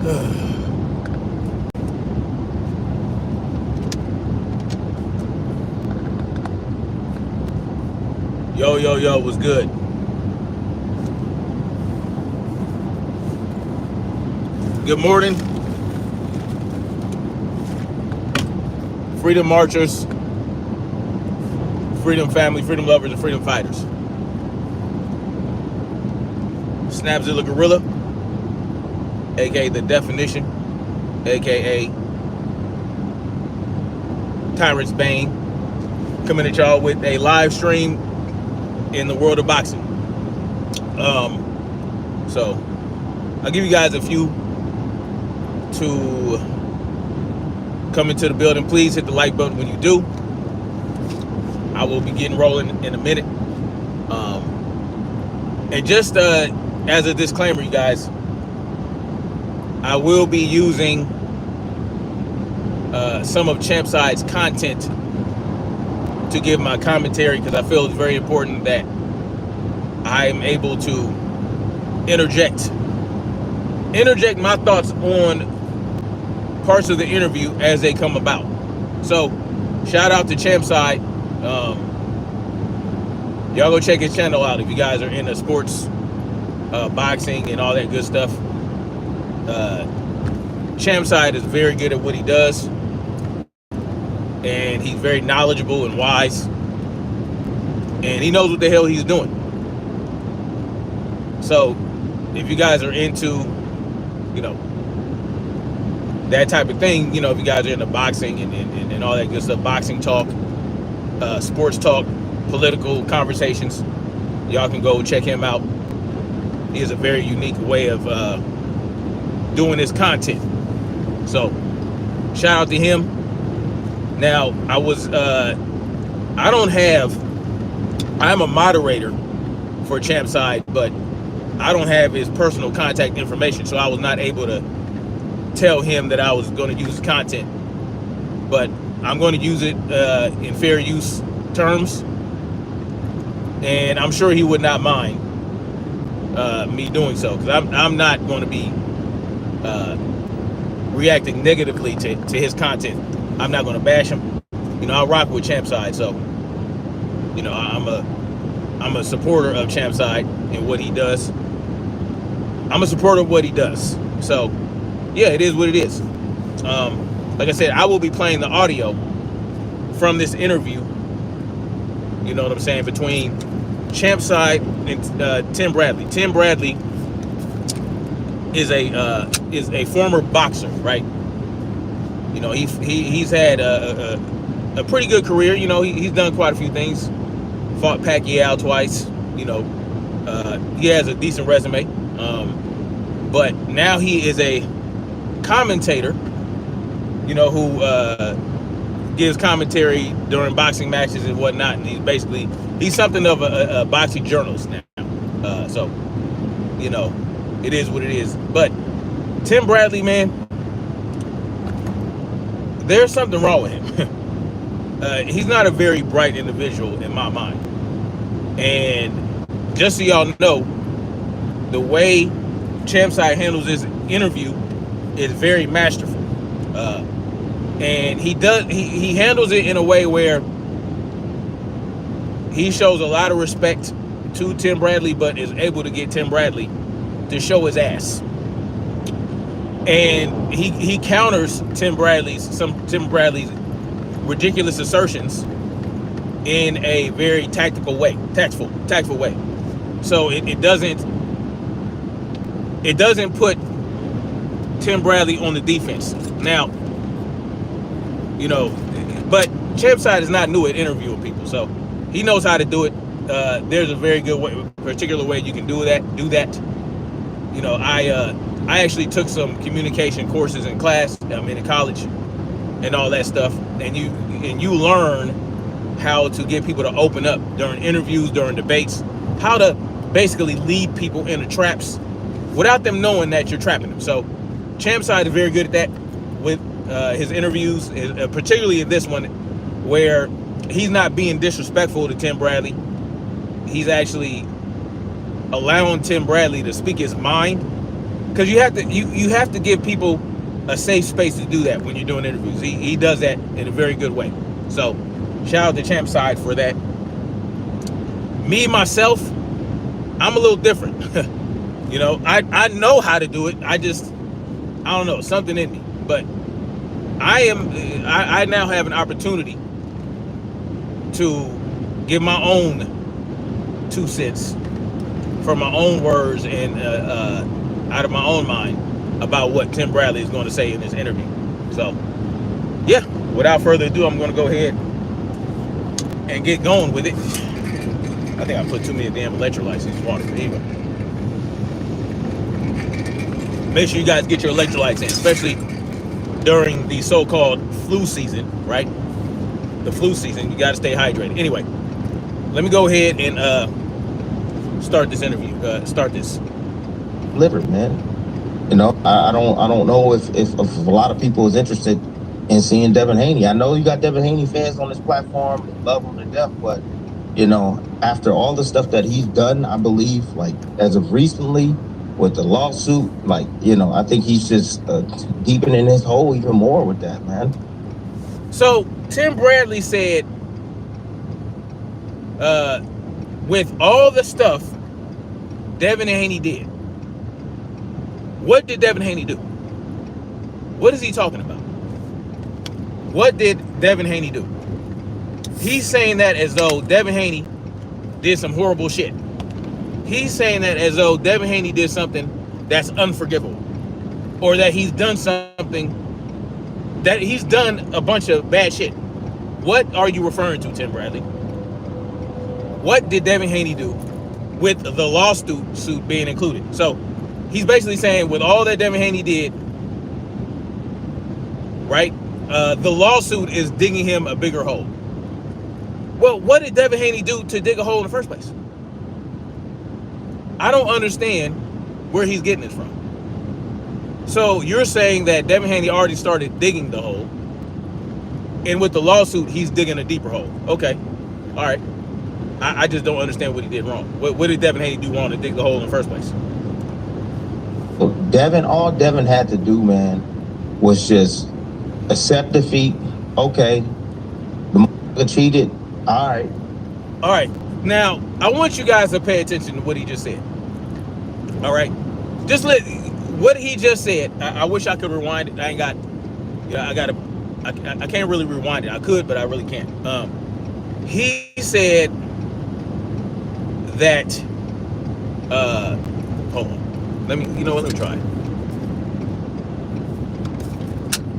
Yo, what's good? Good morning, freedom marchers, freedom family, freedom lovers, and freedom fighters. Snapzilla Gorilla, aka The Definition, aka Tyrant's Bane, coming at y'all with a live stream in the world of boxing. So I'll give you guys a few to come into the building. Please hit the like button when you do. I will be getting rolling in a minute. And just as a disclaimer, you guys, I will be using some of Champside's content to give my commentary, because I feel it's very important that I am able to interject my thoughts on parts of the interview as they come about. So shout out to Champside. Y'all go check his channel out if you guys are into sports, boxing, and all that good stuff. Champside is very good at what he does, and he's very knowledgeable and wise, and he knows what the hell he's doing. So if you guys are into, that type of thing, if you guys are into boxing and all that good stuff, boxing talk, sports talk, political conversations, y'all can go check him out. He has a very unique way of doing his content. So shout out to him. Now, I'm a moderator for Champside, but I don't have his personal contact information, so I was not able to tell him that I was going to use content. But I'm going to use it in fair use terms, and I'm sure he would not mind me doing so, because I'm not going to be reacting negatively to his content. I'm not going to bash him. I rock with Champside, so I'm a supporter of Champside and what he does. I'm a supporter of what he does. So yeah, it is what it is. Like I said, I will be playing the audio from this interview, you know what I'm saying, between Champside and Tim Bradley. Tim Bradley is a former boxer, right? He's had a pretty good career. He's done quite a few things. Fought Pacquiao twice. He has a decent resume. But now he is a commentator, who gives commentary during boxing matches and whatnot. And he's something of a boxing journalist now. So, it is what it is. But Tim Bradley, man, there's something wrong with him. He's not a very bright individual in my mind. And just so y'all know, the way Champside handles this interview is very masterful. And he handles it in a way where he shows a lot of respect to Tim Bradley, but is able to get Tim Bradley to show his ass. And he counters Tim Bradley's ridiculous assertions in a very tactful way. So it doesn't put Tim Bradley on the defense. Now, but Champside is not new at interviewing people, so he knows how to do it. There's a very good way, particular way you can do that. I actually took some communication courses in class. I'm in college and all that stuff, and you learn how to get people to open up during interviews, during debates, how to basically lead people into traps without them knowing that you're trapping them. So Champside is very good at that with his interviews, particularly in this one, where he's not being disrespectful to Tim Bradley. He's actually allowing Tim Bradley to speak his mind, because you have to give people a safe space to do that when you're doing interviews. He does that in a very good way. So shout out to Champside for that. Me myself, I'm a little different. You know, I know how to do it. I don't know, something in me. But I now have an opportunity to give my own 2 cents from my own words and out of my own mind about what Tim Bradley is going to say in this interview. So, yeah, without further ado, I'm going to go ahead and get going with it. I think I put too many damn electrolytes in this water. Anyway, make sure you guys get your electrolytes in, especially during the so-called flu season, right? The flu season, you got to stay hydrated. Anyway, let me go ahead and start this interview. Start this. Delivered, man. You know, I don't know if a lot of people is interested in seeing Devin Haney. I know you got Devin Haney fans on this platform that love him to death, but you know, after all the stuff that he's done, I believe, like as of recently with the lawsuit, like, you know, I think he's just deepening his hole even more with that, man. So Tim Bradley said, with all the stuff Devin Haney did, what did Devin Haney do? What is he talking about? What did Devin Haney do? He's saying that as though Devin Haney did some horrible shit. He's saying that as though Devin Haney did something that's unforgivable, or that he's done something, that he's done a bunch of bad shit. What are you referring to, Tim Bradley? What did Devin Haney do with the lawsuit being included? So he's basically saying with all that Devin Haney did, right, the lawsuit is digging him a bigger hole. Well, what did Devin Haney do to dig a hole in the first place? I don't understand where he's getting this from. So you're saying that Devin Haney already started digging the hole, and with the lawsuit, he's digging a deeper hole. Okay, all right. I just don't understand what he did wrong. What did Devin Haney do wrong to dig the hole in the first place? All Devin had to do, man, was just accept defeat. Okay, the motherfucker cheated. All right. All right. Now, I want you guys to pay attention to what he just said. All right. Just what he just said. I wish I could rewind it. I ain't got. Yeah, I can't really rewind it. I could, but I really can't. He said that. Hold on. Let me. You know what? Let me try it.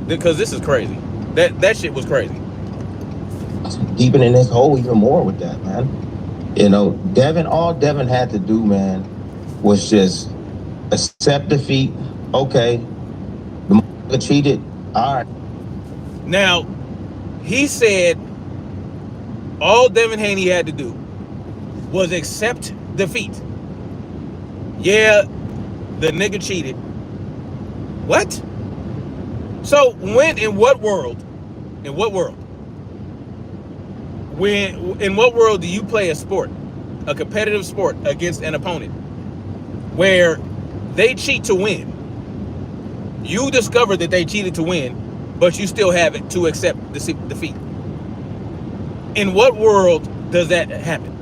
Because this is crazy. That shit was crazy. Deepening his hole even more with that, man. You know, all Devin had to do, man, was just accept defeat. Okay, the motherfucker cheated. All right. Now, he said all Devin Haney had to do was accept defeat. Yeah, the nigga cheated. What? So in what world do you play a sport, a competitive sport against an opponent where they cheat to win? You discover that they cheated to win, but you still have it to accept the defeat. In what world does that happen?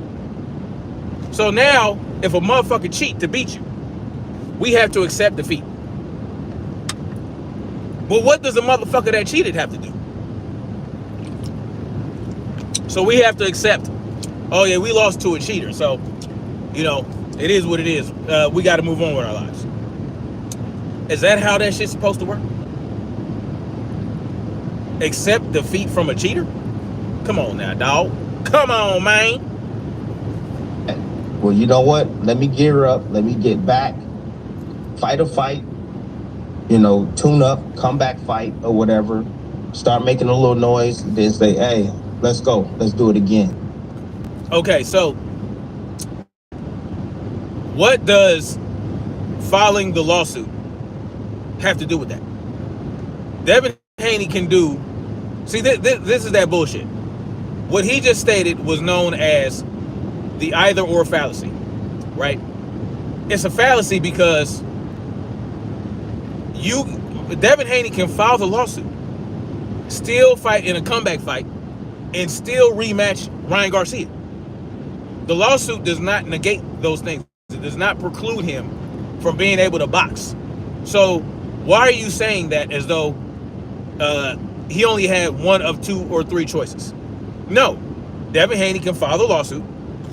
So now, if a motherfucker cheat to beat you, we have to accept defeat. But what does the motherfucker that cheated have to do? So we have to accept, oh yeah, we lost to a cheater. So, you know, it is what it is. We got to move on with our lives. Is that how that shit's supposed to work? Accept defeat from a cheater? Come on now, dog. Come on, man. Well, you know what? Let me gear up. Let me get back. Fight a fight. You know, tune up, come back fight or whatever. Start making a little noise. Then say, hey, let's go. Let's do it again. Okay, so what does filing the lawsuit have to do with that? Devin Haney can do. See, this is that bullshit. What he just stated was known as the either or fallacy, right? It's a fallacy because Devin Haney can file the lawsuit, still fight in a comeback fight, and still rematch Ryan Garcia. The lawsuit does not negate those things. It does not preclude him from being able to box. So why are you saying that as though he only had one of two or three choices? No. Devin Haney can file the lawsuit,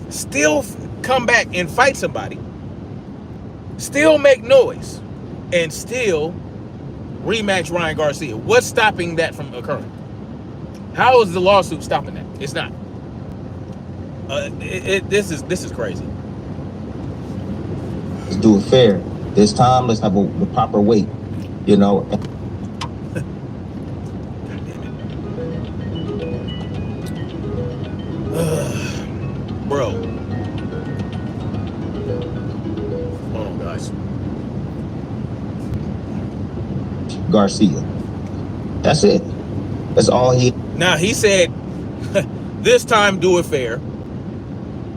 still come back and fight somebody, still make noise, and still rematch Ryan Garcia. What's stopping that from occurring? How is the lawsuit stopping that? It's not. This is crazy. Let's do it fair. This time, let's have the proper weight. You know. Bro. Hold on, guys. Garcia. That's it. That's all he. Now he said, this time do it fair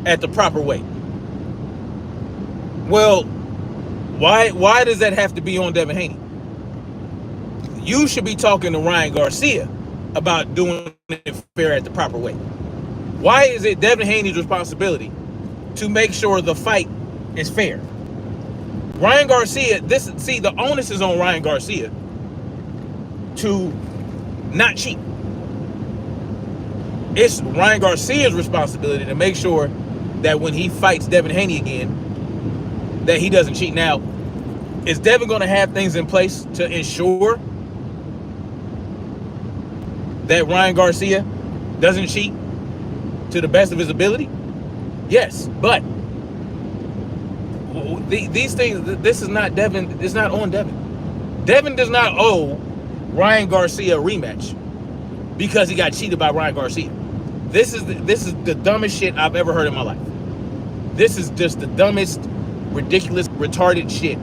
at the proper weight. Well, why does that have to be on Devin Haney? You should be talking to Ryan Garcia about doing it fair at the proper weight. Why is it Devin Haney's responsibility to make sure the fight is fair? Ryan Garcia, the onus is on Ryan Garcia to not cheat. It's Ryan Garcia's responsibility to make sure that when he fights Devin Haney again, that he doesn't cheat. Now, is Devin going to have things in place to ensure that Ryan Garcia doesn't cheat to the best of his ability? Yes, but these things, this is not Devin, it's not on Devin. Devin does not owe Ryan Garcia a rematch because he got cheated by Ryan Garcia. This is the dumbest shit I've ever heard in my life. This is just the dumbest, ridiculous, retarded shit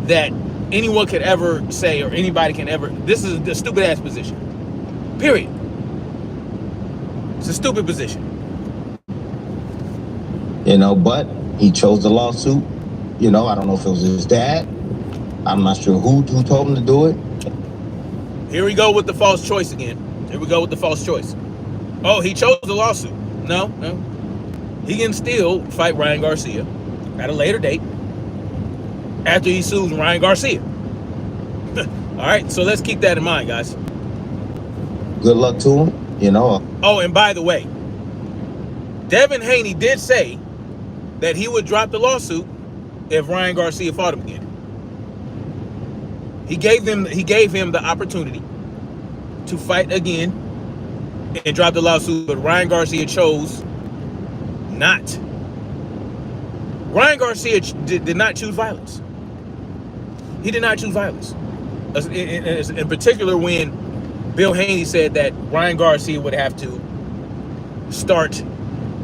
that anyone could ever say or anybody can ever. This is the stupid ass position. Period. It's a stupid position. You know, but he chose the lawsuit. You know, I don't know if it was his dad. I'm not sure who told him to do it. Here we go with the false choice again. Here we go with the false choice. Oh, he chose the lawsuit. No. He can still fight Ryan Garcia at a later date after he sues Ryan Garcia. All right, so let's keep that in mind, guys. Good luck to him, you know. Oh, and by the way, Devin Haney did say that he would drop the lawsuit if Ryan Garcia fought him again. He gave him the opportunity to fight again and drop the lawsuit, but Ryan Garcia chose not. Ryan Garcia did not choose violence. He did not choose violence. In particular, when Bill Haney said that Ryan Garcia would have to start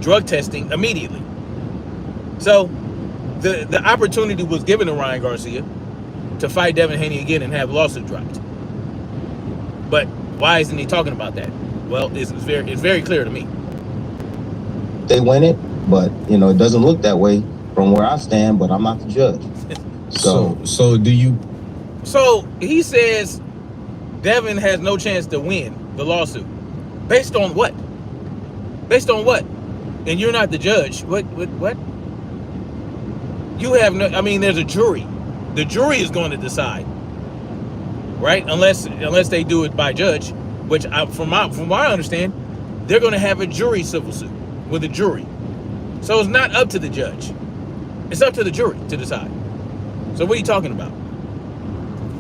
drug testing immediately. So the opportunity was given to Ryan Garcia to fight Devin Haney again and have a lawsuit dropped. But why isn't he talking about that? Well, it's very clear to me. They win it, but you know it doesn't look that way from where I stand. But I'm not the judge. So do you? So he says Devin has no chance to win the lawsuit. Based on what? Based on what? And you're not the judge. What? You have no. I mean, there's a jury. The jury is going to decide, right? Unless they do it by judge, which from what I understand, they're going to have a jury civil suit with a jury. So it's not up to the judge. It's up to the jury to decide. So what are you talking about?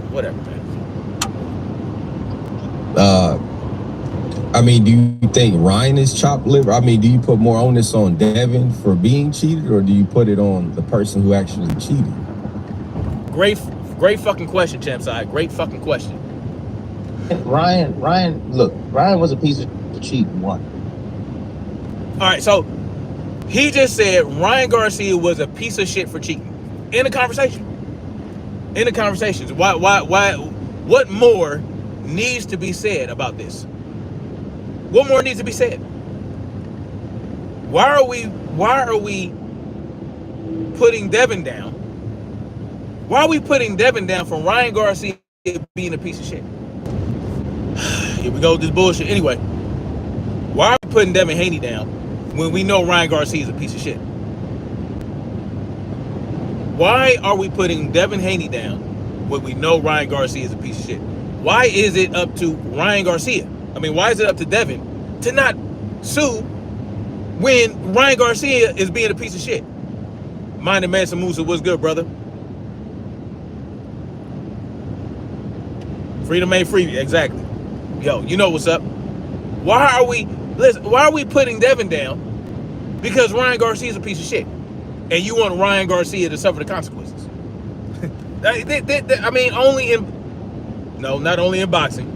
Whatever, man. I mean, do you think Ryan is chopped liver? I mean, do you put more onus on Devin for being cheated, or do you put it on the person who actually cheated? Great fucking question, Champside. Great fucking question. Ryan, look, Ryan was a piece of cheat one. All right, so he just said Ryan Garcia was a piece of shit for cheating in the conversation. In the conversations, why? What more needs to be said about this? What more needs to be said? Why are we putting Devin down Why are we putting Devin down from Ryan Garcia being a piece of shit? Here we go with this bullshit. Anyway, why are we putting Devin Haney down when we know Ryan Garcia is a piece of shit? Why are we putting Devin Haney down when we know Ryan Garcia is a piece of shit? Why is it up to Ryan Garcia? I mean, why is it up to Devin to not sue when Ryan Garcia is being a piece of shit? Minded Mansa Musa, what's good, brother? Freedom ain't free, exactly. Yo, you know what's up. Why are we putting Devin down? Because Ryan Garcia's a piece of shit. And you want Ryan Garcia to suffer the consequences. I mean, not only in boxing,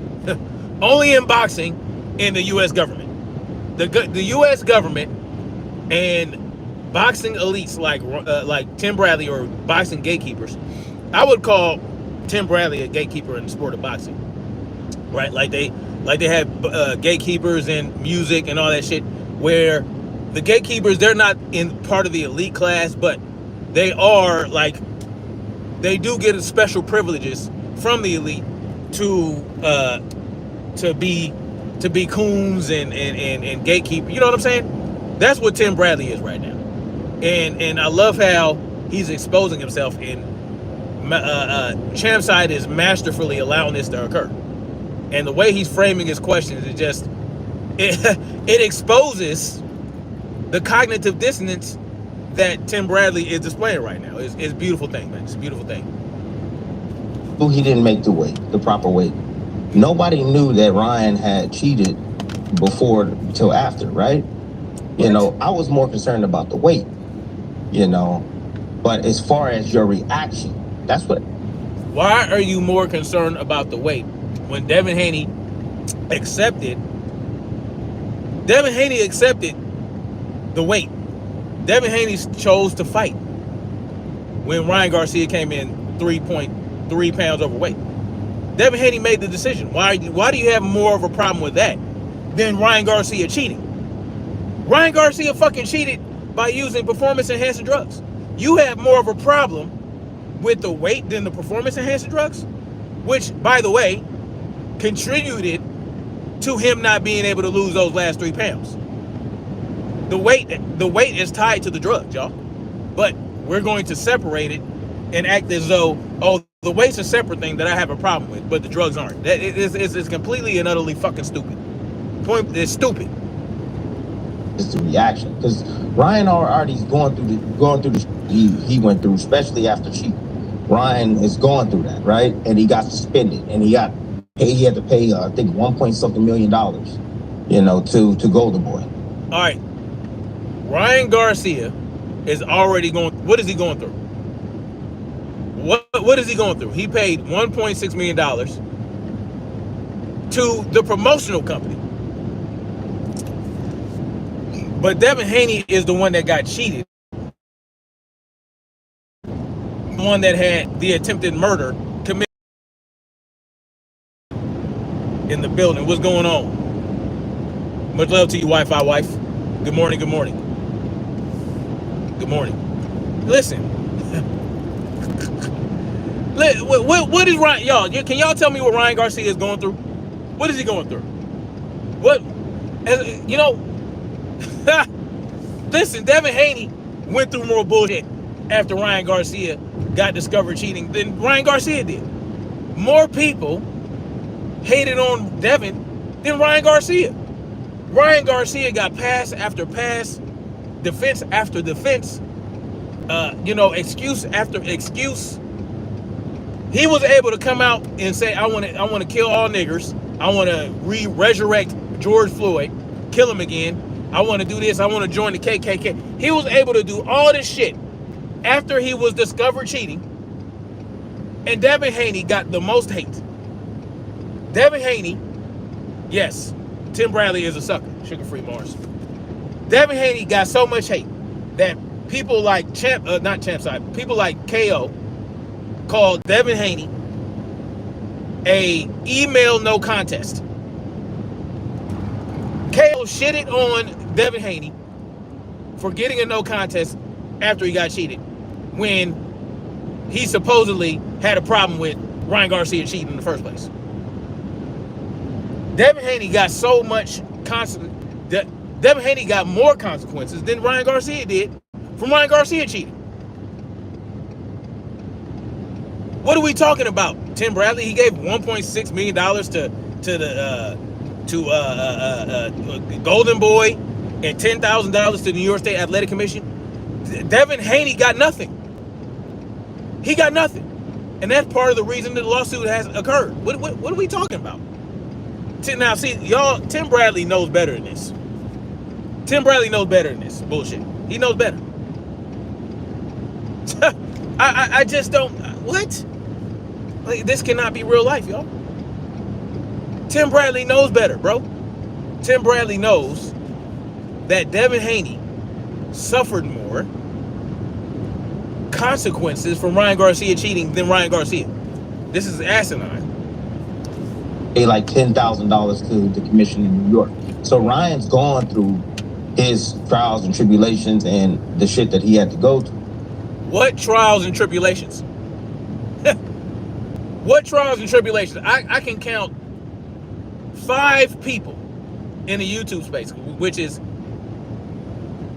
only in boxing in the U.S. government. The U.S. government and boxing elites like Tim Bradley or boxing gatekeepers. I would call Tim Bradley a gatekeeper in the sport of boxing, right? Like they have gatekeepers in music and all that shit, where the gatekeepers, they're not in part of the elite class, but they are like, they do get special privileges from the elite to be coons and gatekeeper. You know what I'm saying? That's what Tim Bradley is right now, and I love how he's exposing himself, and Champside is masterfully allowing this to occur. And the way he's framing his questions is just it exposes the cognitive dissonance that Tim Bradley is displaying right now. It's a beautiful thing, man. It's a beautiful thing. He didn't make the proper weight. Nobody knew that Ryan had cheated before till after, right? You know, I was more concerned about the weight, you know. But as far as your reaction, that's what. Why are you more concerned about the weight when Devin Haney accepted the weight? Devin Haney chose to fight when Ryan Garcia came in 3.3 pounds overweight. Devin Haney made the decision. Why do you have more of a problem with that than Ryan Garcia cheating? Ryan Garcia fucking cheated by using performance-enhancing drugs. You have more of a problem with the weight than the performance-enhancing drugs, which, by the way, contributed to him not being able to lose those last 3 pounds. The weight is tied to the drugs, y'all. But we're going to separate it and act as though, oh, the weight's a separate thing that I have a problem with, but the drugs aren't. It's completely and utterly fucking stupid. It's stupid. It's the reaction, because Ryan already going through the he went through, especially after cheating. Ryan is going through that, right? And he got suspended, and he had to pay I think $1.something million, you know, to Golden Boy. All right, Ryan Garcia is already going. What is he going through? What is he going through? He paid $1.6 million to the promotional company. But Devin Haney is the one that got cheated. The one that had the attempted murder committed in the building. What's going on? Much love to you, Wi-Fi wife. Good morning, good morning. Good morning. Listen. What is Ryan, y'all? Can y'all tell me what Ryan Garcia is going through? What is he going through? What, you know, listen, Devin Haney went through more bullshit after Ryan Garcia got discovered cheating than Ryan Garcia did. More people hated on Devin than Ryan Garcia. Ryan Garcia got pass after pass, defense after defense, excuse after excuse. He was able to come out and say, I want to kill all niggers. I want to resurrect George Floyd, kill him again. I want to do this. I want to join the KKK. He was able to do all this shit after he was discovered cheating. And Devin Haney got the most hate. Devin Haney, yes, Tim Bradley is a sucker. Sugar-free Mars. Devin Haney got so much hate that people like people like KO called Devin Haney a email no contest. KO shitted on Devin Haney for getting a no contest after he got cheated, when he supposedly had a problem with Ryan Garcia cheating in the first place. Devin Haney got so much Devin Haney got more consequences than Ryan Garcia did from Ryan Garcia cheating. What are we talking about? Tim Bradley, he gave $1.6 million to Golden Boy and $10,000 to the New York State Athletic Commission. Devin Haney got nothing. He got nothing. And that's part of the reason that the lawsuit has occurred. What are we talking about? Now, see, y'all, Tim Bradley knows better than this. Tim Bradley knows better than this bullshit. He knows better. I just don't, what? Like, this cannot be real life, y'all. Tim Bradley knows better, bro. Tim Bradley knows that Devin Haney suffered more consequences from Ryan Garcia cheating than Ryan Garcia. This is asinine. Pay like $10,000 to the commission in New York. So Ryan's gone through his trials and tribulations and the shit that he had to go through. What trials and tribulations? What trials and tribulations? I can count 5 people in the YouTube space, which is,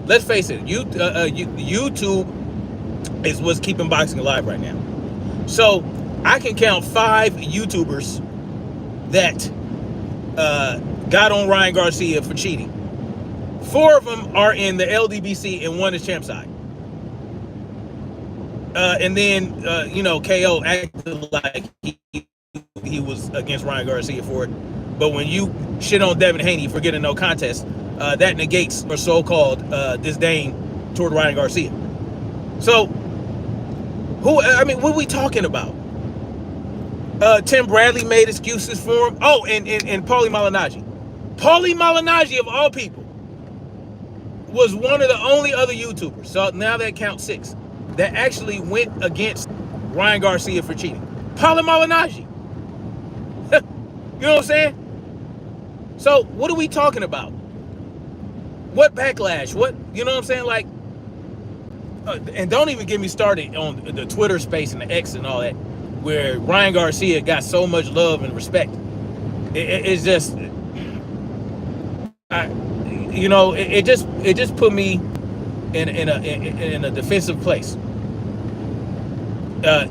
let's face it, YouTube is what's keeping boxing alive right now. So I can count 5 YouTubers that got on Ryan Garcia for cheating. 4 of them are in the LDBC and 1 is Champside. And then, KO acted like he was against Ryan Garcia for it. But when you shit on Devin Haney for getting no contest, that negates or so-called disdain toward Ryan Garcia. So, what are we talking about? Tim Bradley made excuses for him. Oh, and Paulie Malignaggi. Paulie Malignaggi, of all people, was one of the only other YouTubers, so now that counts 6, that actually went against Ryan Garcia for cheating. Paulie Malignaggi. You know what I'm saying? So what are we talking about? What backlash? What, you know what I'm saying? Like, and don't even get me started on the Twitter space and the X and all that, where Ryan Garcia got so much love and respect. It's just, it just put me in a defensive place,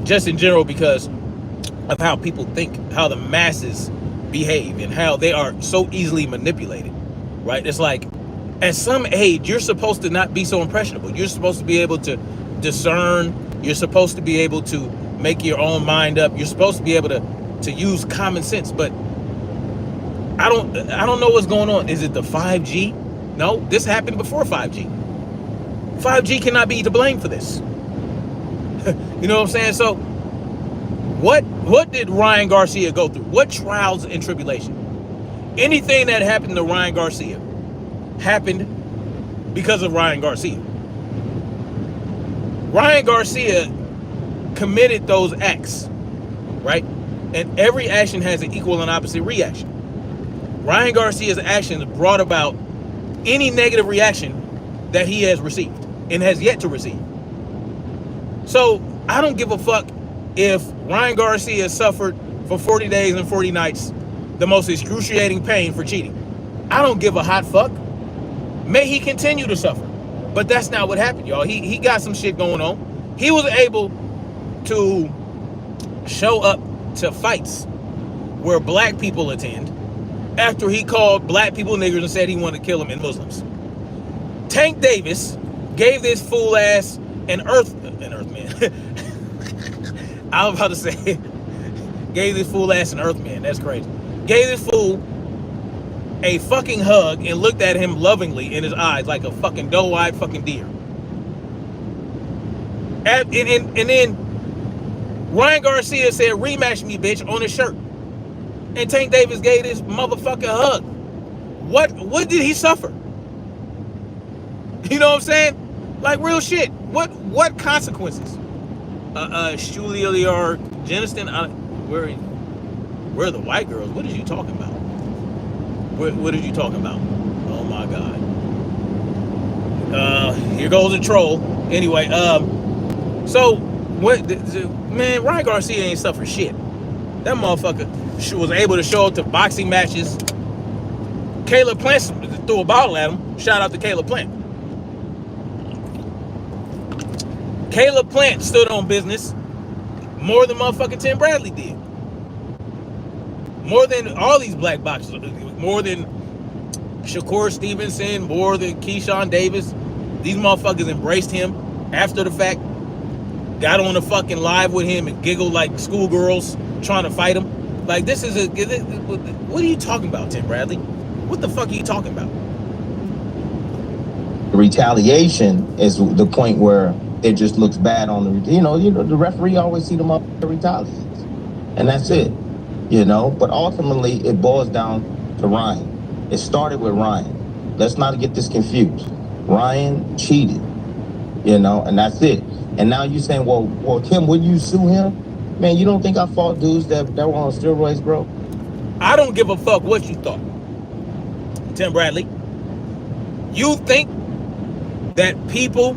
just in general, because of how people think, how the masses behave, and how they are so easily manipulated, right? It's like, at some age, you're supposed to not be so impressionable. You're supposed to be able to discern. You're supposed to be able to make your own mind up. You're supposed to be able to use common sense. But I don't know what's going on. Is it the 5G? No, this happened before 5G. 5G cannot be to blame for this. You know what I'm saying? So what did Ryan Garcia go through? What trials and tribulation? Anything that happened to Ryan Garcia happened because of Ryan Garcia. Ryan Garcia committed those acts, right? And every action has an equal and opposite reaction. Ryan Garcia's actions brought about any negative reaction that he has received and has yet to receive. So I don't give a fuck if Ryan Garcia suffered for 40 days and 40 nights the most excruciating pain for cheating. I don't give a hot fuck. May he continue to suffer. But that's not what happened, y'all. He got some shit going on. He was able to show up to fights where black people attend after he called black people niggers and said he wanted to kill them and Muslims. Tank Davis gave this fool ass an Earthman. I was about to say, gave this fool ass an Earthman. That's crazy. Gave this fool a fucking hug and looked at him lovingly in his eyes like a fucking doe-eyed fucking deer. And then Ryan Garcia said, "Rematch me, bitch," on his shirt. And Tank Davis gave this motherfucker a hug. What did he suffer? You know what I'm saying? Like, real shit. What consequences? Julia Jeniston, where are the white girls? What are you talking about? What are you talking about? Oh my God. Here goes a troll. Anyway, so Man, Ryan Garcia ain't suffered shit. That motherfucker was able to show up to boxing matches. Caleb Plant threw a bottle at him. Shout out to Caleb Plant. Caleb Plant stood on business more than motherfucking Tim Bradley did. More than all these black boxers. More than Shakur Stevenson. More than Keyshawn Davis. These motherfuckers embraced him after the fact. Got on the fucking live with him and giggled like schoolgirls trying to fight him. Like, this is what are you talking about, Tim Bradley? What the fuck are you talking about? The retaliation is the point where it just looks bad on the, the referee always see them up to retaliate. And that's it, But ultimately, it boils down to Ryan. It started with Ryan. Let's not get this confused. Ryan cheated, and that's it. And now you're saying, well, Tim, would you sue him? Man, you don't think I fought dudes that were on steroids, bro? I don't give a fuck what you thought, Tim Bradley. You think that people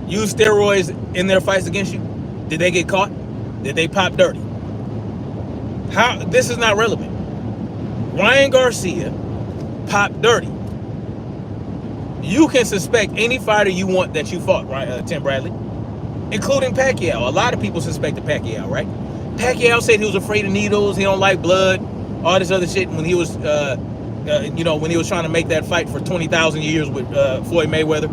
use steroids in their fights against you? Did they get caught? Did they pop dirty? How? This is not relevant. Ryan Garcia popped dirty. You can suspect any fighter you want that you fought, right, Tim Bradley, including Pacquiao. A lot of people suspected Pacquiao, right? Pacquiao said he was afraid of needles, he don't like blood, all this other shit when he was, when he was trying to make that fight for 20,000 years with Floyd Mayweather.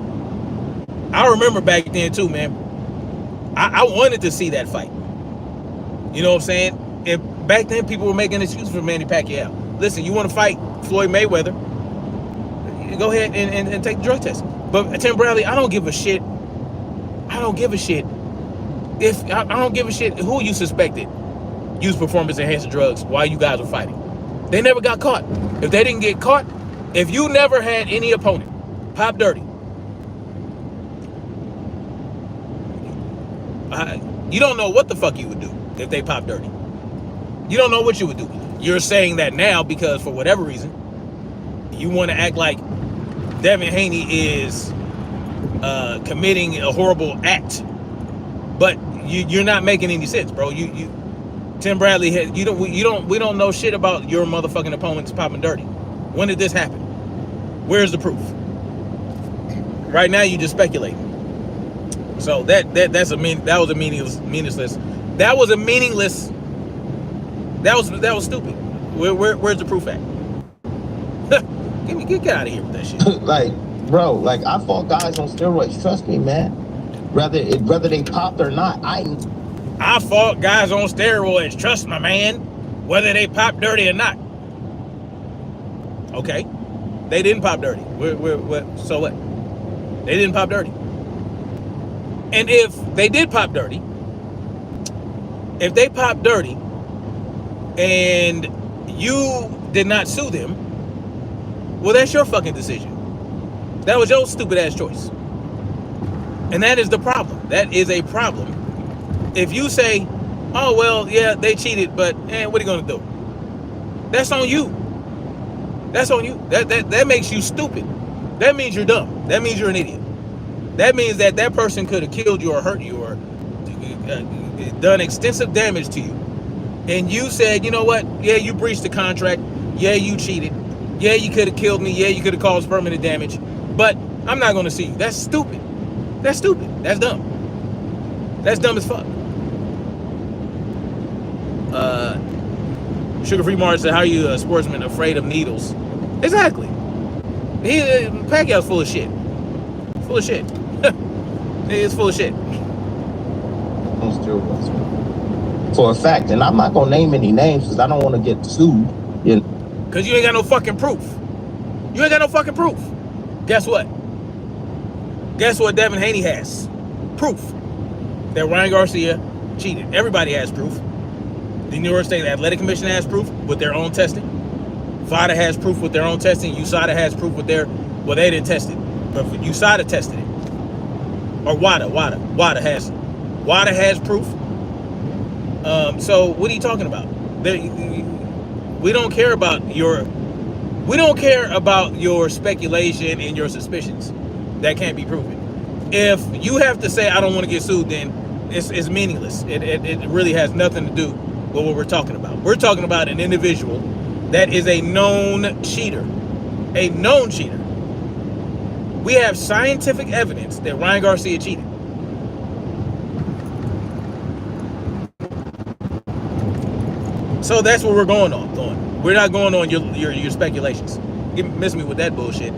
I remember back then too, man. I wanted to see that fight. You know what I'm saying? And back then, people were making excuses for Manny Pacquiao. Listen, you want to fight Floyd Mayweather? Go ahead and take the drug test. But Tim Bradley, I don't give a shit. I don't give a shit who you suspected used performance-enhancing drugs while you guys were fighting. They never got caught. If they didn't get caught, if you never had any opponent pop dirty, you don't know what the fuck you would do if they pop dirty. You don't know what you would do. You're saying that now because for whatever reason, you want to act like Devin Haney is committing a horrible act. But you're not making any sense, bro. Tim Bradley, we don't know shit about your motherfucking opponents popping dirty. When did this happen? Where's the proof? Right now, you just speculating. So that was stupid. Where's the proof at? Get out of here with that shit. Like, bro, like I fought guys on steroids. Trust me, man. Whether they popped or not, I fought guys on steroids. Trust my man. Whether they pop dirty or not. Okay, they didn't pop dirty. So what? They didn't pop dirty. And if they did pop dirty, if they popped dirty, and you did not sue them, well, that's your fucking decision. That was your stupid ass choice. And that is the problem. That is a problem. If you say, oh, well, yeah, they cheated, but what are you going to do? That's on you. That's on you. That makes you stupid. That means you're dumb. That means you're an idiot. That means that person could have killed you or hurt you or done extensive damage to you. And you said, you know what? Yeah, you breached the contract. Yeah, you cheated. Yeah, you could have killed me. Yeah, you could have caused permanent damage. But I'm not going to see you. That's stupid. That's stupid. That's dumb. That's dumb as fuck. Sugar Free Mars said, how are you a sportsman afraid of needles? Exactly. Pacquiao's full of shit. Full of shit. He is full of shit. For a fact, and I'm not going to name any names because I don't want to get sued. Because you ain't got no fucking proof. You ain't got no fucking proof. Guess what? Guess what Devin Haney has? Proof that Ryan Garcia cheated. Everybody has proof. The New York State Athletic Commission has proof with their own testing. VADA has proof with their own testing. USADA has proof with their, well, they didn't test it, but USADA tested it. Or WADA has proof. So what are you talking about? We don't care about your speculation and your suspicions that can't be proven. If you have to say I don't want to get sued, then it's meaningless. It really has nothing to do with what we're talking about. We're talking about an individual that is a known cheater. A known cheater. We have scientific evidence that Ryan Garcia cheated. So that's what we're going on. We're not going on your speculations. You miss me with that bullshit.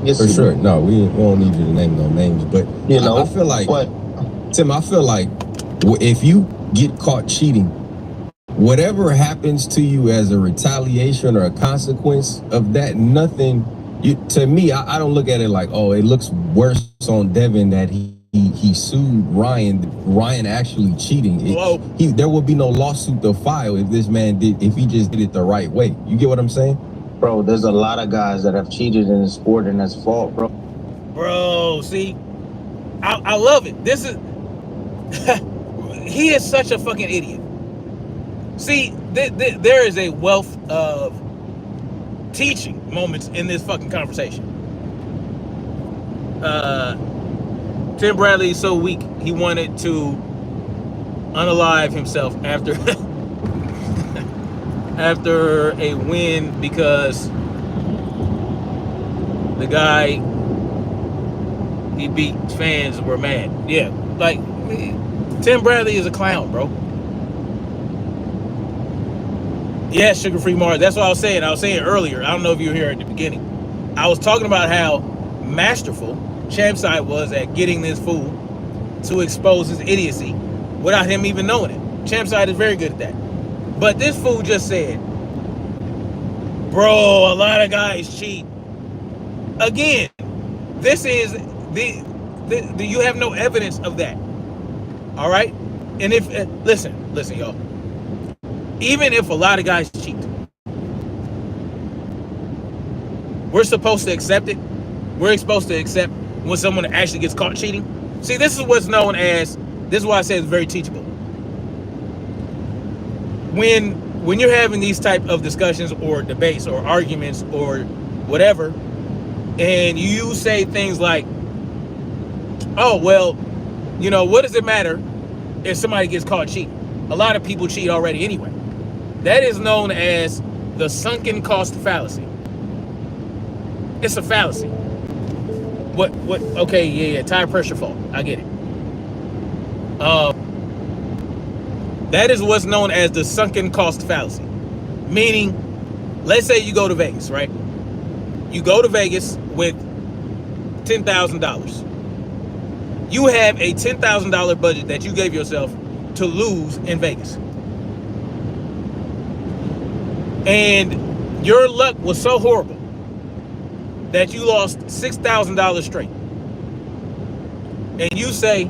Yes, for sure. No, we won't need you to name no names, but you know, I feel like, Tim, I feel like if you get caught cheating, whatever happens to you as a retaliation or a consequence of that, nothing. To me, I don't look at it like, oh, it looks worse on Devin that he sued Ryan actually cheating. There would be no lawsuit to file if this man if he just did it the right way. You get what I'm saying? Bro, there's a lot of guys that have cheated in the sport and that's fault, bro. Bro, see, I love it. This is he is such a fucking idiot. See, there is a wealth of teaching moments in this fucking conversation. Tim Bradley is so weak, he wanted to unalive himself after after a win because the guy he beat fans were mad. Yeah, like Tim Bradley is a clown, bro. Yeah, sugar-free Mars. That's what I was saying. I was saying earlier. I don't know if you were here at the beginning. I was talking about how masterful Champside was at getting this fool to expose his idiocy without him even knowing it. Champside is very good at that. But this fool just said, bro, a lot of guys cheat. Again, this is you have no evidence of that. All right? And if listen, y'all. Even if a lot of guys cheat, we're supposed to accept it. We're supposed to accept when someone actually gets caught cheating. See, this is what's known as, this is why I say it's very teachable. When you're having these type of discussions or debates or arguments or whatever, and you say things like, oh, well, you know, what does it matter if somebody gets caught cheating? A lot of people cheat already anyway. That is known as the sunken cost fallacy. It's a fallacy. Okay, yeah, tire pressure fault. I get it. That is what's known as the sunken cost fallacy. Meaning, let's say you go to Vegas, right? You go to Vegas with $10,000. You have a $10,000 budget that you gave yourself to lose in Vegas. And your luck was so horrible that you lost $6,000 straight. And you say,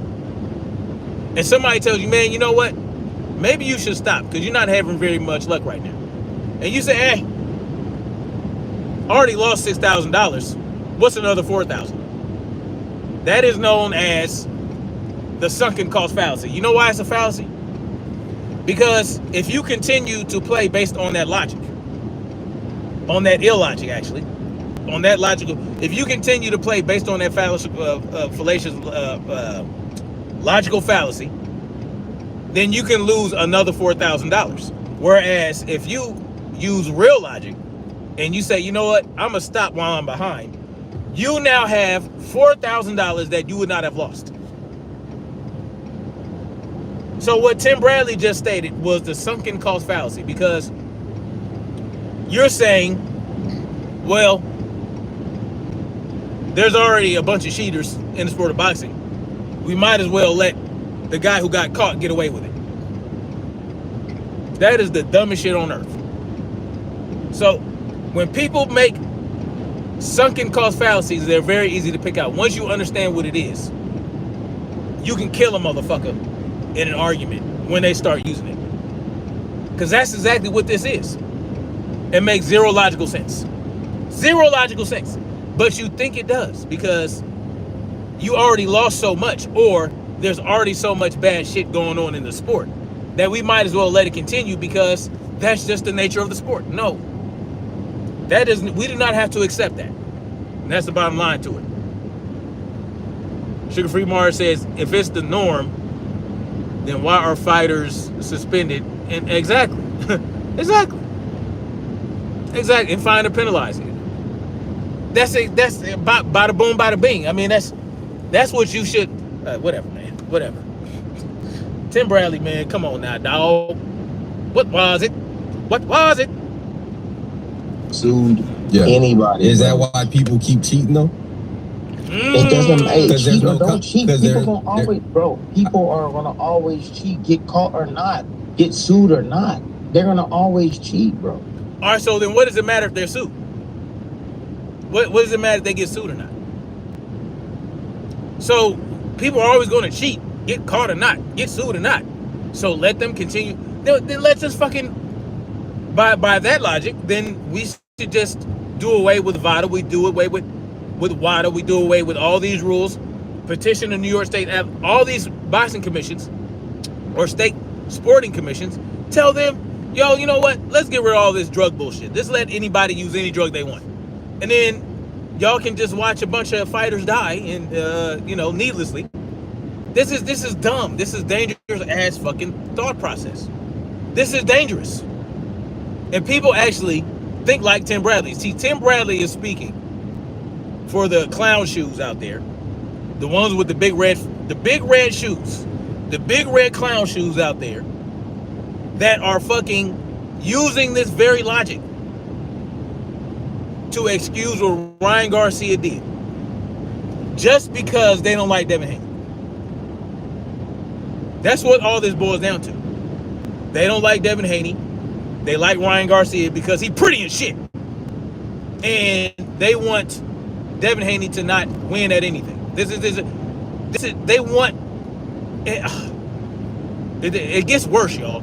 and somebody tells you, man, you know what? Maybe you should stop because you're not having very much luck right now. And you say, hey, I already lost $6,000. What's another $4,000? That is known as the sunken cost fallacy. You know why it's a fallacy? Because if you continue to play based on that logic, on that illogic actually, on that logical, if you continue to play based on that fallacious logical fallacy, then you can lose another $4,000. Whereas if you use real logic and you say, you know what, I'm gonna stop while I'm behind, you now have $4,000 that you would not have lost. So what Tim Bradley just stated was the sunken cost fallacy, because you're saying, well, there's already a bunch of cheaters in the sport of boxing. We might as well let the guy who got caught get away with it. That is the dumbest shit on earth. So when people make sunken cost fallacies, they're very easy to pick out. Once you understand what it is, you can kill a motherfucker in an argument when they start using it. Because that's exactly what this is. It makes zero logical sense. Zero logical sense. But you think it does because you already lost so much, or there's already so much bad shit going on in the sport that we might as well let it continue because that's just the nature of the sport. No. That isn't, we do not have to accept that. And that's the bottom line to it. Sugar Free Mars says, if it's the norm, then why are fighters suspended? And exactly, exactly, and fined or penalized. That's bada boom, bada bing. I mean, that's what you should. Whatever, man. Whatever. Tim Bradley, man, come on now, dog. What was it? What was it? Sued anybody. Is that why people keep cheating though? It doesn't. Hey, cheat or don't cheat. People gonna always, bro. People are gonna always cheat. Get caught or not, get sued or not, they're gonna always cheat, bro. All right. So then, what does it matter if they're sued? What does it matter if they get sued or not? So people are always going to cheat, get caught or not, get sued or not. So let them continue. Then let's just fucking, by that logic, then we should just do away with VADA. We do away with WADA. We do away with all these rules. Petition the New York State, all these boxing commissions or state sporting commissions. Tell them, yo, you know what? Let's get rid of all this drug bullshit. Just let anybody use any drug they want. And then y'all can just watch a bunch of fighters die and needlessly. This is dumb. This is dangerous ass fucking thought process. This is dangerous. And people actually think like Tim Bradley. See, Tim Bradley is speaking for the clown shoes out there. The ones with the big red shoes. The big red clown shoes out there that are fucking using this very logic to excuse what Ryan Garcia did. Just because they don't like Devin Haney. That's what all this boils down to. They don't like Devin Haney. They like Ryan Garcia because he's pretty as shit. And they want Devin Haney to not win at anything. They want it gets worse, y'all.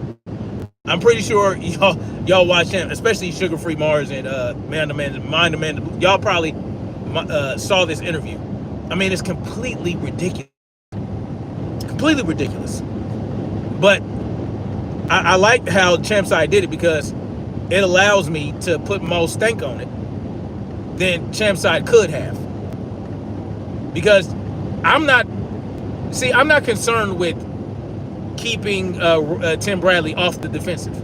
I'm pretty sure y'all watch him, especially Sugar Free Mars and Mind the Man. Y'all probably saw this interview. I mean, it's completely ridiculous. Completely ridiculous. But I like how Champside did it because it allows me to put more stank on it than Champside could have. Because I'm not concerned with keeping Tim Bradley off the defensive,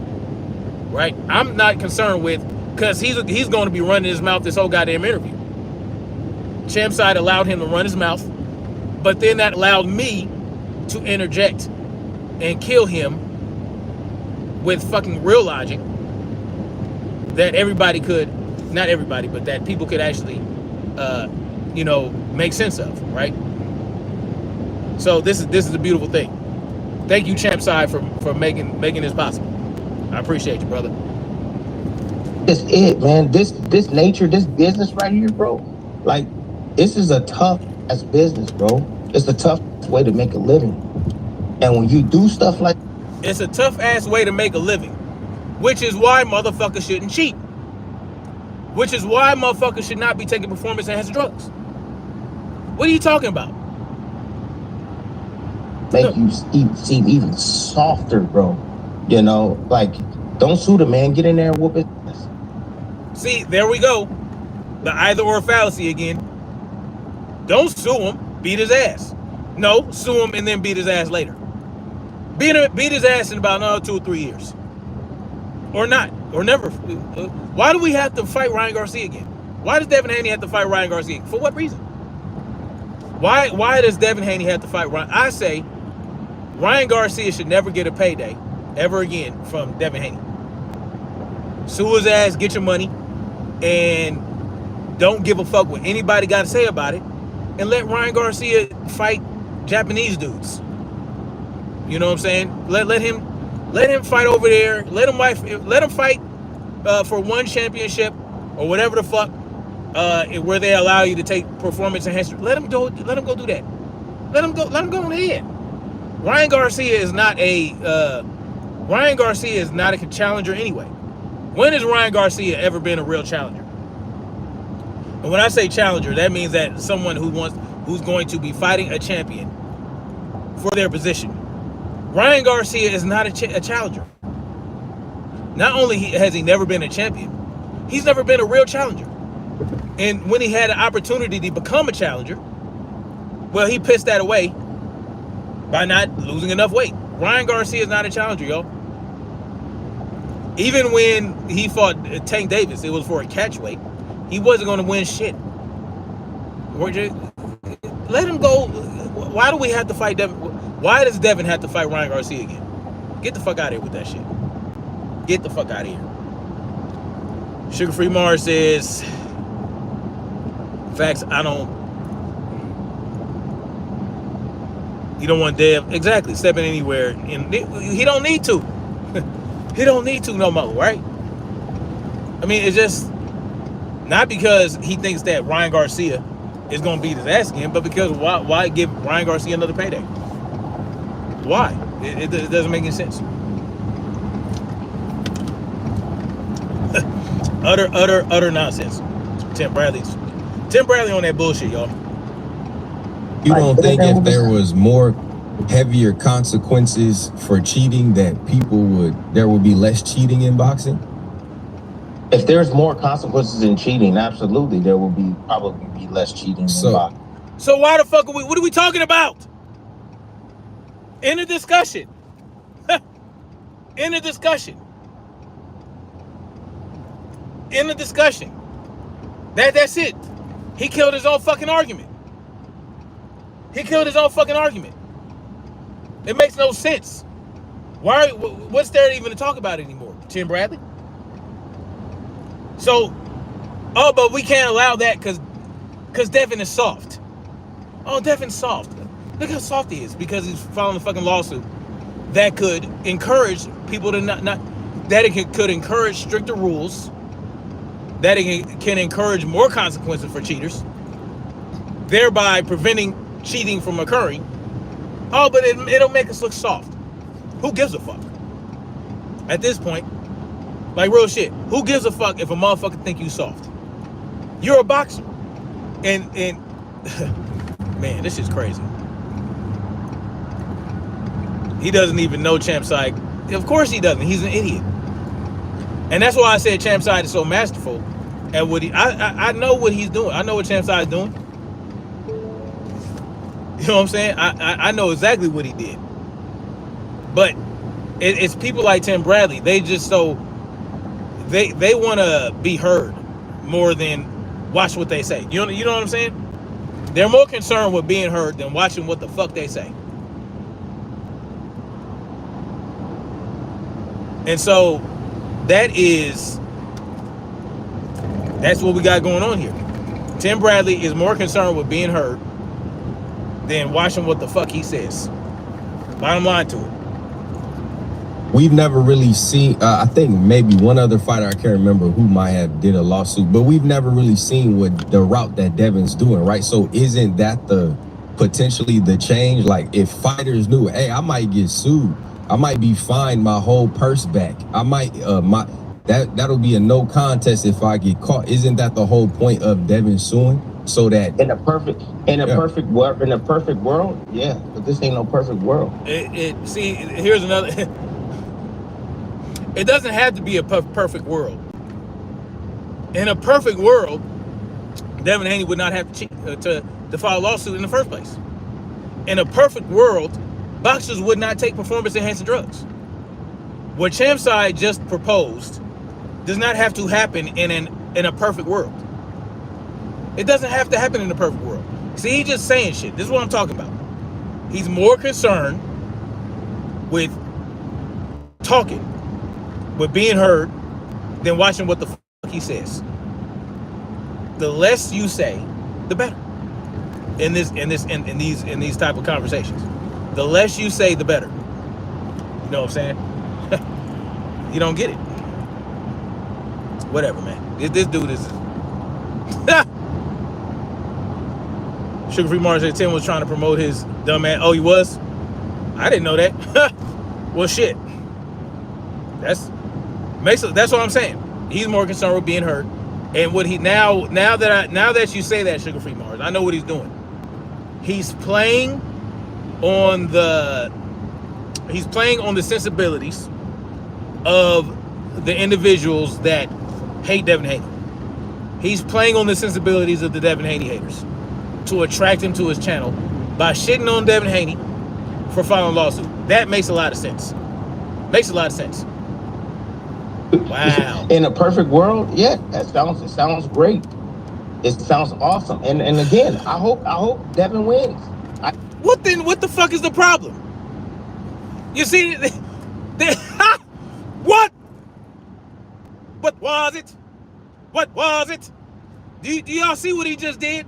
right? I'm not concerned with, because he's going to be running his mouth this whole goddamn interview. Champside allowed him to run his mouth, but then that allowed me to interject and kill him with fucking real logic that everybody could, not everybody, but that people could actually, make sense of, right? So this is a beautiful thing. Thank you, Champside, for making this possible. I appreciate you, brother. That's it, man. This nature, this business right here, bro. Like, this is a tough ass business, bro. It's a tough way to make a living. And when you do stuff like, it's a tough ass way to make a living, which is why motherfuckers shouldn't cheat. Which is why motherfuckers should not be taking performance enhancing drugs. What are you talking about? Make you seem even softer, bro. You know, like, don't sue the man. Get in there and whoop his ass. See, there we go. The either or fallacy again. Don't sue him. Beat his ass. No, sue him and then beat his ass later. Beat his ass in about another 2 or 3 years. Or not. Or never. Why do we have to fight Ryan Garcia again? Why does Devin Haney have to fight Ryan Garcia? For what reason? Why does Devin Haney have to fight Ryan? I say Ryan Garcia should never get a payday ever again from Devin Haney. Sue his ass, get your money, and don't give a fuck what anybody got to say about it, and let Ryan Garcia fight Japanese dudes. You know what I'm saying? Let him fight over there. Let him fight for one championship or whatever the fuck, where they allow you to take performance enhancement. Let him go do that. Let him go on ahead. Ryan Garcia is not a challenger anyway. When has Ryan Garcia ever been a real challenger? And when I say challenger, that means that someone who's going to be fighting a champion for their position. Ryan Garcia is not a challenger. Not only has he never been a champion, he's never been a real challenger. And when he had an opportunity to become a challenger, well, he pissed that away by not losing enough weight. Ryan Garcia is not a challenger, yo. Even when he fought Tank Davis, it was for a catch weight. He wasn't going to win shit. Let him go. Why do we have to fight Devin? Why does Devin have to fight Ryan Garcia again? Get the fuck out of here with that shit. Get the fuck out of here. Sugar Free Mars says, facts, you don't want Dev, exactly, stepping anywhere. And he don't need to. He don't need to no more, right? I mean, it's just not because he thinks that Ryan Garcia is going to beat his ass again, but because why give Ryan Garcia another payday? Why? It doesn't make any sense. utter nonsense. Tim Bradley on that bullshit, y'all. You don't think if there was more heavier consequences for cheating that there would be less cheating in boxing? If there's more consequences in cheating, absolutely, there will probably be less cheating in boxing. So why the fuck what are we talking about? In a discussion. In a discussion. That's it. He killed his own fucking argument. It makes no sense. What's there even to talk about anymore? Tim Bradley? So, but we can't allow that because Devin is soft. Oh, Devin's soft. Look how soft he is because he's filing a fucking lawsuit that could encourage people to could encourage stricter rules, that it can encourage more consequences for cheaters, thereby preventing cheating from occurring. Oh, but it'll make us look soft. Who gives a fuck? At this point, like real shit, who gives a fuck if a motherfucker think you soft? You're a boxer. And man, this is crazy. He doesn't even know Champside. Of course he doesn't. He's an idiot. And that's why I said Champside is so masterful at what I know what he's doing. I know what Champside is doing. You know what I'm saying? I know exactly what he did. But it's people like Tim Bradley. They just they want to be heard more than watch what they say. You know what I'm saying? They're more concerned with being heard than watching what the fuck they say. And so that's what we got going on here. Tim Bradley is more concerned with being heard than watching what the fuck he says. Bottom line to it. We've never really seen, I think maybe one other fighter, I can't remember who might have did a lawsuit, but we've never really seen what the route that Devin's doing, right? So isn't that potentially the change? Like if fighters knew, hey, I might get sued. I might be fined my whole purse back. I might, that'll be a no contest if I get caught. Isn't that the whole point of Devin suing? So that in a perfect world, yeah, but this ain't no perfect world. See, here's another. It doesn't have to be a perfect world. In a perfect world, Devin Haney would not have to file a lawsuit in the first place. In a perfect world, boxers would not take performance-enhancing drugs. What Champside just proposed does not have to happen in a perfect world. It doesn't have to happen in a perfect world. See, he's just saying shit. This is what I'm talking about. He's more concerned with talking, with being heard, than watching what the fuck he says. The less you say, the better. In these type of conversations, the less you say, the better. You know what I'm saying? You don't get it. Whatever, man. This dude is. Sugar Free Mars said Tim was trying to promote his dumb ass. Oh, he was? I didn't know that. Well, shit. That's what I'm saying. He's more concerned with being heard. And what he now that you say that, Sugar Free Mars, I know what he's doing. He's playing on the sensibilities of the individuals that hate Devin Haney. He's playing on the sensibilities of the Devin Haney haters to attract him to his channel by shitting on Devin Haney for filing a lawsuit. That makes a lot of sense. Makes a lot of sense. Wow. In a perfect world, yeah, it sounds great. It sounds awesome. And again, I hope Devin wins. What the fuck is the problem? You see, what? What was it? What was it? Do y'all see what he just did?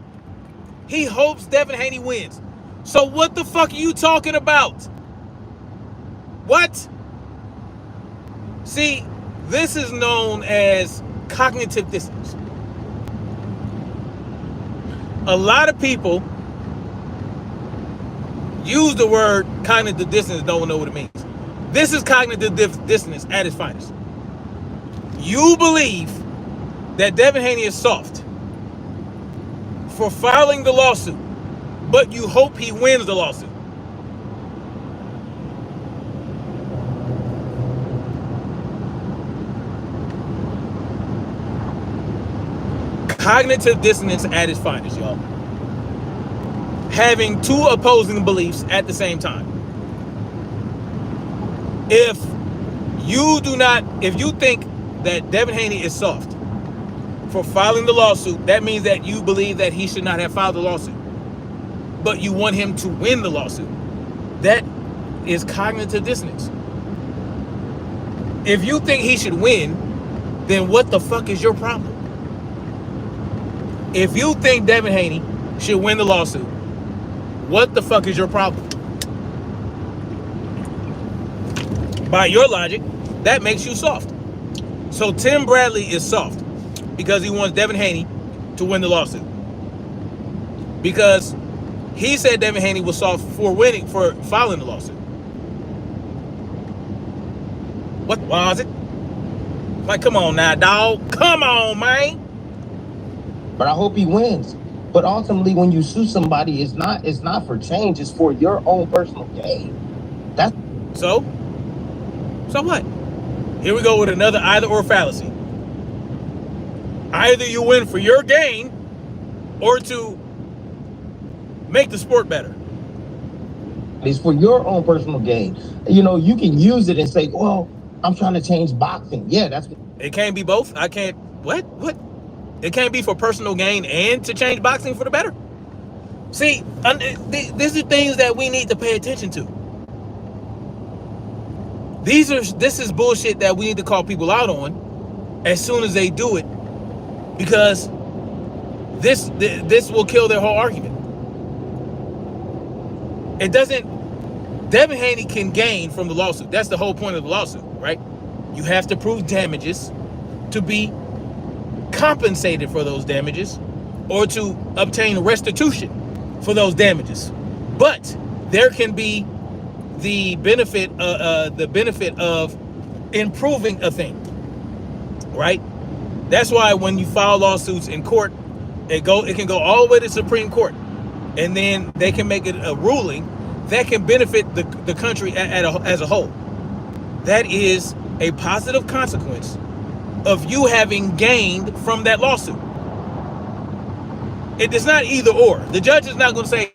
He hopes Devin Haney wins. So what the fuck are you talking about? What? See, this is known as cognitive dissonance. A lot of people use the word cognitive dissonance, don't know what it means. This is cognitive dissonance at its finest. You believe that Devin Haney is soft for filing the lawsuit, but you hope he wins the lawsuit. Cognitive dissonance at its finest, y'all. Having two opposing beliefs at the same time. If you think that Devin Haney is soft for filing the lawsuit, that means that you believe that he should not have filed the lawsuit, but you want him to win the lawsuit. That is cognitive dissonance. If you think he should win, then what the fuck is your problem? If you think Devin Haney should win the lawsuit, what the fuck is your problem? By your logic, that makes you soft. So Tim Bradley is soft because he wants Devin Haney to win the lawsuit. Because he said Devin Haney was soft for filing the lawsuit. What was it? Like, come on now, dog. Come on, man. But I hope he wins. But ultimately, when you sue somebody, it's not for change. It's for your own personal gain. That's so what? Here we go with another either or fallacy. Either you win for your gain or to make the sport better. It's for your own personal gain. You know, you can use it and say, well, I'm trying to change boxing. Yeah, that's... It can't be both. I can't... What? It can't be for personal gain and to change boxing for the better. See, these are things that we need to pay attention to. This is bullshit that we need to call people out on as soon as they do it, because this will kill their whole argument. It doesn't. Devin Haney can gain from the lawsuit. That's the whole point of the lawsuit, right? You have to prove damages to be compensated for those damages or to obtain restitution for those damages. But there can be the benefit of improving a thing, right? That's why when you file lawsuits in court, it can go all the way to the Supreme Court, and then they can make it a ruling that can benefit the country as a whole. That is a positive consequence of you having gained from that lawsuit. It is not either or. The judge is not going to say,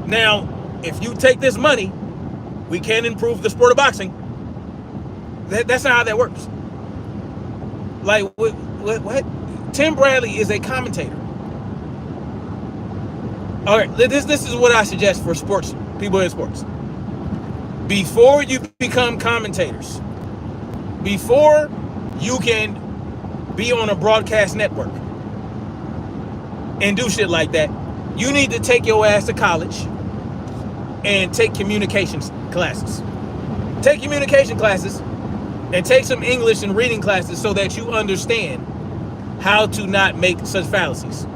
now, if you take this money, we can improve the sport of boxing. That's not how that works. Like, what? Tim Bradley is a commentator. All right, this is what I suggest for sports, people in sports. Before you become commentators, before you can be on a broadcast network and do shit like that, you need to take your ass to college and take communications classes. Take communication classes and take some English and reading classes so that you understand how to not make such fallacies.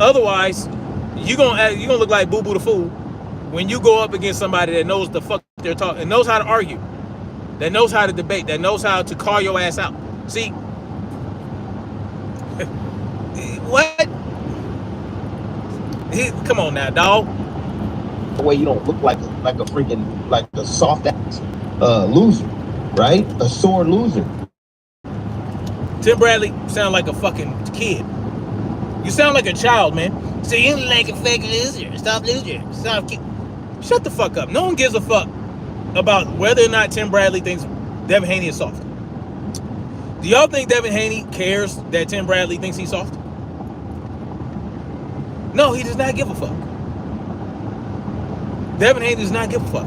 Otherwise, you're gonna look like Boo Boo the Fool when you go up against somebody that knows the fuck they're talking, and knows how to argue, that knows how to debate, that knows how to call your ass out. See, what? Come on now, dog. The way you don't look like a freaking, like a soft ass loser, right? A sore loser. Tim Bradley sound like a fucking kid. You sound like a child, man. So you look like a fake loser. Stop loser. Stop. Shut the fuck up. No one gives a fuck about whether or not Tim Bradley thinks Devin Haney is soft. Do y'all think Devin Haney cares that Tim Bradley thinks he's soft? No, he does not give a fuck. Devin Haney does not give a fuck.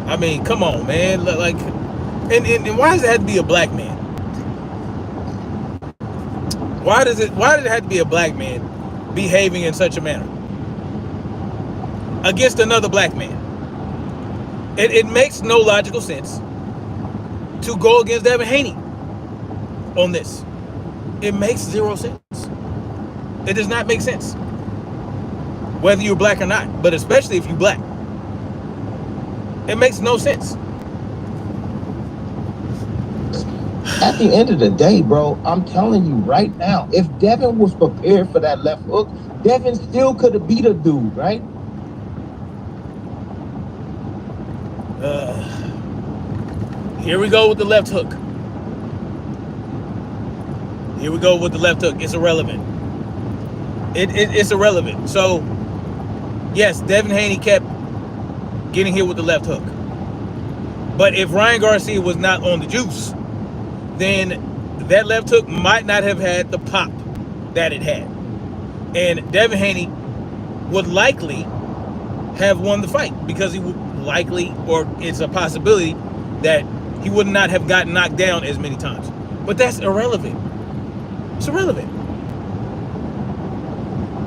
I mean, come on, man. Like, and why does it have to be a black man? Why did it have to be a black man behaving in such a manner against another black man? It makes no logical sense to go against Devin Haney on this. It makes zero sense. It does not make sense. Whether you're black or not, but especially if you're black. It makes no sense. At the end of the day, bro, I'm telling you right now, if Devin was prepared for that left hook, Devin still could have beat a dude, right? Here we go with the left hook. Here we go with the left hook. It's irrelevant. It's irrelevant. So, yes, Devin Haney kept getting hit with the left hook. But if Ryan Garcia was not on the juice, then that left hook might not have had the pop that it had. And Devin Haney would likely have won the fight because he would likely, or it's a possibility that he would not have gotten knocked down as many times. But that's irrelevant. It's irrelevant.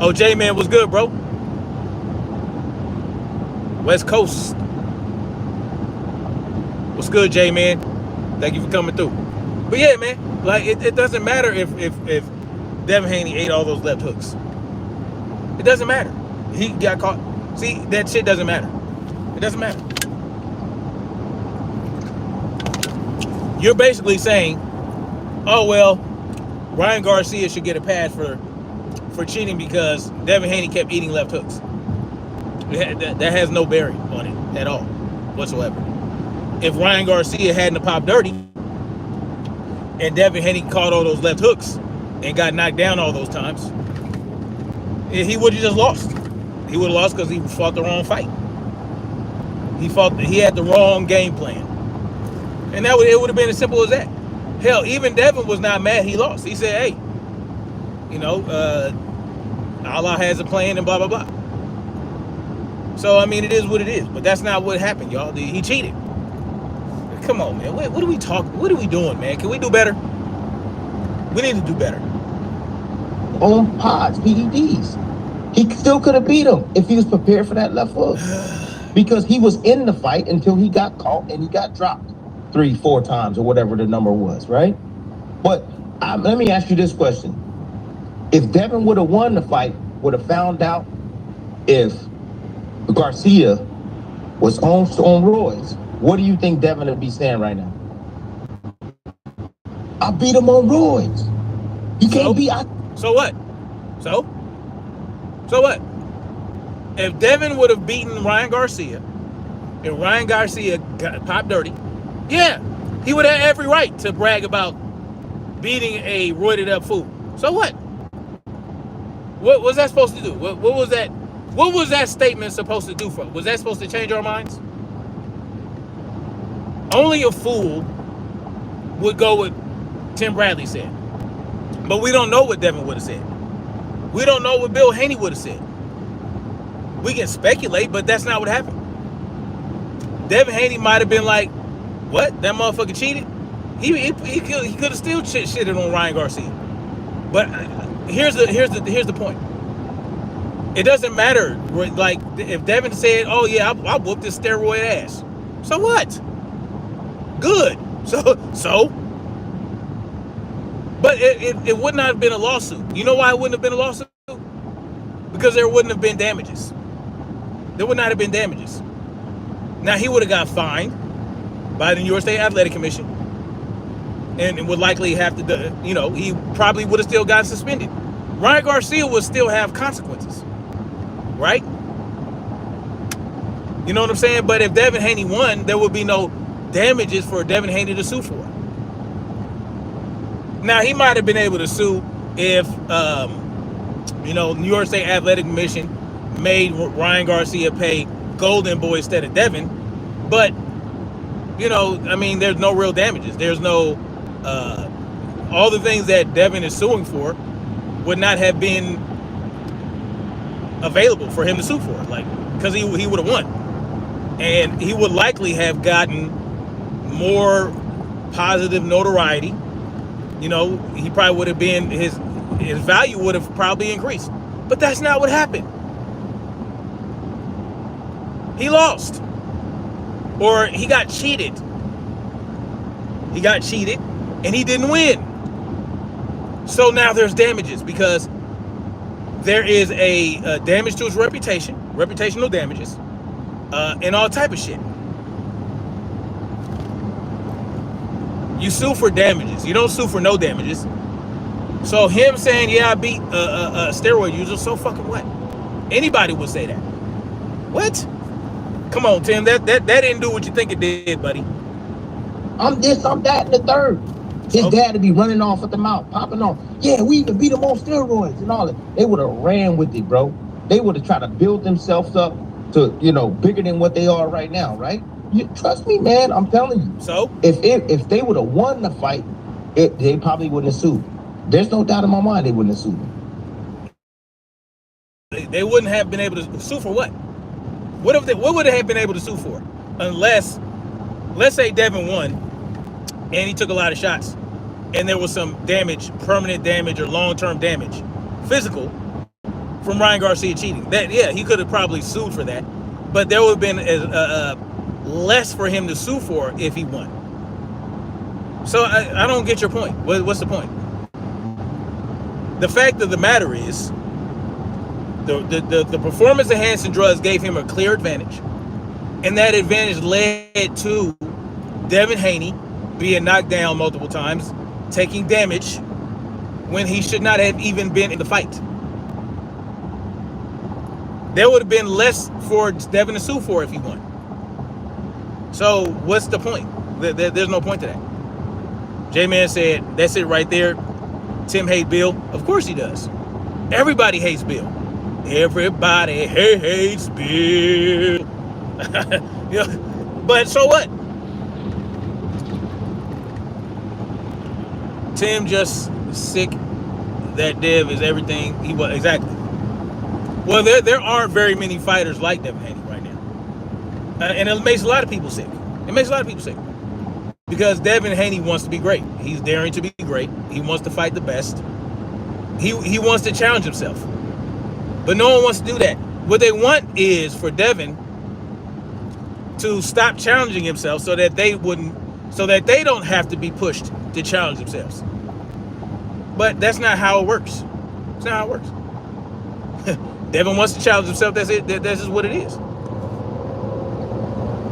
Oh, J-Man was good, bro. West Coast. What's good, J-Man? Thank you for coming through. But yeah, man, like it doesn't matter if Devin Haney ate all those left hooks. It doesn't matter. He got caught. See, that shit doesn't matter. It doesn't matter. You're basically saying, oh well, Ryan Garcia should get a pass for cheating because Devin Haney kept eating left hooks. That has no bearing on it at all, whatsoever. If Ryan Garcia hadn't popped dirty and Devin Haney caught all those left hooks and got knocked down all those times, he would have just lost. He would have lost because he fought the wrong fight. He had the wrong game plan. And it would have been as simple as that. Hell, even Devin was not mad he lost. He said, hey, Allah has a plan and blah, blah, blah. So, I mean, it is what it is. But that's not what happened, y'all. He cheated. Come on, man. What are we talking? What are we doing, man? Can we do better? We need to do better. On pods, PEDs. He still could have beat him if he was prepared for that left hook. Because he was in the fight until he got caught and he got dropped 3-4 times or whatever the number was, right? But let me ask you this question. If Devin would have won the fight, would have found out if Garcia was on roids, what do you think Devin would be saying right now? I beat him on roids. You can't beat... So what? So what? If Devin would have beaten Ryan Garcia, and Ryan Garcia got popped dirty, yeah, he would have every right to brag about beating a roided up fool. So what? What was that supposed to do? What was that? What was that statement supposed to do for? Was that supposed to change our minds? Only a fool would go with Tim Bradley said. But we don't know what Devin would have said. We don't know what Bill Haney would have said. We can speculate, but that's not what happened. Devin Haney might have been like, what? That motherfucker cheated? He could have still shitted on Ryan Garcia. But here's the point. It doesn't matter. Like, if Devin said, oh yeah, I whooped this steroid ass. So what? Good. So? But it would not have been a lawsuit. You know why it wouldn't have been a lawsuit? Because there wouldn't have been damages. There would not have been damages. Now, he would have got fined by the New York State Athletic Commission and would likely have to, he probably would have still gotten suspended. Ryan Garcia would still have consequences, right? You know what I'm saying? But if Devin Haney won, there would be no damages for Devin Haney to sue for. Now, he might have been able to sue if You know, New York State Athletic Commission made Ryan Garcia pay Golden Boy instead of Devin. But, you know, I mean, there's no real damages. There's no, all the things that Devin is suing for would not have been available for him to sue for, like, because he would have won. And he would likely have gotten more positive notoriety. You know, he probably would have been, his value would have probably increased. But that's not what happened. He lost. Or he got cheated. He got cheated and he didn't win. So now there's damages because there is a damage to his reputation, reputational damages, and all type of shit. You sue for damages. You don't sue for no damages. So him saying, yeah, I beat a steroid user, so fucking what? Anybody would say that. What? Come on, Tim. That didn't do what you think it did, buddy. I'm this, I'm that, and the third. His dad would be running off at the mouth, popping off. Yeah, we even beat him on steroids and all that. They would have ran with it, bro. They would have tried to build themselves up to, you know, bigger than what they are right now, right? You trust me, man. I'm telling you. So if they would have won the fight, they probably wouldn't have sued. There's no doubt in my mind they wouldn't have sued him. They wouldn't have been able to sue for what? What would they have been able to sue for? Unless, let's say Devin won and he took a lot of shots and there was some damage, permanent damage or long-term damage, physical, from Ryan Garcia cheating. That, yeah, he could have probably sued for that, but there would have been less for him to sue for if he won. So I don't get your point. What's the point? The fact of the matter is, the performance-enhancing drugs gave him a clear advantage, and that advantage led to Devin Haney being knocked down multiple times, taking damage when he should not have even been in the fight. There would have been less for Devin to sue for if he won. So what's the point? There's no point to that. J-Man said, that's it right there. Tim hates Bill. Of course he does. Everybody hates Bill. Everybody hates Bill. Yeah. But so what? Tim just sick that Dev is everything he was. Exactly. Well, there aren't very many fighters like Devin Haney right now. And it makes a lot of people sick. It makes a lot of people sick. Because Devin Haney wants to be great. He's daring to be great. He wants to fight the best. He wants to challenge himself. But no one wants to do that. What they want is for Devin to stop challenging himself so that they don't have to be pushed to challenge themselves. But that's not how it works. It's not how it works. Devin wants to challenge himself. That's it. That's just what it is.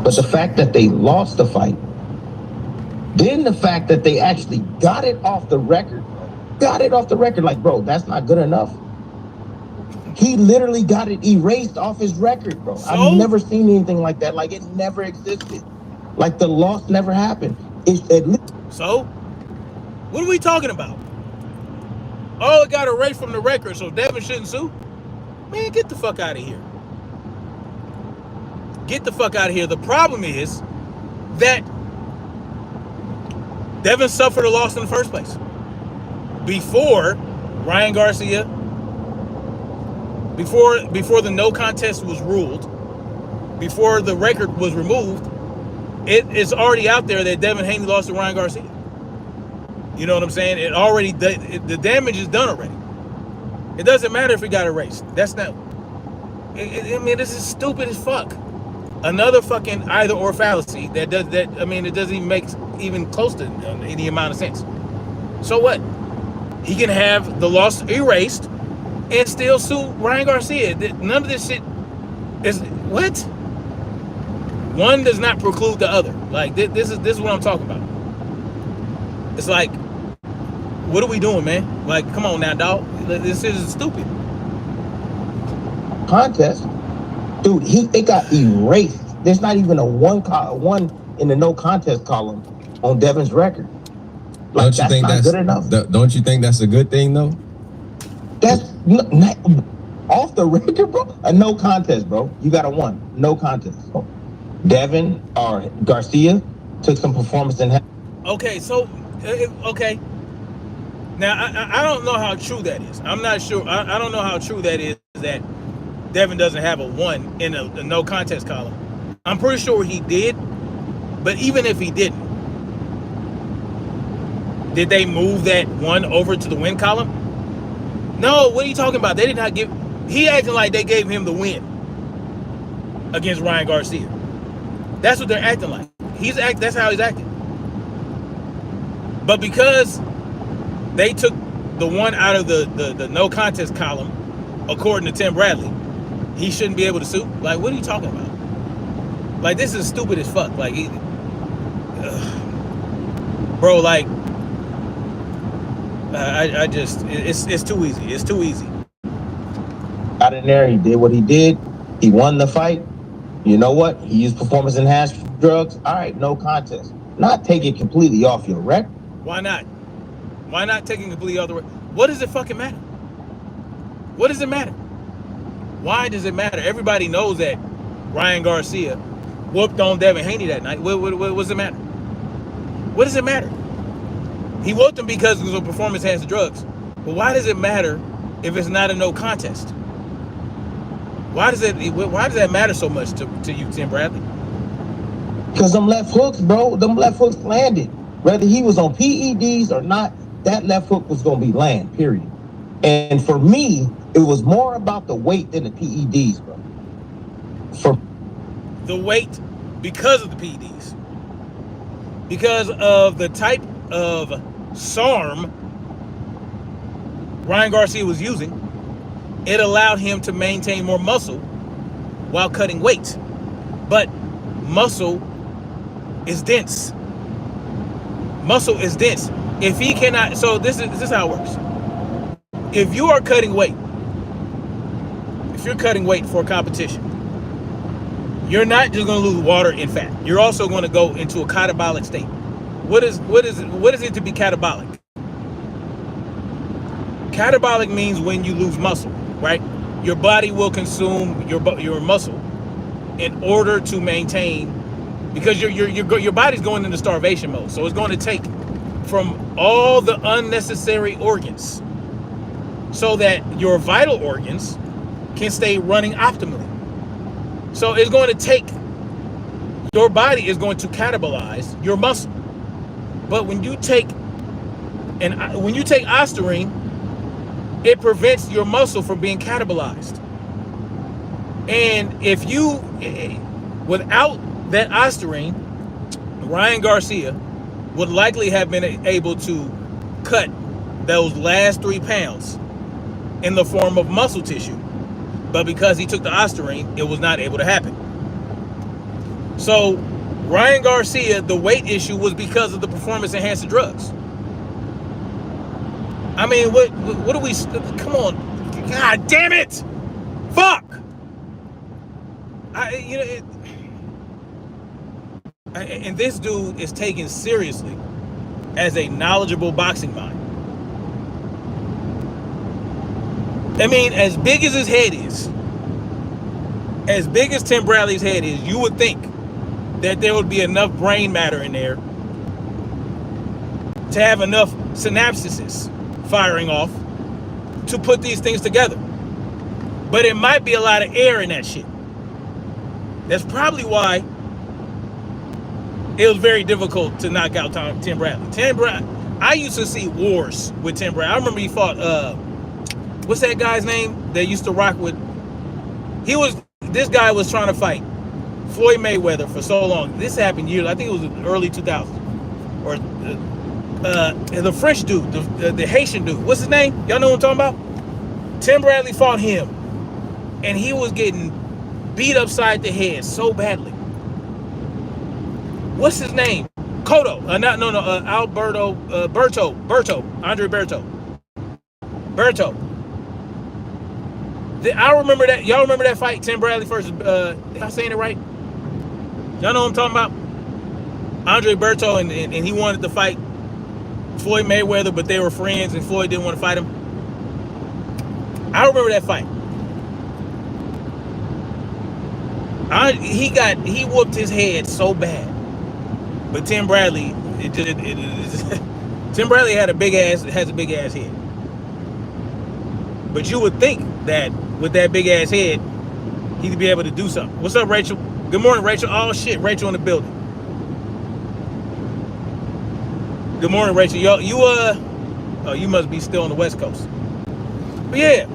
But the fact that they lost the fight, then the fact that they actually got it off the record, like, bro, that's not good enough. He literally got it erased off his record, bro. So? I've never seen anything like that. Like, it never existed. Like, the loss never happened. So, what are we talking about? Oh, it got erased from the record, so Devin shouldn't sue? Man, get the fuck out of here. Get the fuck out of here. The problem is that Devin suffered a loss in the first place. Before Ryan Garcia, before the no contest was ruled, before the record was removed, it is already out there that Devin Haney lost to Ryan Garcia. You know what I'm saying? The damage is done already. It doesn't matter if it got erased. That's not. I mean, this is stupid as fuck. Another fucking either or fallacy that does that. I mean, it doesn't even make even close to any amount of sense. So what? He can have the loss erased and still sue Ryan Garcia. None of this shit is what. One does not preclude the other. Like this is what I'm talking about. It's like, what are we doing, man? Like, come on now, dog. This is stupid. Contest, dude. It got erased. There's not even a one in the no contest column on Devin's record. Like, don't you think that's good enough? Don't you think that's a good thing though? That's off the record, bro. A no contest, bro. You got a 1. No contest. Devin or Garcia took some performance and. Okay, so okay. Now I don't know how true that is. I'm not sure. I don't know how true that is that Devin doesn't have a 1 in a no contest column. I'm pretty sure he did, but even if he didn't, did they move that 1 over to the win column? No. What are you talking about? They did not give. He acting like they gave him the win against Ryan Garcia. That's what they're acting like. That's how he's acting. But because they took the 1 out of the no contest column, according to Tim Bradley, he shouldn't be able to sue. Like, what are you talking about? Like, this is stupid as fuck. Like, bro, like, I just, it's too easy. It's too easy. Got in there, he did what he did. He won the fight. You know what? He used performance enhanced drugs. All right, no contest. Not take it completely off your record. Why not? Why not take it completely off the record? What does it fucking matter? What does it matter? Why does it matter? Everybody knows that Ryan Garcia whooped on Devin Haney that night. What does it matter? What does it matter? He whooped him because it was a performance enhanced drugs. But why does it matter if it's not a no contest? Why does that matter so much to you, Tim Bradley? Because them left hooks, bro, them left hooks landed. Whether he was on PEDs or not, that left hook was going to be land, period. And for me, it was more about the weight than the PEDs, bro. For the weight, because of the PEDs. Because of the type of SARM Ryan Garcia was using, it allowed him to maintain more muscle while cutting weight. But muscle is dense. Muscle is dense. If he cannot, so this is how it works. If you are cutting weight, if you're cutting weight for a competition, you're not just going to lose water and fat. You're also going to go into a catabolic state. What is it to be catabolic? Catabolic means when you lose muscle, right? Your body will consume your muscle in order to maintain, because your body's going into starvation mode. So it's going to take from all the unnecessary organs so that your vital organs can stay running optimally. So it's going to take, your body is going to catabolize your muscle. But when you take ostarine, it prevents your muscle from being catabolized. And if you, without that ostarine, Ryan Garcia would likely have been able to cut those last 3 pounds in the form of muscle tissue. But because he took the ostarine, it was not able to happen. So Ryan Garcia, the weight issue was because of the performance enhancing drugs. I mean, what do we, come on, God damn it, fuck. And this dude is taken seriously as a knowledgeable boxing mind. I mean, as big as his head is, as big as Tim Bradley's head is, you would think that there would be enough brain matter in there to have enough synapses firing off to put these things together. But it might be a lot of air in that shit. That's probably why it was very difficult to knock out Tim Bradley. I used to see wars with Tim Bradley. I remember he fought, what's that guy's name that used to rock with? This guy was trying to fight Floyd Mayweather for so long. This happened years, I think it was in the early 2000s. Or the French dude, the Haitian dude. What's his name? Y'all know what I'm talking about? Tim Bradley fought him, and he was getting beat upside the head so badly. What's his name? Cotto. Alberto. Berto. Andre Berto. Berto. I remember that. Y'all remember that fight? Tim Bradley versus, am I saying it right? Y'all know what I'm talking about? Andre Berto, and he wanted to fight Floyd Mayweather, but they were friends, and Floyd didn't want to fight him. I remember that fight. He whooped his head so bad. But Tim Bradley, Tim Bradley has a big ass head. But you would think that with that big ass head, he'd be able to do something. What's up, Rachel? Good morning, Rachel. Oh shit, Rachel in the building. Good morning, Rachel. You must be still on the West Coast. But yeah,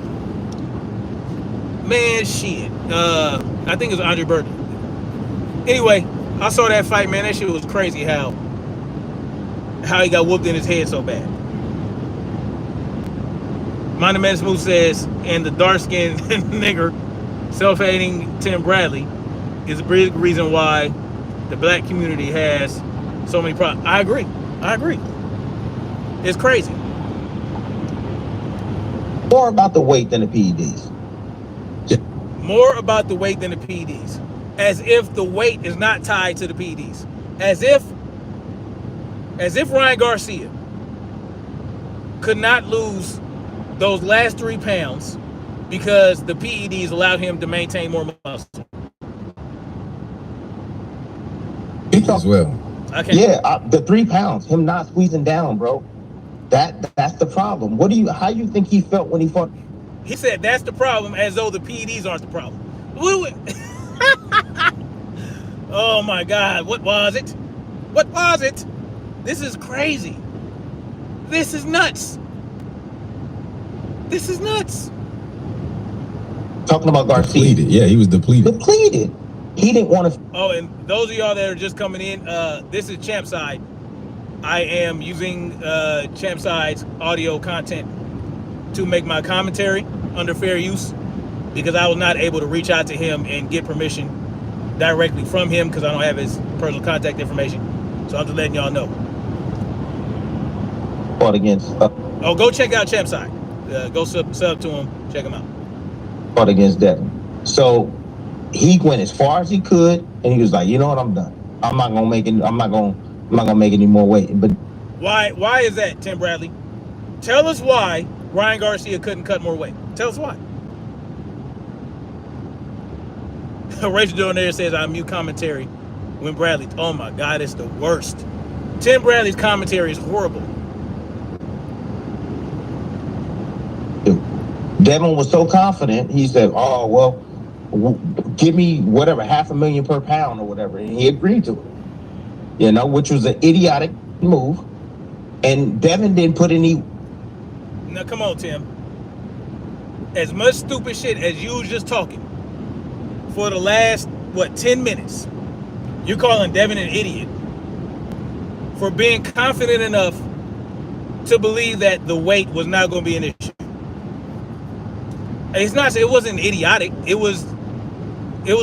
man, shit. I think it was Andre Burton. Anyway, I saw that fight, man. That shit was crazy how he got whooped in his head so bad. Mind the Man Smooth says, and the dark-skinned nigger self-hating Tim Bradley is a big reason why the black community has so many problems. I agree. It's crazy. More about the weight than the PEDs. More about the weight than the PEDs. As if the weight is not tied to the PEDs. As if Ryan Garcia could not lose those last 3 pounds because the PEDs allowed him to maintain more muscle. As well. Okay. Yeah, the 3 pounds, him not squeezing down, bro. That's the problem. How you think he felt when he fought? He said that's the problem, as though the PEDs aren't the problem. Oh my God, what was it? This is crazy. This is nuts. Talking about Garcia. Depleted. Yeah, he was depleted. He didn't want to. Oh, and those of y'all that are just coming in, this is Champside. I am using Champside's audio content to make my commentary under fair use because I was not able to reach out to him and get permission directly from him because I don't have his personal contact information. So I'm just letting y'all know. Fought against. Oh, go check out Champside. Go sub to him. Check him out. Fought against Devin. So he went as far as he could, and he was like, you know what, I'm done. I'm not gonna make any more weight. But why is that, Tim Bradley? Tell us why Ryan Garcia couldn't cut more weight. Tell us why. Rachel down there says I mute commentary when Bradley. Oh my God, it's the worst. Tim Bradley's commentary is horrible. Devin was so confident. He said, "Oh well, give me whatever, $500,000 per pound or whatever," and he agreed to it. You know, which was an idiotic move. And Devin didn't put any. Now come on, Tim. As much stupid shit as you was just talking for the last 10 minutes, you're calling Devin an idiot for being confident enough to believe that the weight was not going to be an issue. It wasn't idiotic. It was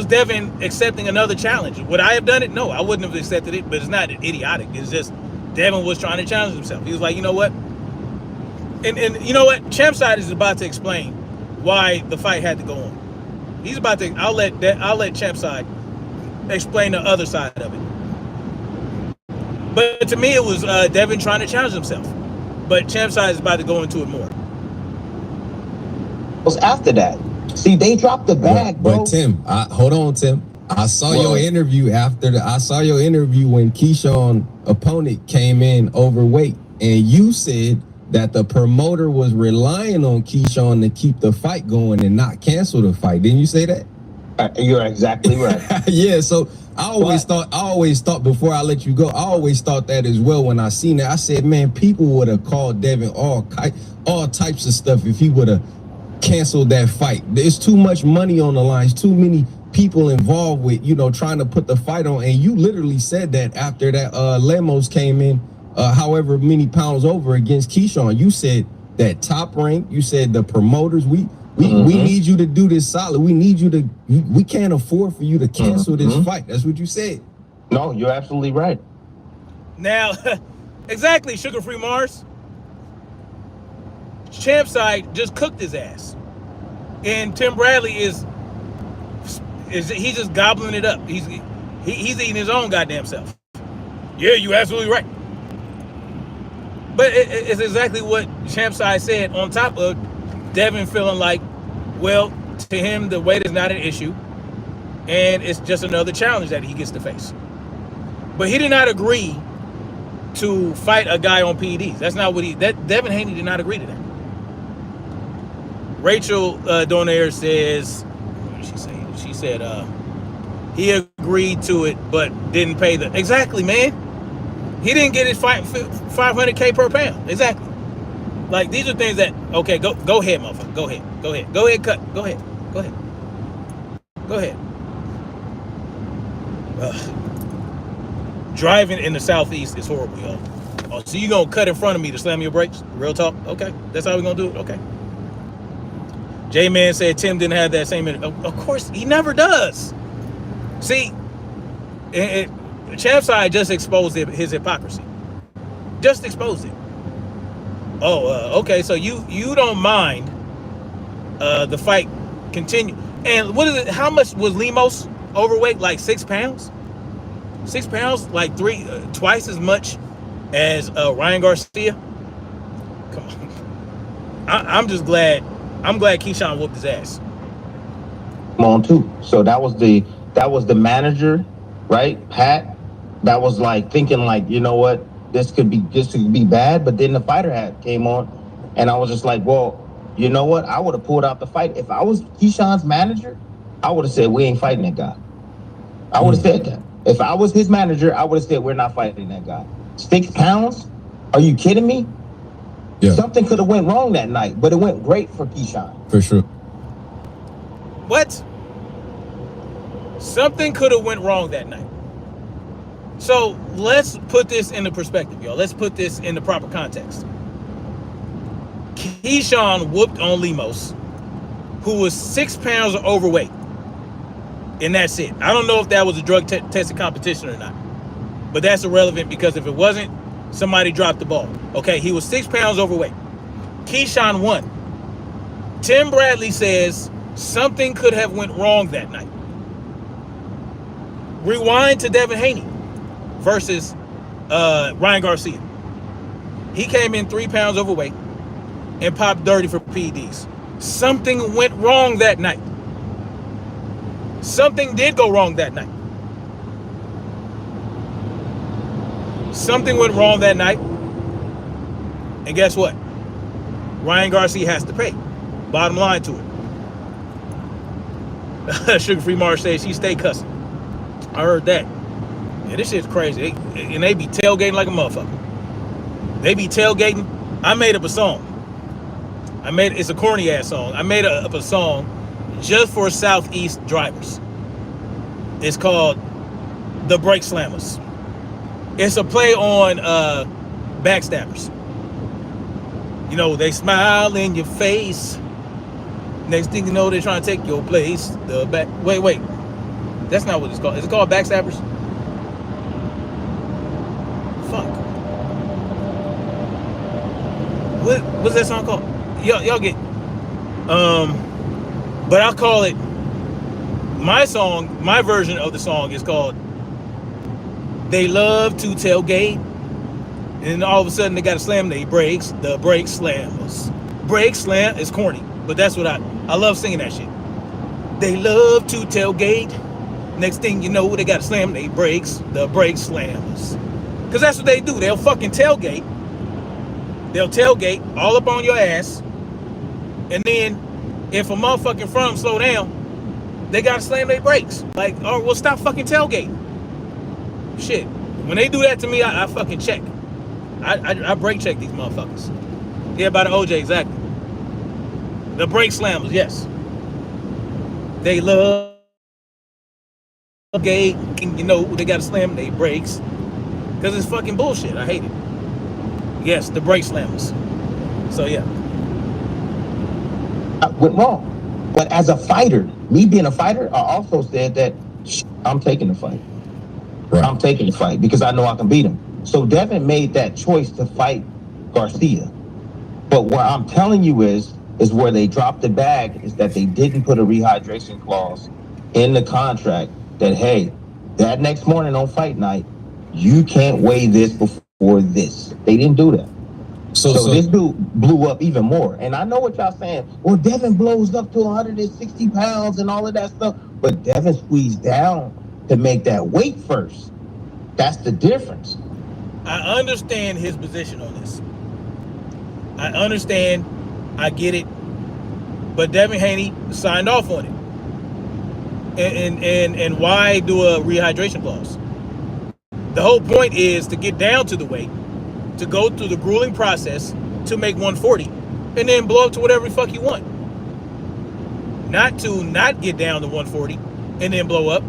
Devin accepting another challenge. Would I have done it? No, I wouldn't have accepted it, but it's not idiotic. It's just Devin was trying to challenge himself. He was like, you know what? And you know what? Champside is about to explain why the fight had to go on. He's about to. I'll let Champside explain the other side of it. But to me, it was Devin trying to challenge himself. But Champside is about to go into it more. Was after that. See, they dropped the bag, bro. But Tim, hold on, Tim. I saw your interview I saw your interview when Keyshawn's opponent came in overweight, and you said that the promoter was relying on Keyshawn to keep the fight going and not cancel the fight. Didn't you say that? You're exactly right. Yeah, so I always thought before I let you go, I always thought that as well when I seen that. I said, man, people would have called Devin all types of stuff if he would have canceled that fight. There's too much money on the line. There's too many people involved with, trying to put the fight on. And you literally said that after that Lemos came in, however many pounds over against Keyshawn. You said that Top Rank, you said the promoters, we need you to do this solid. We need you to, we can't afford for you to cancel this fight. That's what you said. No, you're absolutely right. Now, exactly, Sugar Free Mars. Champside just cooked his ass. And Tim Bradley is he's just gobbling it up. He's eating his own goddamn self. Yeah, you absolutely right. But it's exactly what Champside said, on top of Devin feeling like, well, to him, the weight is not an issue, and it's just another challenge that he gets to face. But he did not agree to fight a guy on PEDs. That's not what Devin Haney did not agree to that. Rachel Donaire says, what did she say? She said he agreed to it, but didn't pay the, exactly, man. He didn't get his fight $500K per pound. Exactly. Like, these are things that, okay, go ahead, motherfucker. Go ahead, cut. Go ahead. Driving in the Southeast is horrible, y'all. Oh, so you gonna cut in front of me to slam your brakes? Real talk? Okay, that's how we gonna do it? Okay. J-Man said Tim didn't have that same, of course, he never does. See, Champside just exposed his hypocrisy. Just exposed it. Oh, okay, so you don't mind the fight continue. And what is it? How much was Lemos overweight? Like 6 pounds? 6 pounds, like twice as much as Ryan Garcia. Come on. I'm just glad. I'm glad Keyshawn whooped his ass. Come on, too. So that was the manager, right? Pat. That was like thinking like, you know what, this could be bad. But then the fighter hat came on, and I was just like, well, you know what? I would have pulled out the fight. If I was Keyshawn's manager, I would have said, we ain't fighting that guy. I would have said that. If I was his manager, I would have said, we're not fighting that guy. 6 pounds? Are you kidding me? Yeah. Something could have went wrong that night, but it went great for Keyshawn. For sure. What? Something could have went wrong that night. So let's put this into perspective, y'all. Let's put this in the proper context. Keyshawn whooped on Lemos, who was 6 pounds overweight. And that's it. I don't know if that was a drug tested competition or not. But that's irrelevant, because if it wasn't, somebody dropped the ball. Okay, he was 6 pounds overweight. Keyshawn won. Tim Bradley says something could have went wrong that night. Rewind to Devin Haney versus Ryan Garcia. He came in 3 pounds overweight and popped dirty for PEDs. Something went wrong that night. Something did go wrong that night. Something went wrong that night. And guess what? Ryan Garcia has to pay. Bottom line to it. Sugar Free Marsh says she stay cussing. I heard that. Yeah, this shit's crazy. They be tailgating like a motherfucker. They be tailgating. I made up a song. It's a corny ass song. I made up a song just for Southeast drivers. It's called The Brake Slammers. It's a play on backstabbers. You know, they smile in your face. Next thing you know, they're trying to take your place. Wait. That's not what it's called. Is it called backstabbers? Fuck. What's that song called? Y'all get. But I'll call it. My song, my version of the song is called They Love to Tailgate. And then all of a sudden they got to slam their brakes. The brake slammers. Brake slam is corny, but that's what I love singing that shit. They love to tailgate. Next thing you know, they got to slam their brakes. The brake slammers. Because that's what they do. They'll fucking tailgate. They'll tailgate all up on your ass. And then if a motherfucking front slow down, they got to slam their brakes. Like, oh, well, stop fucking tailgating. Shit. When they do that to me, I fucking check. I brake check these motherfuckers. Yeah, by the OJ, exactly. The brake slammers, yes. They love gate, you know, they gotta slam their brakes. Because it's fucking bullshit. I hate it. Yes, the brake slammers. So yeah. I went wrong. But as a fighter, me being a fighter, I also said that I'm taking the fight. Right. I'm taking the fight because I know I can beat him. So Devin made that choice to fight Garcia. But what I'm telling you is where they dropped the bag is that they didn't put a rehydration clause in the contract that, hey, that next morning on fight night, you can't weigh this before this. They didn't do that. So this dude blew up even more. And I know what y'all saying. Well, Devin blows up to 160 pounds and all of that stuff. But Devin squeezed down to make that weight first. That's the difference. I understand his position on this. I understand. I get it. But Devin Haney signed off on it. And why do a rehydration clause? The whole point is to get down to the weight, to go through the grueling process to make 140, and then blow up to whatever the fuck you want. Not to not get down to 140 and then blow up,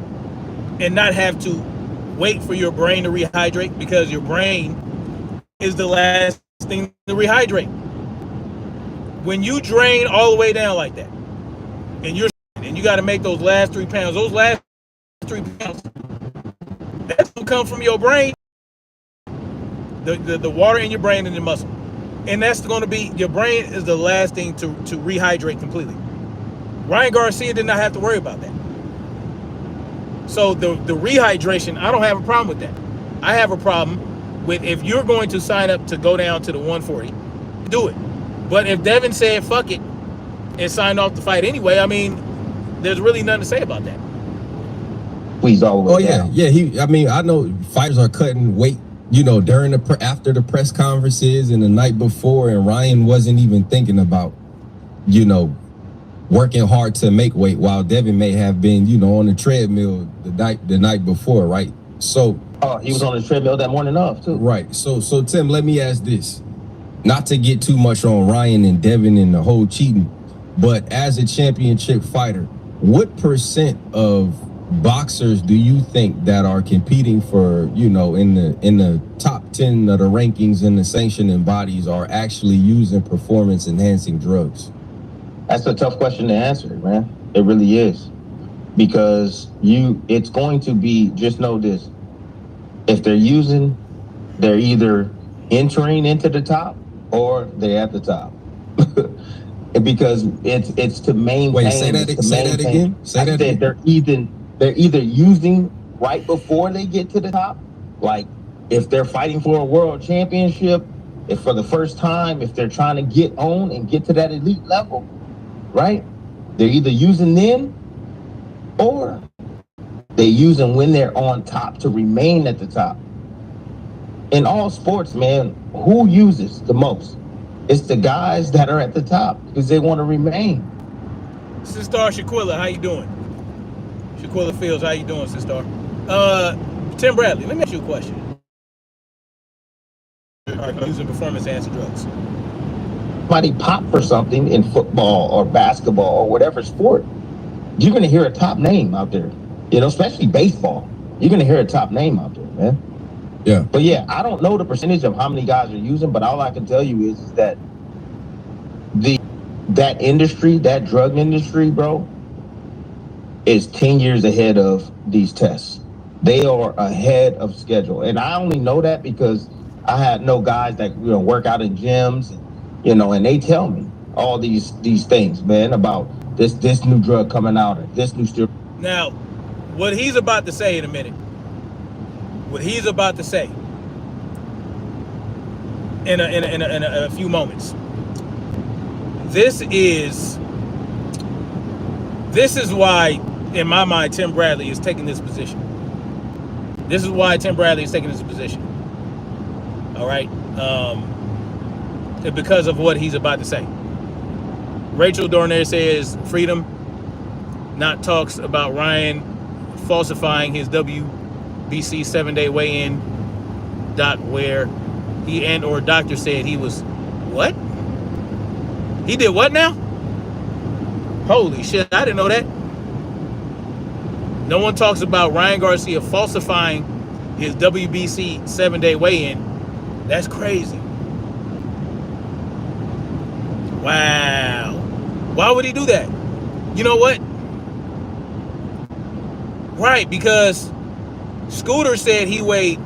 and not have to wait for your brain to rehydrate, because your brain is the last thing to rehydrate. When you drain all the way down like that, and you got to make those last 3 pounds, that's gonna come from your brain, the water in your brain and the muscle, and that's going to be, your brain is the last thing to rehydrate completely. Ryan Garcia did not have to worry about that. So the rehydration, I don't have a problem with that. I have a problem with, if you're going to sign up to go down to the 140, do it. But if Devin said fuck it and signed off the fight anyway, I mean, there's really nothing to say about that. Please always. Oh yeah. I know fighters are cutting weight, during after the press conferences and the night before, and Ryan wasn't even thinking about, working hard to make weight, while Devin may have been, on the treadmill the night before, right? So he was on the treadmill that morning off too. Right. So Tim, let me ask this. Not to get too much on Ryan and Devin and the whole cheating, but as a championship fighter, what percent of boxers do you think that are competing for, in the top 10 of the rankings and the sanctioning bodies are actually using performance enhancing drugs? That's a tough question to answer, man. It really is. Because it's going to be, just know this. If they're either entering into the top or they're at the top. Because it's to maintain. Wait, say that again. Say that again. They're either using right before they get to the top, like if they're fighting for a world championship, if for the first time, if they're trying to get on and get to that elite level, right? They're either using then, or they're using when they're on top to remain at the top. In all sports, man, who uses the most? It's the guys that are at the top because they want to remain. Sister Shaquilla, how you doing? Shaquilla Fields, how you doing, Sister? Tim Bradley, let me ask you a question. Are using performance enhancing drugs? Somebody pop for something in football or basketball or whatever sport, you're going to hear a top name out there. Especially baseball. You're going to hear a top name out there, man. Yeah. But yeah, I don't know the percentage of how many guys are using, but all I can tell you is that that industry, that drug industry, bro, is 10 years ahead of these tests. They are ahead of schedule. And I only know that because I know guys that work out in gyms, and they tell me all these things, man, about this new drug coming out or this new steroid. Now, what he's about to say in a minute, in a few moments. This is why, in my mind, Tim Bradley is taking this position. This is why Tim Bradley is taking this position. All right, because of what he's about to say. Rachel Dorner says freedom, not talks about Ryan falsifying his WBC 7-day weigh-in. Where he and or doctor said he was what? He did what now? Holy shit, I didn't know that. No one talks about Ryan Garcia falsifying his WBC 7-day weigh-in. That's crazy. Wow. Why would he do that? You know what? Right, because Scooter said he weighed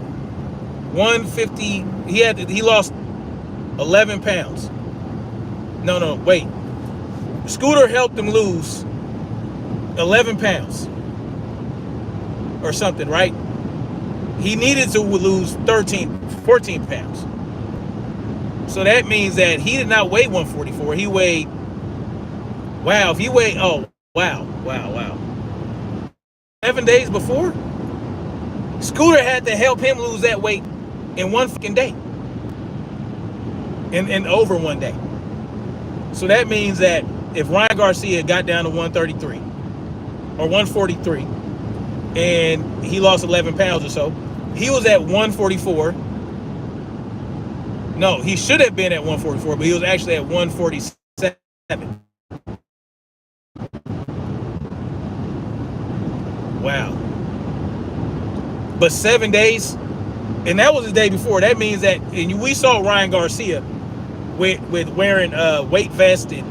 150. He lost 11 pounds. No, wait. Scooter helped him lose 11 pounds or something, right? He needed to lose 14 pounds. So that means that he did not weigh 144. He weighed, wow, if he weighed, oh, wow. 7 days before, Scooter had to help him lose that weight in one fucking day. In over one day. So that means that if Ryan Garcia got down to 133 or 143 and he lost 11 pounds or so, he was at 144. No, he should have been at 144, but he was actually at 147. Wow. But 7 days, and that was the day before. That means that, and we saw Ryan Garcia with wearing weight vest and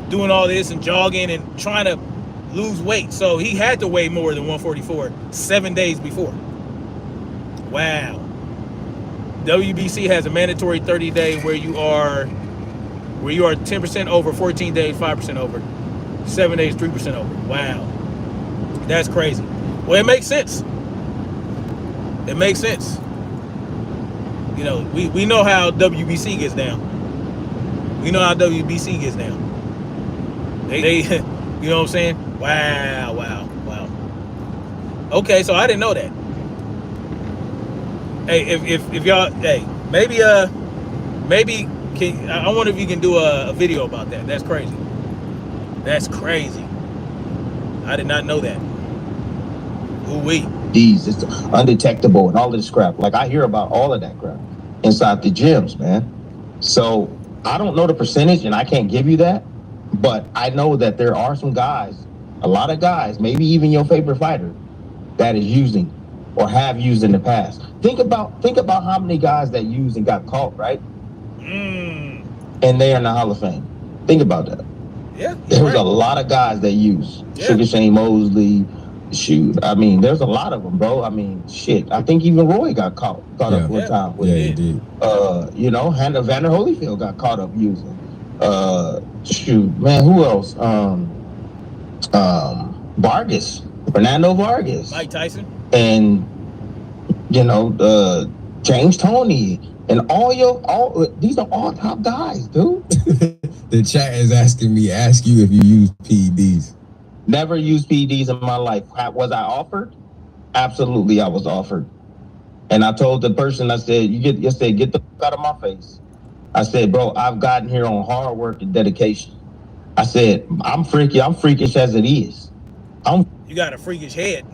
doing all this and jogging and trying to lose weight. So he had to weigh more than 144 7 days before. Wow. WBC has a mandatory 30-day where you are 10% over, 14 days 5% over, 7 days 3% over. Wow. That's crazy. Well, it makes sense. It makes sense. You know, we know how WBC gets down. We know how WBC gets down. They you know what I'm saying? Wow. Okay, so I didn't know that. Hey, if y'all, hey, maybe can, I wonder if you can do a video about that. That's crazy. That's crazy. I did not know that. Ooh-wee. These, it's undetectable and all of this crap. Like, I hear about all of that crap inside the gyms, man. So I don't know the percentage and I can't give you that, but I know that there are some guys, a lot of guys, maybe even your favorite fighter, that is using or have used in the past. Think about how many guys that used and got caught, right? And they are in the Hall of Fame. Think about that. Yeah. There was a lot of guys that used. Yeah. Sugar Shane Mosley. Shoot, I mean, there's a lot of them, bro. I mean, shit. I think even Roy got caught up one time with it. He did. You know, Vander Holyfield got caught up using. Shoot, man, who else? Vargas, Fernando Vargas, Mike Tyson, and you know, James Toney, and these are all top guys, dude. The chat is asking me, ask you if you use PEDs. Never used PEDs in my life. Was I offered? Absolutely, I was offered. And I told the person, I said, get the fuck out of my face. I said, bro, I've gotten here on hard work and dedication. I said, I'm freakish as it is. You got a freakish head.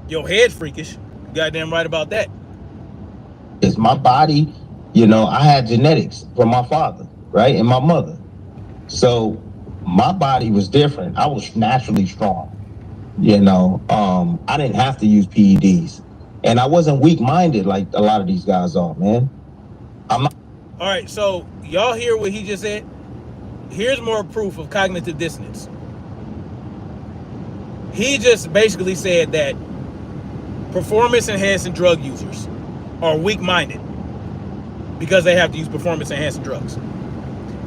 Your head's freakish. You goddamn right about that. It's my body. You know, I had genetics from my father, right? And my mother. So my body was different. I was naturally strong. You know, I didn't have to use PEDs. And I wasn't weak-minded like a lot of these guys are, man. I'm not. All right, so y'all hear what he just said? Here's more proof of cognitive dissonance. He just basically said that performance-enhancing drug users are weak-minded because they have to use performance-enhancing drugs.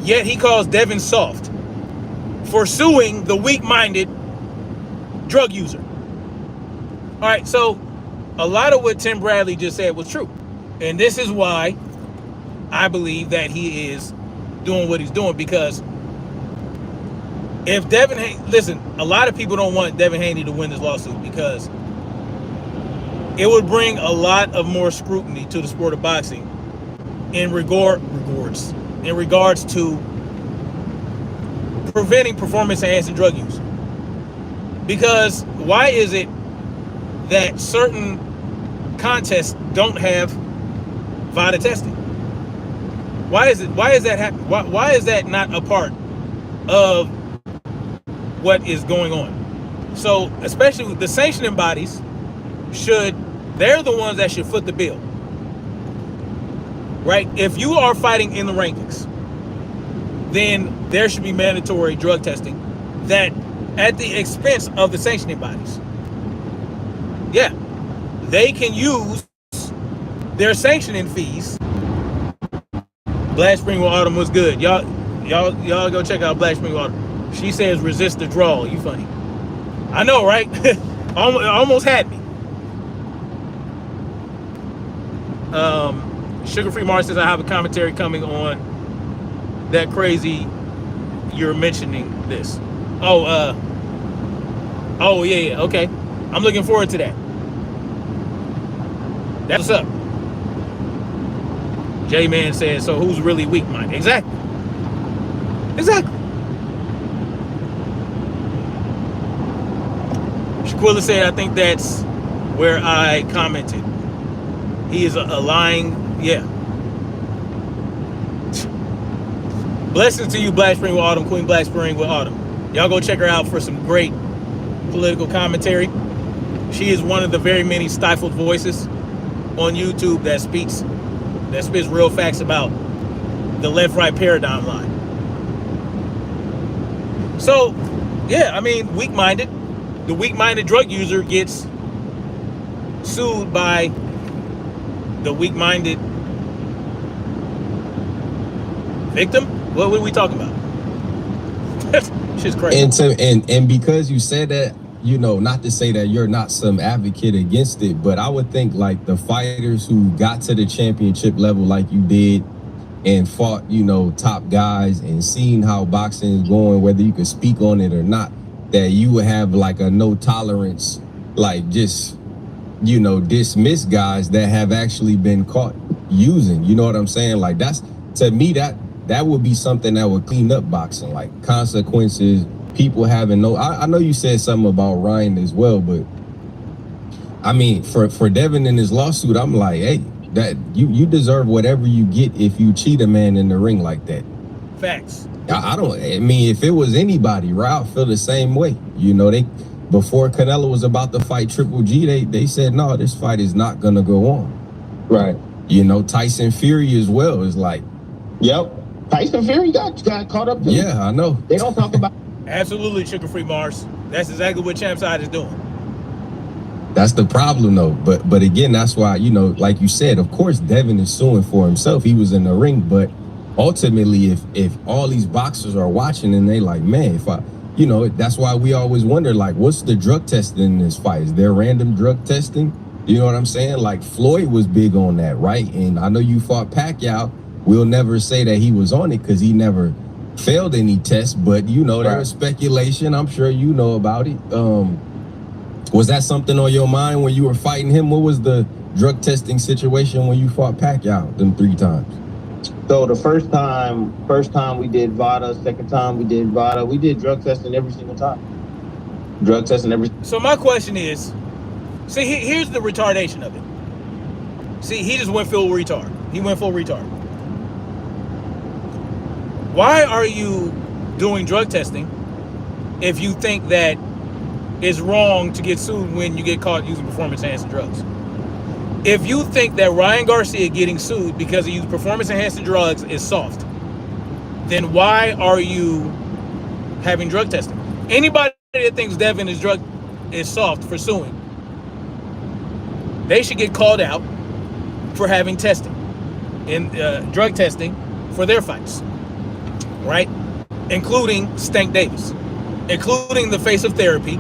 Yet he calls Devin soft for suing the weak-minded drug user. All right, so a lot of what Tim Bradley just said was true. And this is why I believe that he is doing what he's doing, because if Devin Haney, listen, a lot of people don't want Devin Haney to win this lawsuit because it would bring a lot of more scrutiny to the sport of boxing in regards to preventing performance-enhancing drug use. Because why is it that certain contests don't have VADA testing? Why is that happening? Why is that not a part of what is going on? So, especially with the sanctioning bodies, they're the ones that should foot the bill. Right? If you are fighting in the rankings, then there should be mandatory drug testing that at the expense of the sanctioning bodies. Yeah, they can use their sanctioning fees. Black Spring Autumn was good. Y'all go check out Black Spring Autumn. She says resist the draw. You funny. I know, right? Almost had me. Sugar Free Mars says, I have a commentary coming on that crazy you're mentioning this. Oh, yeah, okay. I'm looking forward to that. That's what's up. J-Man says, so who's really weak-minded? Exactly. Shaquilla said, I think that's where I commented. He is a lying, yeah. Blessings to you, Black Spring with Autumn, Queen Black Spring with Autumn. Y'all go check her out for some great political commentary. She is one of the very many stifled voices on YouTube that spits real facts about the left-right paradigm line. So, yeah, I mean, weak-minded. The weak-minded drug user gets sued by the weak-minded victim. What are we talking about? Shit's crazy. And because you said that, you know, not to say that you're not some advocate against it, but I would think like the fighters who got to the championship level like you did and fought, you know, top guys and seen how boxing is going, whether you could speak on it or not, that you would have like a no tolerance, like just, you know, dismiss guys that have actually been caught using, you know what I'm saying? Like that's, to me, that would be something that would clean up boxing, like consequences, people having no, I know you said something about Ryan as well, but I mean, for Devin in his lawsuit, I'm like, hey, that you deserve whatever you get if you cheat a man in the ring like that. Facts. I mean, if it was anybody, right, I'd feel the same way. You know, before Canelo was about to fight Triple G, they said, no, this fight is not gonna go on. Right. You know, Tyson Fury as well is like, yep. Tyson Fury got caught up too. Yeah, I know. They don't talk about. Absolutely, Sugar Free Mars. That's exactly what Champside is doing. That's the problem, though. But again, that's why, you know, like you said, of course, Devin is suing for himself. He was in the ring, but ultimately, if all these boxers are watching and they like, man, if I, you know, that's why we always wonder, like, what's the drug testing in this fight? Is there random drug testing? You know what I'm saying? Like Floyd was big on that, right? And I know you fought Pacquiao. We'll never say that he was on it because he never failed any tests, but you know, there was speculation. I'm sure you know about it. Was that something on your mind when you were fighting him? What was the drug testing situation when you fought Pacquiao them 3 times? So the first time we did VADA, second time we did VADA, we did drug testing every single time. Drug testing every. So my question is, see, here's the retardation of it. See, he just went full retard. He went full retard. Why are you doing drug testing if you think that it's wrong to get sued when you get caught using performance-enhancing drugs? If you think that Ryan Garcia getting sued because he used performance-enhancing drugs is soft, then why are you having drug testing? Anybody that thinks Devin is soft for suing, they should get called out for having testing, in drug testing for their fights. Right? Including Stank Davis. Including the face of therapy,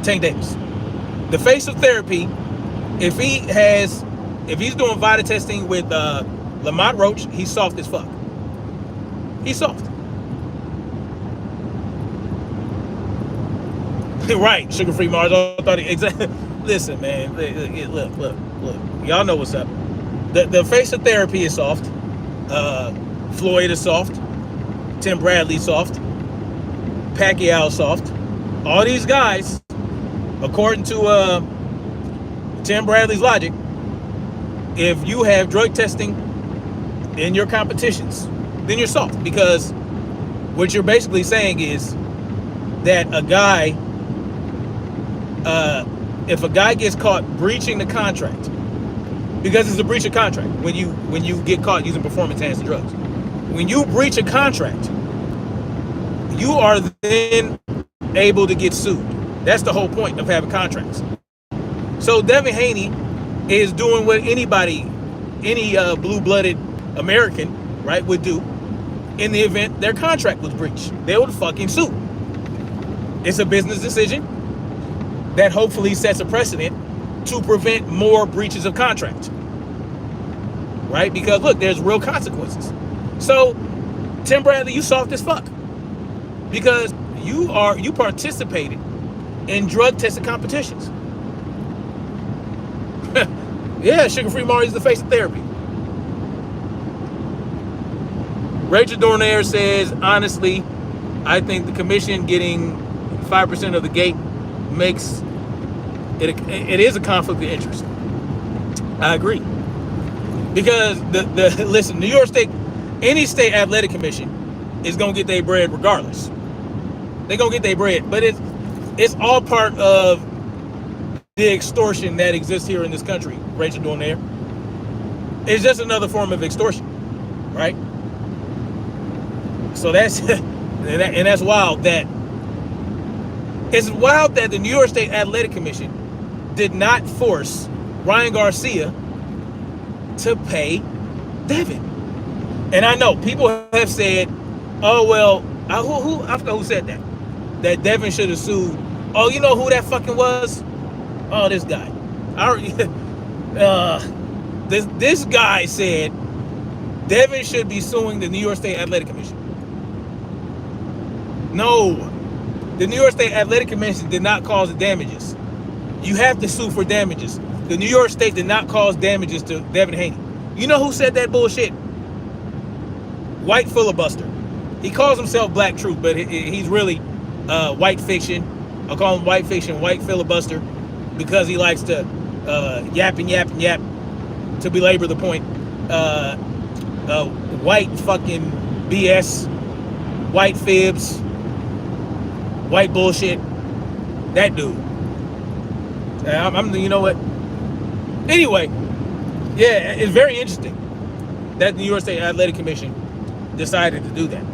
Tank Davis. The face of therapy, if he's doing VADA testing with Lamont Roach, he's soft as fuck. He's soft. Right, Sugar Free Mars. I thought exactly. Listen, man. Look. Y'all know what's up. The face of therapy is soft. Floyd is soft. Tim Bradley soft, Pacquiao soft. All these guys, according to Tim Bradley's logic, if you have drug testing in your competitions, then you're soft, because what you're basically saying is that a guy, if a guy gets caught breaching the contract, because it's a breach of contract when you get caught using performance-enhancing drugs. When you breach a contract, you are then able to get sued. That's the whole point of having contracts. So Devin Haney is doing what any blue-blooded American, right, would do in the event their contract was breached. They would fucking sue. It's a business decision that hopefully sets a precedent to prevent more breaches of contract. right? Because look, there's real consequences. So, Tim Bradley, you soft as fuck because you participated in drug testing competitions. Yeah, sugar-free Mari is the face of therapy. Rachel Dornaire says, honestly, I think the commission getting 5% of the gate makes it is a conflict of interest. I agree. Because listen, New York State, any state athletic commission is gonna get their bread regardless. They're gonna get their bread, but it's all part of the extortion that exists here in this country, Rachel Dornaire. It's just another form of extortion, right? So that's and that's wild. It's wild that the New York State Athletic Commission did not force Ryan Garcia to pay Devin. And I know people have said, "Oh well, I forgot who said that Devin should have sued." Oh, you know who that fucking was? Oh, this guy. This guy said Devin should be suing the New York State Athletic Commission. No, the New York State Athletic Commission did not cause the damages. You have to sue for damages. The New York State did not cause damages to Devin Haney. You know who said that bullshit? White filibuster. He calls himself Black Truth, but he's really white fiction. I'll call him white fiction, white filibuster, because he likes to yap and yap and yap to belabor the point. White fucking BS, white fibs, white bullshit. That dude. You know what? Anyway, yeah, it's very interesting that the New York State Athletic Commission decided to do that.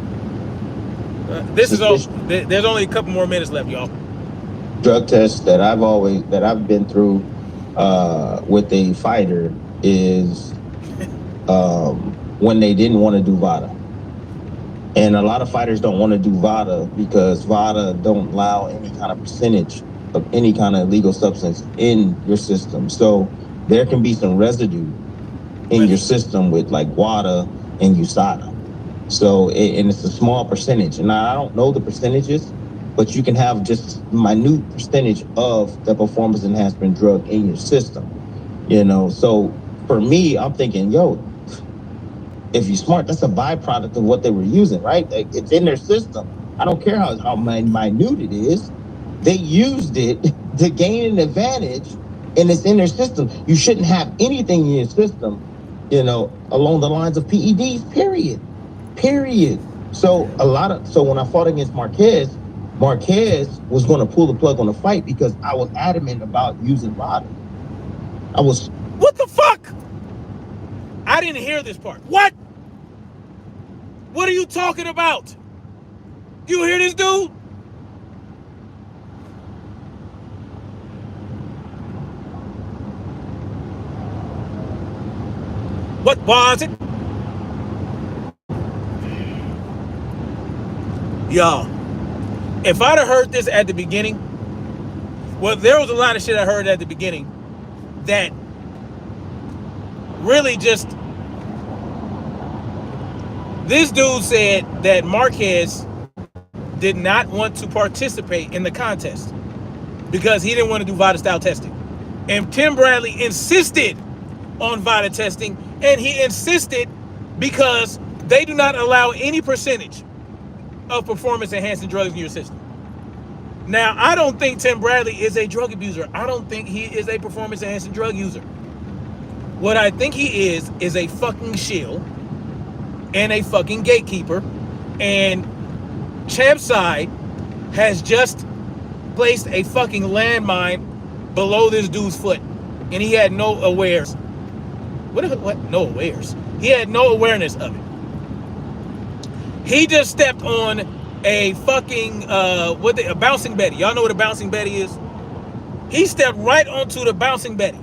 This is all. There's only a couple more minutes left, y'all. Drug tests that I've been through with a fighter is when they didn't want to do VADA. And a lot of fighters don't want to do VADA because VADA don't allow any kind of percentage of any kind of illegal substance in your system. So there can be some residue in your system with like WADA and USADA. So, and it's a small percentage. And I don't know the percentages, but you can have just minute percentage of the performance enhancement drug in your system. You know, so for me, I'm thinking, yo, if you're smart, that's a byproduct of what they were using, right? Like, it's in their system. I don't care how minute it is. They used it to gain an advantage, and it's in their system. You shouldn't have anything in your system, you know, along the lines of PEDs, period. So when I fought against Marquez was going to pull the plug on the fight because I was adamant about using VADA. What the fuck? I didn't hear this part. What? What are you talking about? You hear this dude? What was it? Y'all, if I'd have heard this at the beginning, well, there was a lot of shit I heard at the beginning that really just, this dude said that Marquez did not want to participate in the contest because he didn't want to do VADA style testing. And Tim Bradley insisted on VADA testing, and he insisted because they do not allow any percentage of performance enhancing drugs in your system. Now, I don't think Tim Bradley is a drug abuser. I don't think he is a performance enhancing drug user. What I think he is a fucking shill and a fucking gatekeeper. And Champside has just placed a fucking landmine below this dude's foot, and he had no awareness. What? No awareness. He had no awareness of it. He just stepped on a fucking a bouncing Betty. Y'all know what a bouncing Betty is? He stepped right onto the bouncing Betty.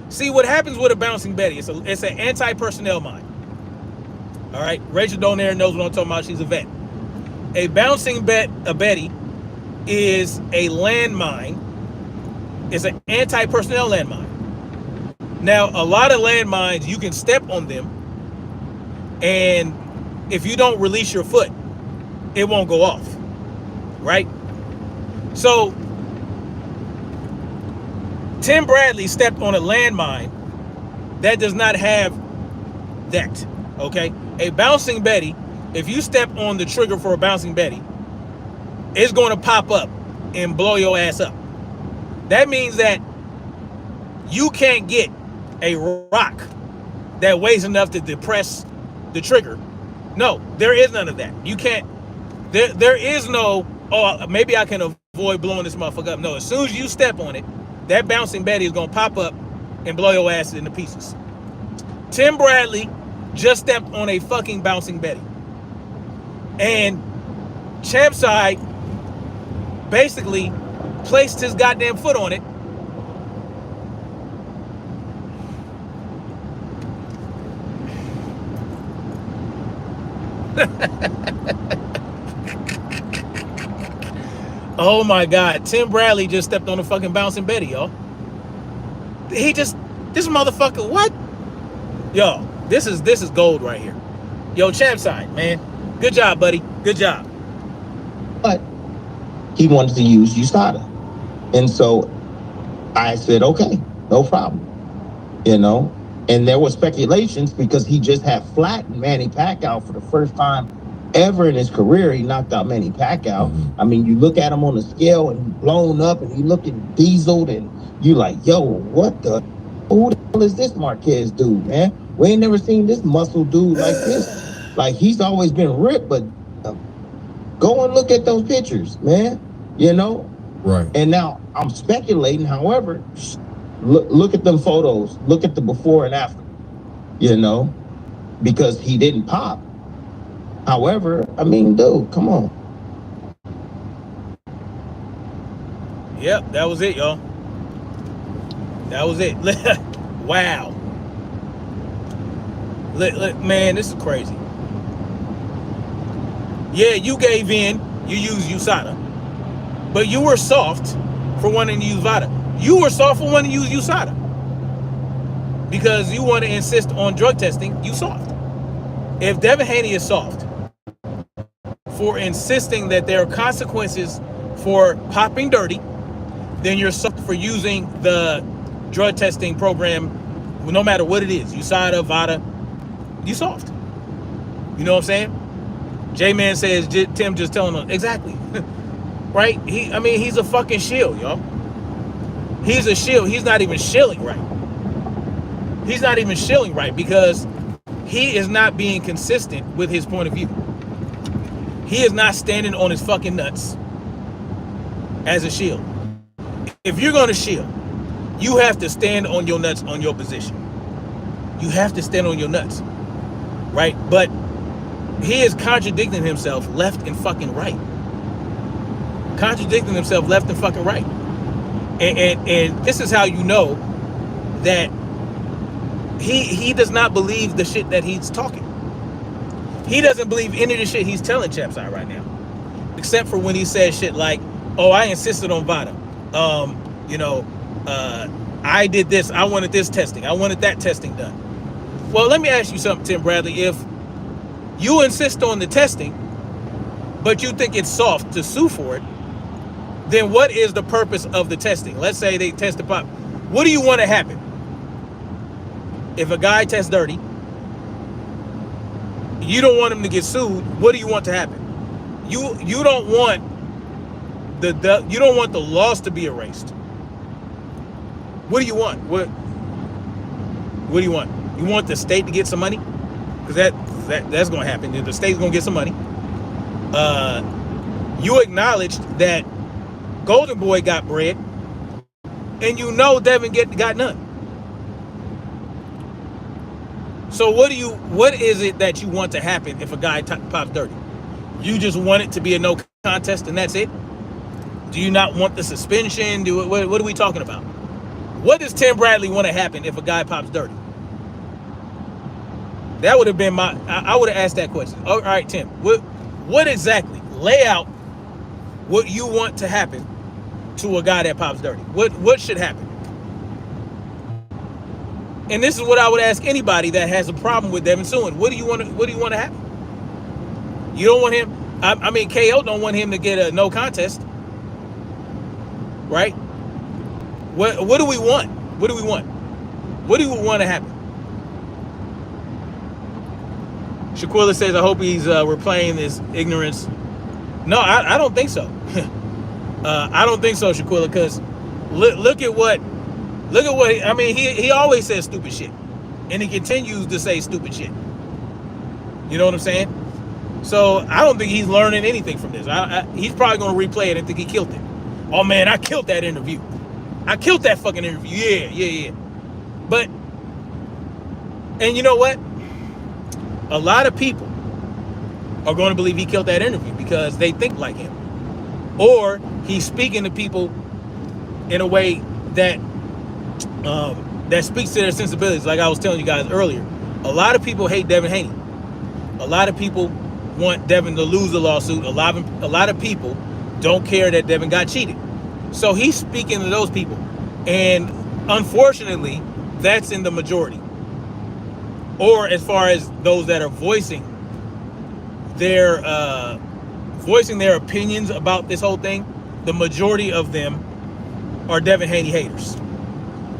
See what happens with a bouncing Betty? It's an anti-personnel mine. All right, Rachel Donaire knows what I'm talking about. She's a vet. A bouncing Betty is a landmine. It's an anti-personnel landmine. Now, a lot of landmines, you can step on them And if you don't release your foot, it won't go off, right? So Tim Bradley stepped on a landmine that does not have that, okay? A bouncing Betty, if you step on the trigger for a bouncing Betty, it's going to pop up and blow your ass up. That means that you can't get a rock that weighs enough to depress the trigger. No, there is none of that. You can't, there is no, oh, maybe I can avoid blowing this motherfucker up. No, as soon as you step on it, that bouncing Betty is going to pop up and blow your ass into pieces. Tim Bradley just stepped on a fucking bouncing Betty. And Champside basically placed his goddamn foot on it. Oh my God, Tim Bradley just stepped on a fucking bouncing Betty, y'all. This motherfucker, what? Yo, this is gold right here. Yo, Champside, man. Good job, buddy. Good job. But he wanted to use USADA. And so I said, okay, no problem. You know? And there were speculations because he just had flattened Manny Pacquiao for the first time ever in his career. He knocked out Manny Pacquiao. I mean, you look at him on the scale and he's blown up and he's looking dieseled and you like, yo, what the? Who the hell is this Marquez dude, man? We ain't never seen this muscle dude like this. Like, he's always been ripped, but go and look at those pictures, man. You know? Right. And now I'm speculating, however, look at them photos. Look at the before and after, you know? Because he didn't pop. However, I mean, dude, come on. Yep, that was it, y'all. That was it. Wow. Man, this is crazy. Yeah, you gave in. You used USADA. But you were soft for wanting to use VADA. You were soft for wanting to use USADA. Because you want to insist on drug testing, you soft. If Devin Haney is soft for insisting that there are consequences for popping dirty, then you're soft for using the drug testing program, no matter what it is, USADA, VADA, you soft. You know what I'm saying? J-Man says, Tim just telling him, exactly. Right? He's a fucking shield, y'all. He's a shield. He's not even shilling right. He's not even shilling right because he is not being consistent with his point of view. He is not standing on his fucking nuts as a shield. If you're going to shield, you have to stand on your nuts on your position. You have to stand on your nuts. Right? But he is contradicting himself left and fucking right. Contradicting himself left and fucking right. And this is how you know that he does not believe the shit that he's talking. He doesn't believe any of the shit he's telling Champside right now. Except for when he says shit like, oh, I insisted on VADA. I did this. I wanted this testing. I wanted that testing done. Well, let me ask you something, Tim Bradley. If you insist on the testing, but you think it's soft to sue for it, then what is the purpose of the testing? Let's say they test the pop. What do you want to happen? If a guy tests dirty, you don't want him to get sued. What do you want to happen? You don't want the loss to be erased. What do you want? What do you want? You want the state to get some money? Because that's going to happen. The state's going to get some money. You acknowledged that Golden Boy got bread, and you know Devin got none. So what is it that you want to happen if a guy pops dirty? You just want it to be a no contest and that's it? Do you not want the suspension? What are we talking about? What does Tim Bradley want to happen if a guy pops dirty? That would have been I would have asked that question. All right, Tim, what exactly? Lay out what you want to happen to a guy that pops dirty. What should happen? And this is what I would ask anybody that has a problem with Devin suing. What do you want to happen? You don't want him. I mean, KO don't want him to get a no contest, right? What do we want? What do we want? What do we want to happen? Shaquilla says, I hope he's replaying this ignorance. No, I don't think so. I don't think so, Shaquilla, because look at what I mean, he always says stupid shit. And he continues to say stupid shit. You know what I'm saying? So I don't think he's learning anything from this. He's probably going to replay it and think he killed it. Oh man, I killed that interview. I killed that fucking interview. Yeah. But, and you know what? A lot of people are going to believe he killed that interview because they think like him. Or he's speaking to people in a way that that speaks to their sensibilities. Like I was telling you guys earlier, a lot of people hate Devin Haney. A lot of people want Devin to lose the lawsuit. A lot of people don't care that Devin got cheated. So he's speaking to those people. And unfortunately, that's in the majority. Or as far as those that are voicing their opinions about this whole thing, the majority of them are Devin Haney haters.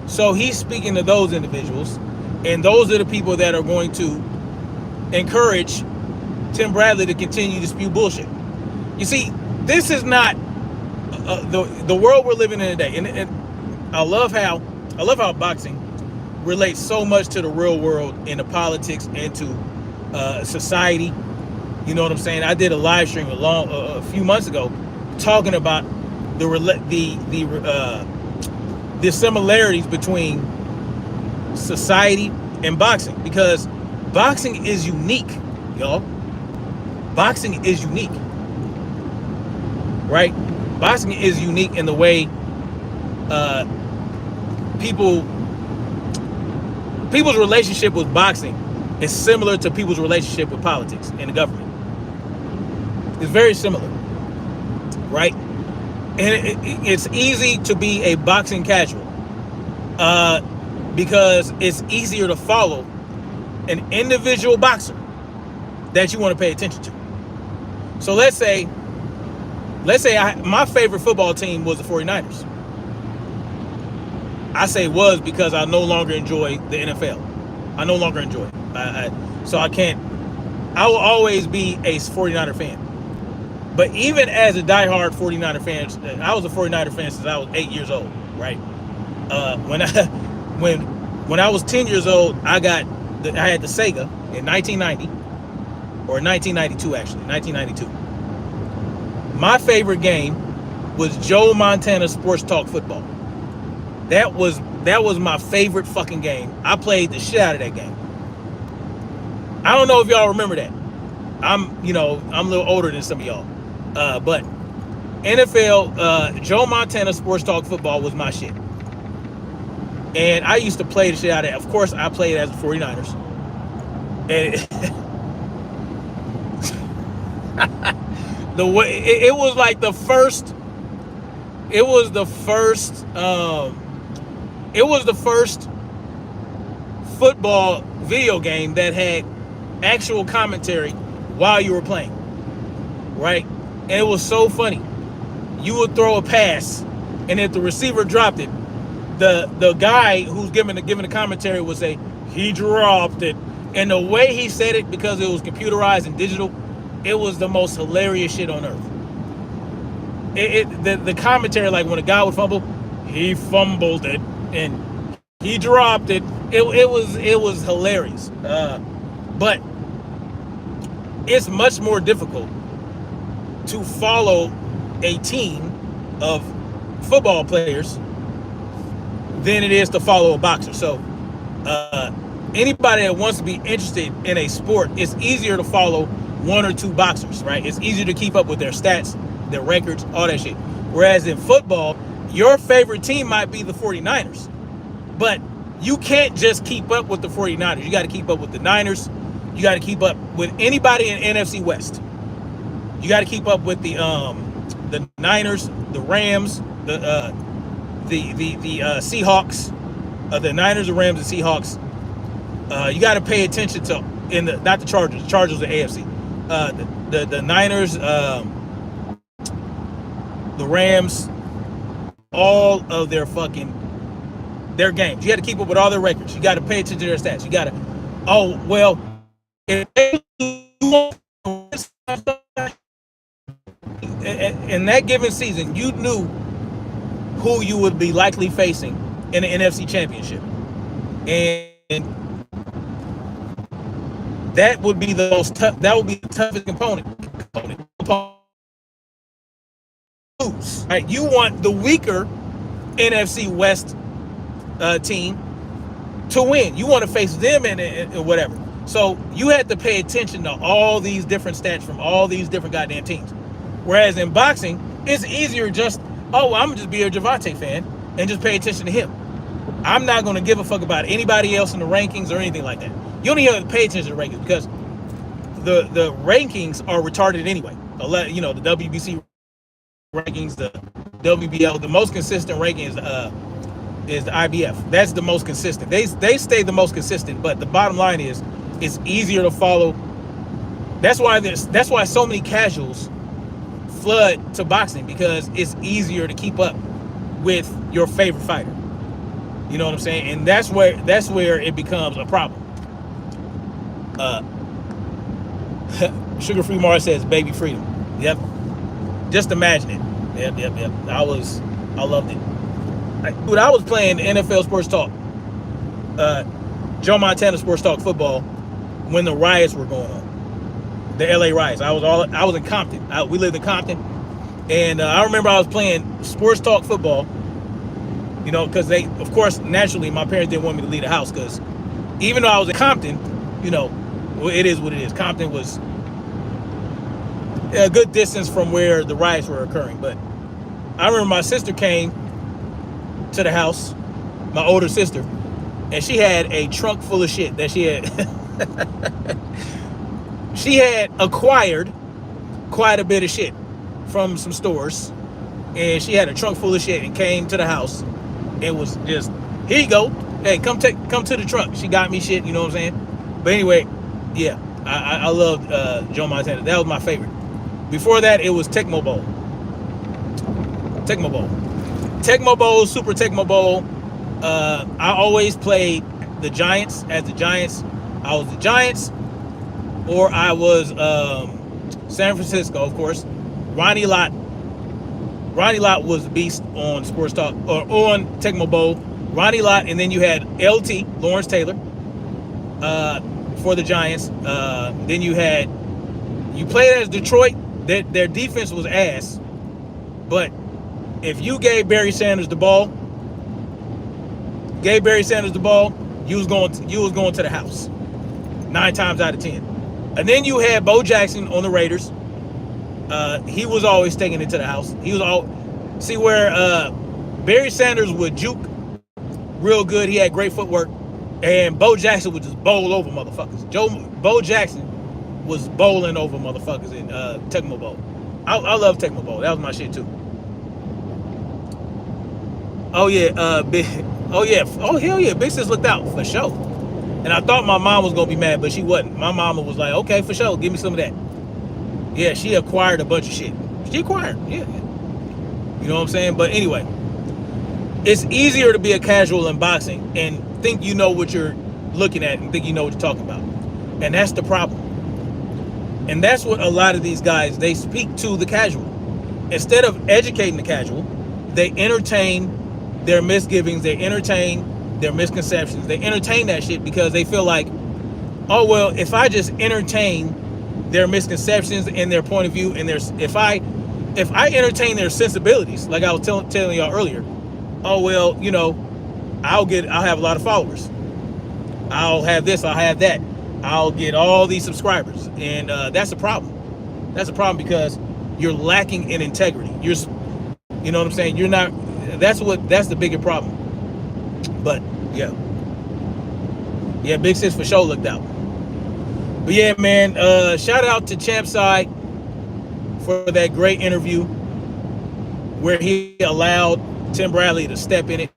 So he's speaking to those individuals, and those are the people that are going to encourage Tim Bradley to continue to spew bullshit. You see, this is not the world we're living in today, and I love how boxing relates so much to the real world, into politics, into society. You know what I'm saying? I did a live stream a few months ago talking about the similarities between society and boxing, because boxing is unique, y'all. Boxing is unique, right? Boxing is unique in the way people's relationship with boxing is similar to people's relationship with politics and the government. It's very similar, right? And it's easy to be a boxing casual because it's easier to follow an individual boxer that you want to pay attention to. So let's say my favorite football team was the 49ers. I say was because I no longer enjoy the NFL. I no longer enjoy it. So I will always be a 49er fan. But even as a diehard 49er fan, I was a 49er fan since I was 8 years old, right? When I was 10 years old, I had the Sega in 1990, or 1992 actually, 1992. My favorite game was Joe Montana Sports Talk Football. That was my favorite fucking game. I played the shit out of that game. I don't know if y'all remember that. I'm a little older than some of y'all. But NFL, Joe Montana Sports Talk Football was my shit. And I used to play the shit out of it. Of course, I played as the 49ers. And it was like the first football video game that had actual commentary while you were playing, right? And it was so funny. You would throw a pass, and if the receiver dropped it, the guy who's giving the commentary would say, he dropped it. And the way he said it, because it was computerized and digital, it was the most hilarious shit on earth. The commentary, like when a guy would fumble, he fumbled it, and he dropped it. It was hilarious. But it's much more difficult to follow a team of football players than it is to follow a boxer. So anybody that wants to be interested in a sport, it's easier to follow one or two boxers, right? It's easier to keep up with their stats, their records, all that shit. Whereas in football, your favorite team might be the 49ers, but you can't just keep up with the 49ers. You got to keep up with the Niners. You got to keep up with anybody in NFC West. You got to keep up with the Niners, the Rams, the Seahawks, the Niners, the Rams, and Seahawks. You got to pay attention to not the Chargers. The Chargers are AFC. The Niners, the Rams, all of their games. You got to keep up with all their records. You got to pay attention to their stats. You got to. Oh well, if they in that given season, you knew who you would be likely facing in the NFC Championship, and that would be the most tough. That would be the toughest component. Right? You want the weaker NFC West team to win. You want to face them and whatever. So you had to pay attention to all these different stats from all these different goddamn teams. Whereas in boxing, it's easier just, I'm gonna just be a Javante fan and just pay attention to him. I'm not gonna give a fuck about anybody else in the rankings or anything like that. You don't even have to pay attention to the rankings because the rankings are retarded anyway. You know, the WBC rankings, the WBL, the most consistent ranking is the IBF. That's the most consistent. They stay the most consistent, but the bottom line is it's easier to follow. That's why so many casuals flood to boxing, because it's easier to keep up with your favorite fighter. You know what I'm saying? And that's where it becomes a problem. Sugar Free Mars says baby freedom. Yep. Just imagine it. Yep. I loved it. Dude, I was playing NFL Sports Talk, Joe Montana Sports Talk football when the riots were going on, the LA riots. I was in Compton. We lived in Compton, and I remember I was playing Sports Talk football. You know, because of course, naturally, my parents didn't want me to leave the house because even though I was in Compton, you know, it is what it is. Compton was a good distance from where the riots were occurring, but I remember my sister came to the house, my older sister, and she had a trunk full of shit that she had acquired quite a bit of shit from some stores, and she had a trunk full of shit and came to the house. It was just, here you go, hey, come to the trunk. She got me shit, you know what I'm saying? But anyway, yeah, I loved Joe Montana. That was my favorite. Before that, it was Tecmo Bowl, Super Tecmo Bowl. I always played the Giants as the Giants. I was the Giants, or I was San Francisco, of course. Ronnie Lott was the beast on Sports Talk, or on Tecmo Bowl. Ronnie Lott, and then you had LT, Lawrence Taylor, for the Giants. Then you played as Detroit. Their defense was ass, but if you gave Barry Sanders the ball, you was going to the house 9 times out of 10. And then you had Bo Jackson on the Raiders. He was always taking it to the house. He was where Barry Sanders would juke real good. He had great footwork, and Bo Jackson would just bowl over motherfuckers. Bo Jackson was bowling over motherfuckers in Tecmo Bowl. I love Tecmo Bowl. That was my shit too. Oh yeah, oh hell yeah, Big Sis looked out for sure. And I thought my mom was gonna be mad, but she wasn't. My mama was like, okay, for sure, give me some of that. Yeah, she acquired a bunch of shit. Yeah. You know what I'm saying? But anyway, it's easier to be a casual in boxing and think you know what you're looking at and think you know what you're talking about. And that's the problem. And that's what a lot of these guys, they speak to the casual. Instead of educating the casual, they entertain their misgivings, they entertain their misconceptions, they entertain that shit because they feel like, oh well, if I just entertain their misconceptions and their point of view, and if I entertain their sensibilities, like I was telling y'all earlier, oh well, you know, I'll have a lot of followers, I'll have this, I'll have that, I'll get all these subscribers, and that's a problem. That's a problem because you're lacking in integrity. You know what I'm saying? You're not. That's the bigger problem. But yeah, Big Sis for sure looked out. But yeah, man, shout out to Champside for that great interview where he allowed Tim Bradley to step in it.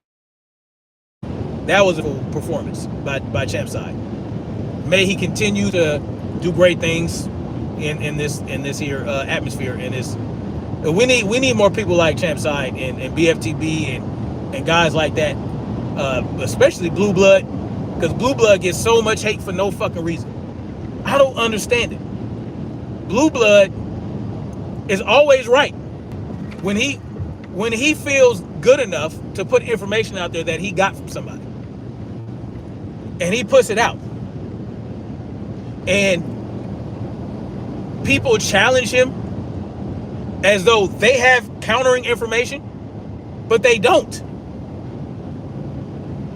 That was a performance by Champside. May he continue to do great things in this here atmosphere. And this, we need more people like Champside and BFTB and guys like that, especially Blue Blood, because Blue Blood gets so much hate for no fucking reason. I don't understand it. Blue Blood is always right when he feels good enough to put information out there that he got from somebody, and he puts it out, and people challenge him as though they have countering information, but they don't.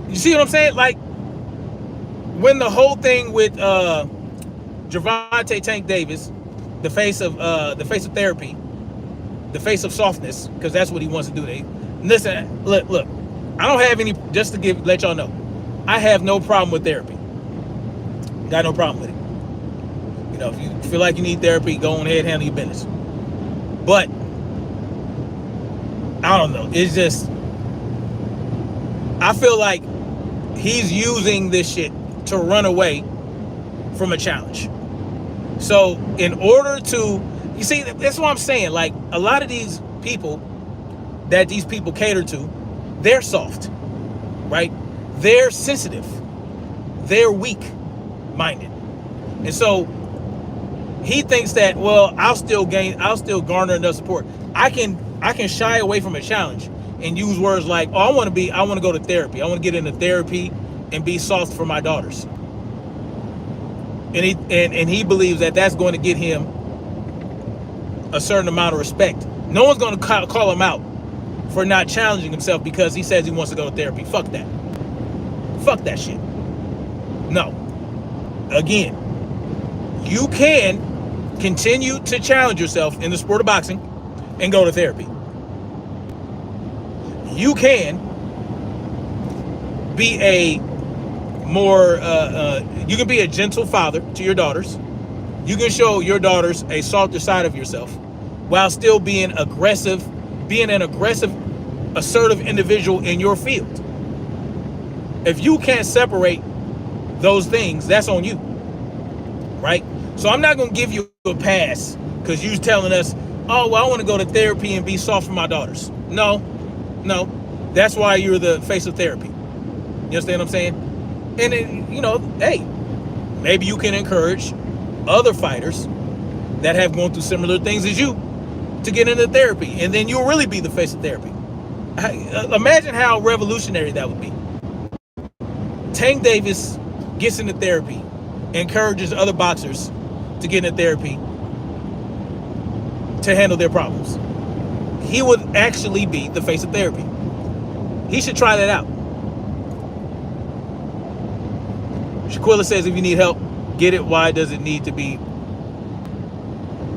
You see what I'm saying? Like when the whole thing with Gervonta Tank Davis, the face of therapy, the face of softness, because that's what he wants to do. Listen, look, I don't have any, just to let y'all know, I have no problem with therapy. Got no problem with it. You know, if you feel like you need therapy, go on ahead, handle your business. But I don't know. It's just, I feel like he's using this shit to run away from a challenge. So in order to, you see, that's what I'm saying. Like a lot of these people that these people cater to, they're soft, right? They're sensitive. They're weak-minded. And so he thinks that, well, I'll still garner enough support. I can shy away from a challenge and use words like, oh, I want to go to therapy. I want to get into therapy and be soft for my daughters. And he believes that that's going to get him a certain amount of respect. No one's going to call him out for not challenging himself because he says he wants to go to therapy. Fuck that. Fuck that shit. No. Again, you can continue to challenge yourself in the sport of boxing and go to therapy. You can be a more, you can be a gentle father to your daughters. You can show your daughters a softer side of yourself while still being an aggressive, assertive individual in your field. If you can't separate those things, that's on you, right? So I'm not going to give you a pass because you're telling us, oh, well, I want to go to therapy and be soft for my daughters. No. That's why you're the face of therapy. You understand what I'm saying? And then, you know, hey, maybe you can encourage other fighters that have gone through similar things as you to get into therapy, and then you'll really be the face of therapy. Imagine how revolutionary that would be. Tank Davis gets into therapy, encourages other boxers to get into therapy to handle their problems. He would actually be the face of therapy. He should try that out. Shaquilla says, if you need help, get it. Why does it need to be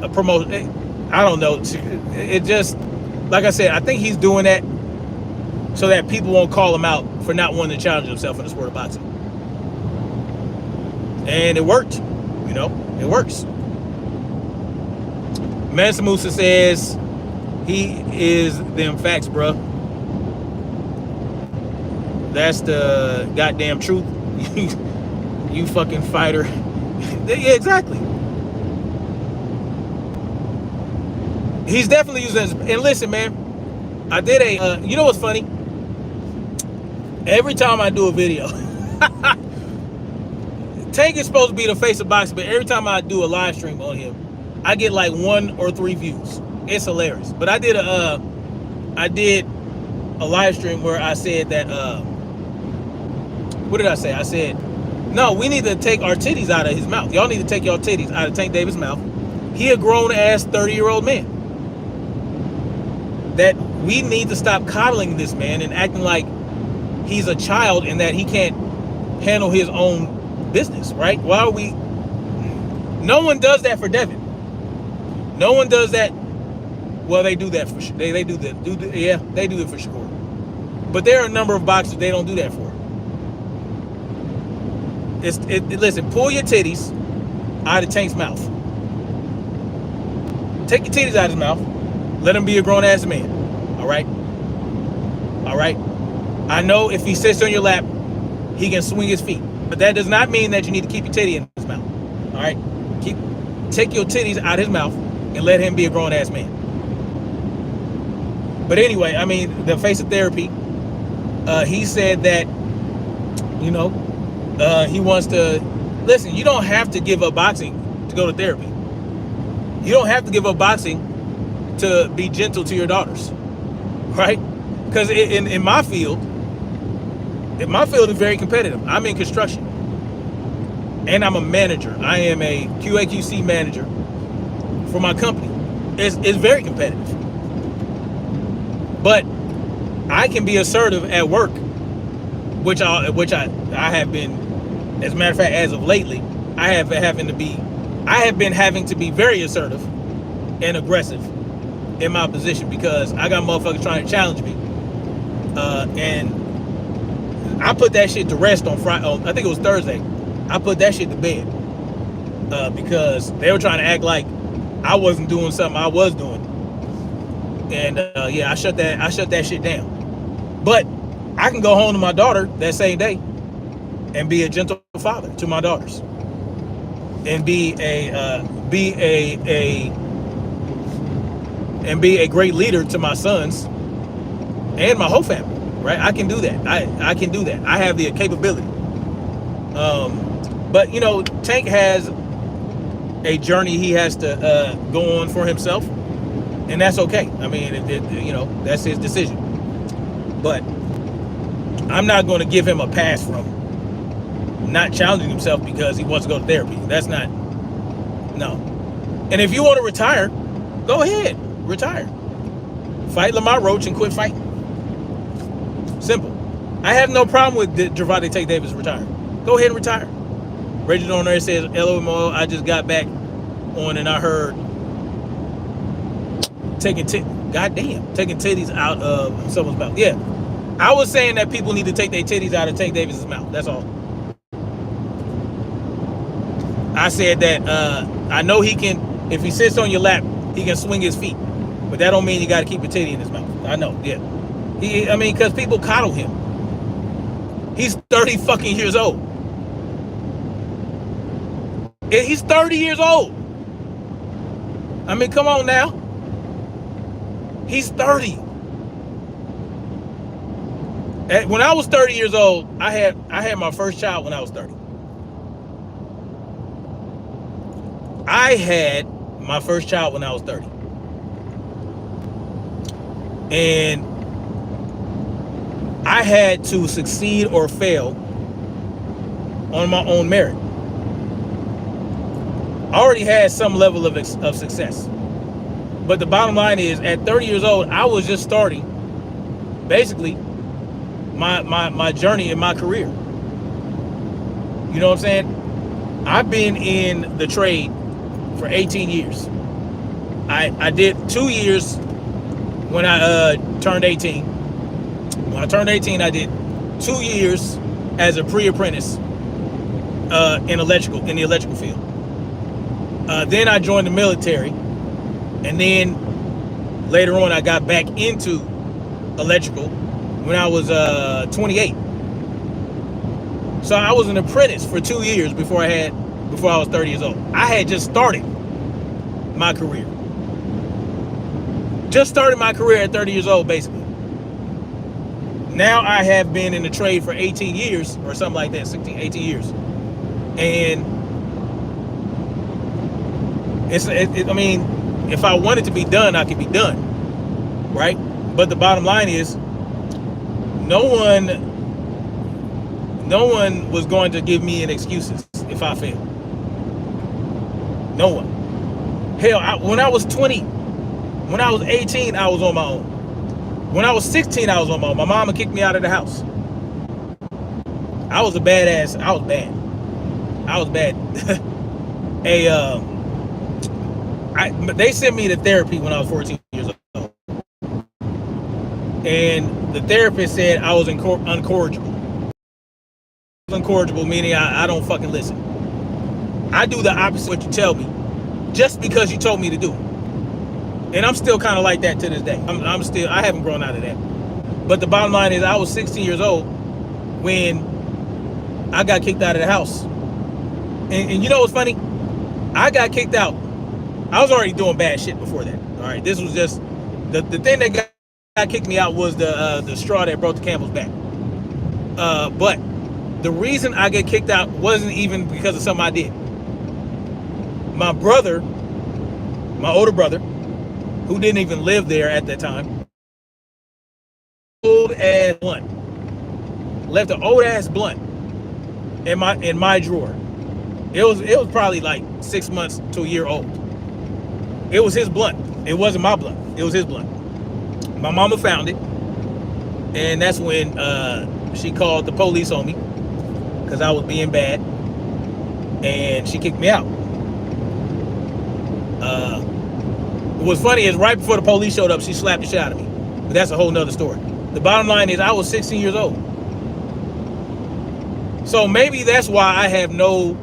a promotion? I don't know. It just, like I said, I think he's doing that so that people won't call him out for not wanting to challenge himself in the sport of boxing. And it worked. You know, it works. Mansa Musa says, he is them facts, bro. That's the goddamn truth. You fucking fighter. Yeah, exactly. He's definitely using this. And listen, man, I did a, you know what's funny? Every time I do a video, Tank is supposed to be the face of boxing, but every time I do a live stream on him, I get like 1 or 3 views. It's hilarious. But I did a live stream where I said that, what did I say? I said, no, we need to take our titties out of his mouth. Y'all need to take your titties out of Tank Davis' mouth. He a grown-ass 30-year-old man. That we need to stop coddling this man and acting like he's a child and that he can't handle his own business, right? Why are we... No one does that for Devin. No one does that. Well, they do that for... They do that. Yeah, they do it for Shakur. But there are a number of boxers they don't do that for. Listen, pull your titties out of Tank's mouth. Take your titties out of his mouth. Let him be a grown-ass man. All right? All right? I know if he sits on your lap, he can swing his feet. But that does not mean that you need to keep your titty in his mouth. All right? Take your titties out of his mouth and let him be a grown-ass man. But anyway, I mean, the face of therapy, he said that, you know, he wants to, listen, you don't have to give up boxing to go to therapy. You don't have to give up boxing to be gentle to your daughters, right? Because in my field is very competitive. I'm in construction, and I'm a manager. I am a QA/QC manager for my company. It's very competitive, but I can be assertive at work, which I have been. As a matter of fact, as of lately, I have been having to be very assertive and aggressive in my position because I got motherfuckers trying to challenge me, and I put that shit to rest on Friday. I think it was Thursday. I put that shit to bed because they were trying to act like I wasn't doing something I was doing, and yeah, I shut that shit down. But I can go home to my daughter that same day and be a gentle father to my daughters, and be a great leader to my sons and my whole family. Right? I can do that. I can do that. I have the capability. But you know, Tank has a journey he has to go on for himself, and that's okay. I mean, you know, that's his decision. But I'm not going to give him a pass from not challenging himself because he wants to go to therapy. That's not, no. And if you want to retire, go ahead, retire. Fight Lamar Roach and quit fighting. Simple. I have no problem with Gervonta Tank Davis retiring. Go ahead and retire. Reggie on there says, LOMO, I just got back on and I heard taking titties out of someone's mouth. Yeah. I was saying that people need to take their titties out of Tank Davis's mouth. That's all. I said that I know he can, if he sits on your lap, he can swing his feet. But that don't mean you got to keep a titty in his mouth. I know, yeah. I mean, because people coddle him. He's 30 fucking years old. He's 30 years old. I mean, come on now. He's 30. When I was 30 years old, I had my first child when I was 30. I had my first child when I was 30. And I had to succeed or fail on my own merit. I already had some level of success. But the bottom line is, at 30 years old, I was just starting, basically, my journey in my career. You know what I'm saying? I've been in the trade for 18 years. I did 2 years when I turned 18. When I turned 18, I did 2 years as a pre-apprentice in the electrical field. Then I joined the military, and then later on I got back into electrical when I was 28. So I was an apprentice for 2 years before I was 30 years old. I had just started my career. Just started my career at 30 years old, basically. Now I have been in the trade for 18 years or something like that, 16, 18 years. And I mean, if I wanted to be done, I could be done, right? But the bottom line is, no one was going to give me an excuses if I failed. No one. Hell, when I was 20, when I was 18, I was on my own. When I was 16, I was on my own. My mama kicked me out of the house. I was a badass. I was bad. They sent me to therapy when I was 14 years old. And the therapist said I was uncorrigible. Uncorrigible meaning I don't fucking listen. I do the opposite of what you tell me just because you told me to do it. And I'm still kind of like that to this day. I haven't grown out of that. But the bottom line is, I was 16 years old when I got kicked out of the house. And you know what's funny? I got kicked out. I was already doing bad shit before that. All right, this was just the thing that got kicked me out was the straw that broke the camel's back. But the reason I get kicked out wasn't even because of something I did. My brother, my older brother, who didn't even live there at that time, old ass blunt, left an old ass blunt in my drawer. It was probably like 6 months to a year old. It was his blunt. It wasn't my blunt. It was his blunt. My mama found it, and that's when she called the police on me because I was being bad, and she kicked me out. What's funny is right before the police showed up, she slapped the shit out of me. But that's a whole nother story. The bottom line is I was 16 years old. So maybe that's why I have no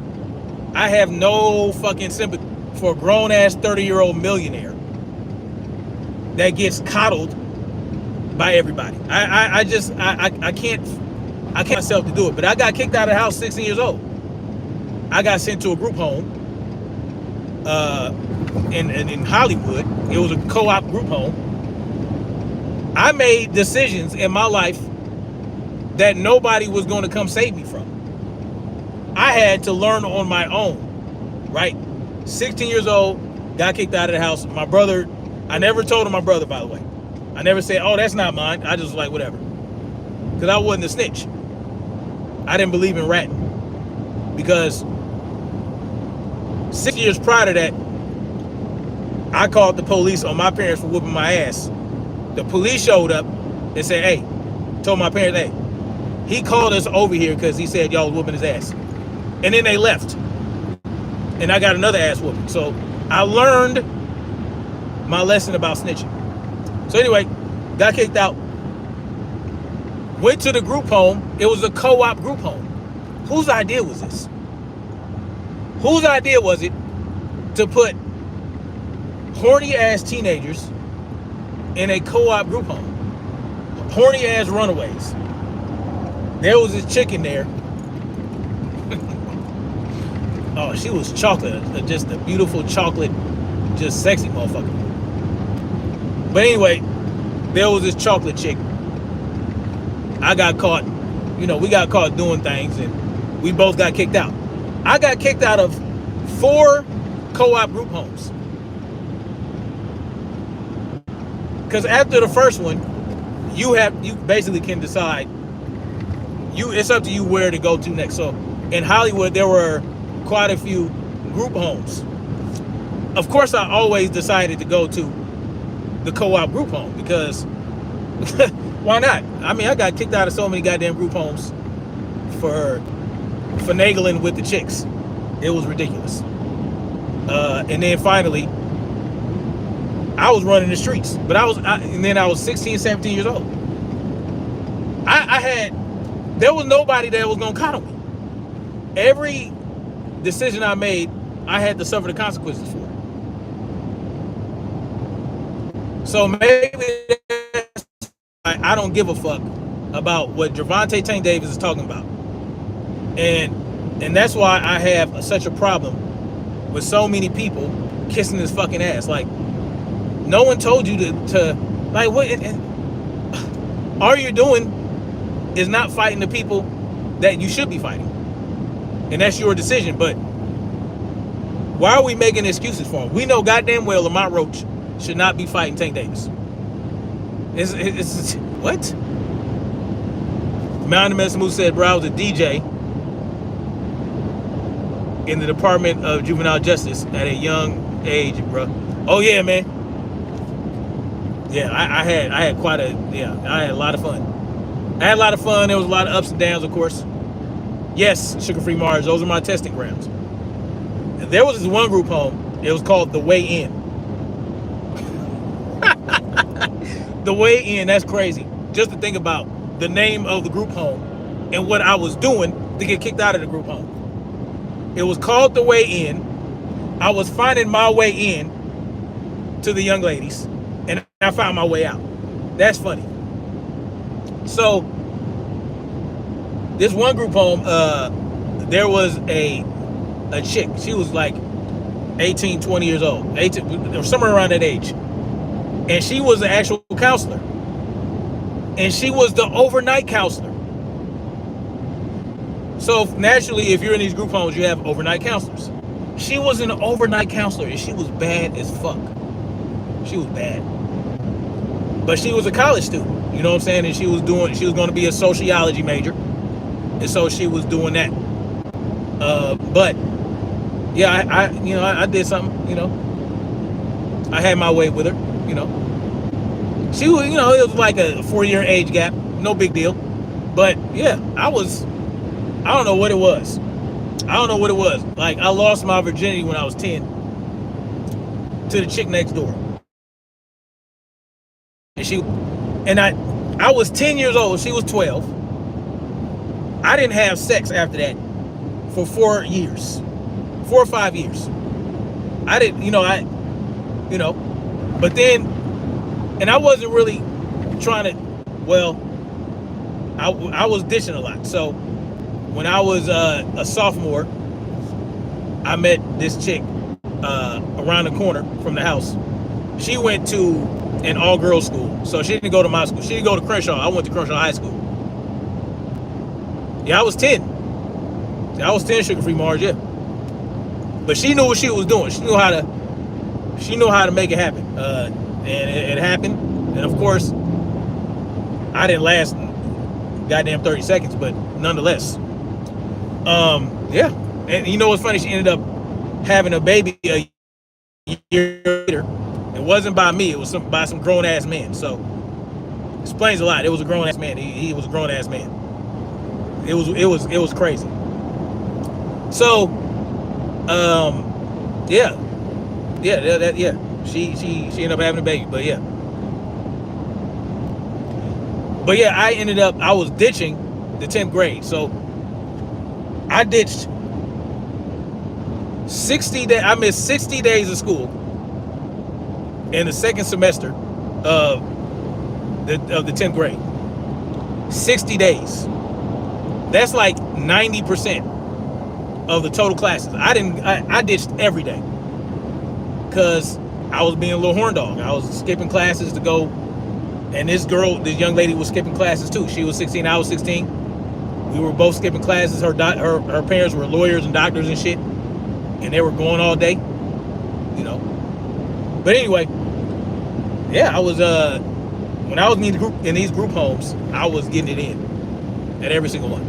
fucking sympathy for a grown ass 30-year-old millionaire that gets coddled by everybody. I can't myself to do it. But I got kicked out of the house 16 years old. I got sent to a group home in Hollywood. It was a co-op group home. I made decisions in my life that nobody was going to come save me from. I had to learn on my own, right? 16 years old, got kicked out of the house. My brother, I never told him my brother, by the way. I never said, oh, that's not mine. I just was like, whatever. Because I wasn't a snitch. I didn't believe in ratting. Because 6 years prior to that, I called the police on my parents for whooping my ass. The police showed up and said, hey, told my parents, hey, he called us over here because he said y'all was whooping his ass. And then they left. And I got another ass whooping. So I learned my lesson about snitching. So anyway, got kicked out. Went to the group home. It was a co-op group home. Whose idea was this? Whose idea was it to put horny ass teenagers in a co-op group home? Horny ass runaways. There was this chick in there. Oh, she was chocolate, just a beautiful chocolate, just sexy motherfucker. But anyway, there was this chocolate chick. I got caught, we got caught doing things, and we both got kicked out. I got kicked out of 4 co-op group homes. Because after the first one, you basically can decide. It's up to you where to go to next. So in Hollywood, there were quite a few group homes. Of course, I always decided to go to the co-op group home because why not? I mean, I got kicked out of so many goddamn group homes for finagling with the chicks. It was ridiculous. And then finally, I was running the streets, but I was 16, 17 years old. There was nobody that was gonna coddle me. Every decision I made, I had to suffer the consequences for. So maybe I don't give a fuck about what Gervonta Tank Davis is talking about. And that's why I have such a problem with so many people kissing his fucking ass. Like, no one told you to like, what all you're doing is not fighting the people that you should be fighting. And that's your decision. But why are we making excuses for him? We know goddamn well Lamont Roach should not be fighting Tank Davis. It's what? Mountain Messamu said, bro, I was a DJ in the Department of Juvenile Justice at a young age, bro. Oh yeah, man. Yeah, I had I had a lot of fun. I had a lot of fun. There was a lot of ups and downs, of course. Yes, Sugar-Free Mars, those are my testing grounds. And there was this one group home. It was called The Way In. The Way In, that's crazy. Just to think about the name of the group home and what I was doing to get kicked out of the group home. It was called The Way In. I was finding my way in to the young ladies, and I found my way out. That's funny. So this one group home, there was a chick. She was like 18, 20 years old, 18 or somewhere around that age, and she was an actual counselor, and she was the overnight counselor. So naturally, if you're in these group homes, you have overnight counselors. She was an overnight counselor, and she was bad as fuck. She was bad, but she was a college student. You know what I'm saying? And she was going to be a sociology major, and so she was doing that. But yeah, I did something. You know, I had my way with her. You know, she was, you know, it was like a 4-year age gap, no big deal. But yeah, I don't know what it was. Like, I lost my virginity when I was 10 to the chick next door. And I was 10 years old. She was 12. I didn't have sex after that for 4 years, 4 or 5 years. I didn't, but then, and I wasn't really trying to, well, I was ditching a lot. So when I was a sophomore, I met this chick around the corner from the house. She went to an all-girls school, so she didn't go to my school. She didn't go to Crenshaw. I went to Crenshaw High School. Yeah, I was 10. Sugar-free Mars, yeah. But she knew what she was doing. She knew how to make it happen. And it happened. And of course, I didn't last goddamn 30 seconds, but nonetheless. Yeah. And you know what's funny? She ended up having a baby a year later. It wasn't by me. It was by some grown-ass man. So, explains a lot. It was a grown-ass man. He was a grown-ass man. It was crazy. So, yeah. She ended up having a baby, but yeah. I was ditching the 10th grade. So, I ditched 60 days. I missed 60 days of school in the second semester of the 10th grade. 60 days. That's like 90% of the total classes. I ditched every day because I was being a little horn dog. I was skipping classes to go, and this young lady was skipping classes too. She was 16, I was 16. We were both skipping classes. Her parents were lawyers and doctors and shit, and they were going all day, you know. But anyway, yeah, I was when I was in these group homes, I was getting it in at every single one.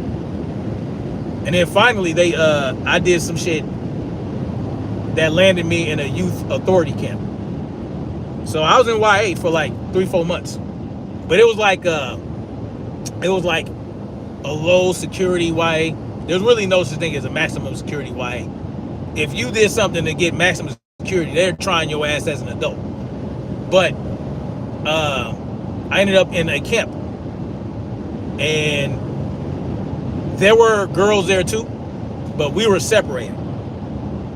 And then finally, I did some shit that landed me in a youth authority camp. So I was in YA for like 3-4 months, but it was like a low security YA. There's really no such thing as a maximum security YA. If you did something to get maximum security, they're trying your ass as an adult. But I ended up in a camp, and there were girls there too, but we were separated.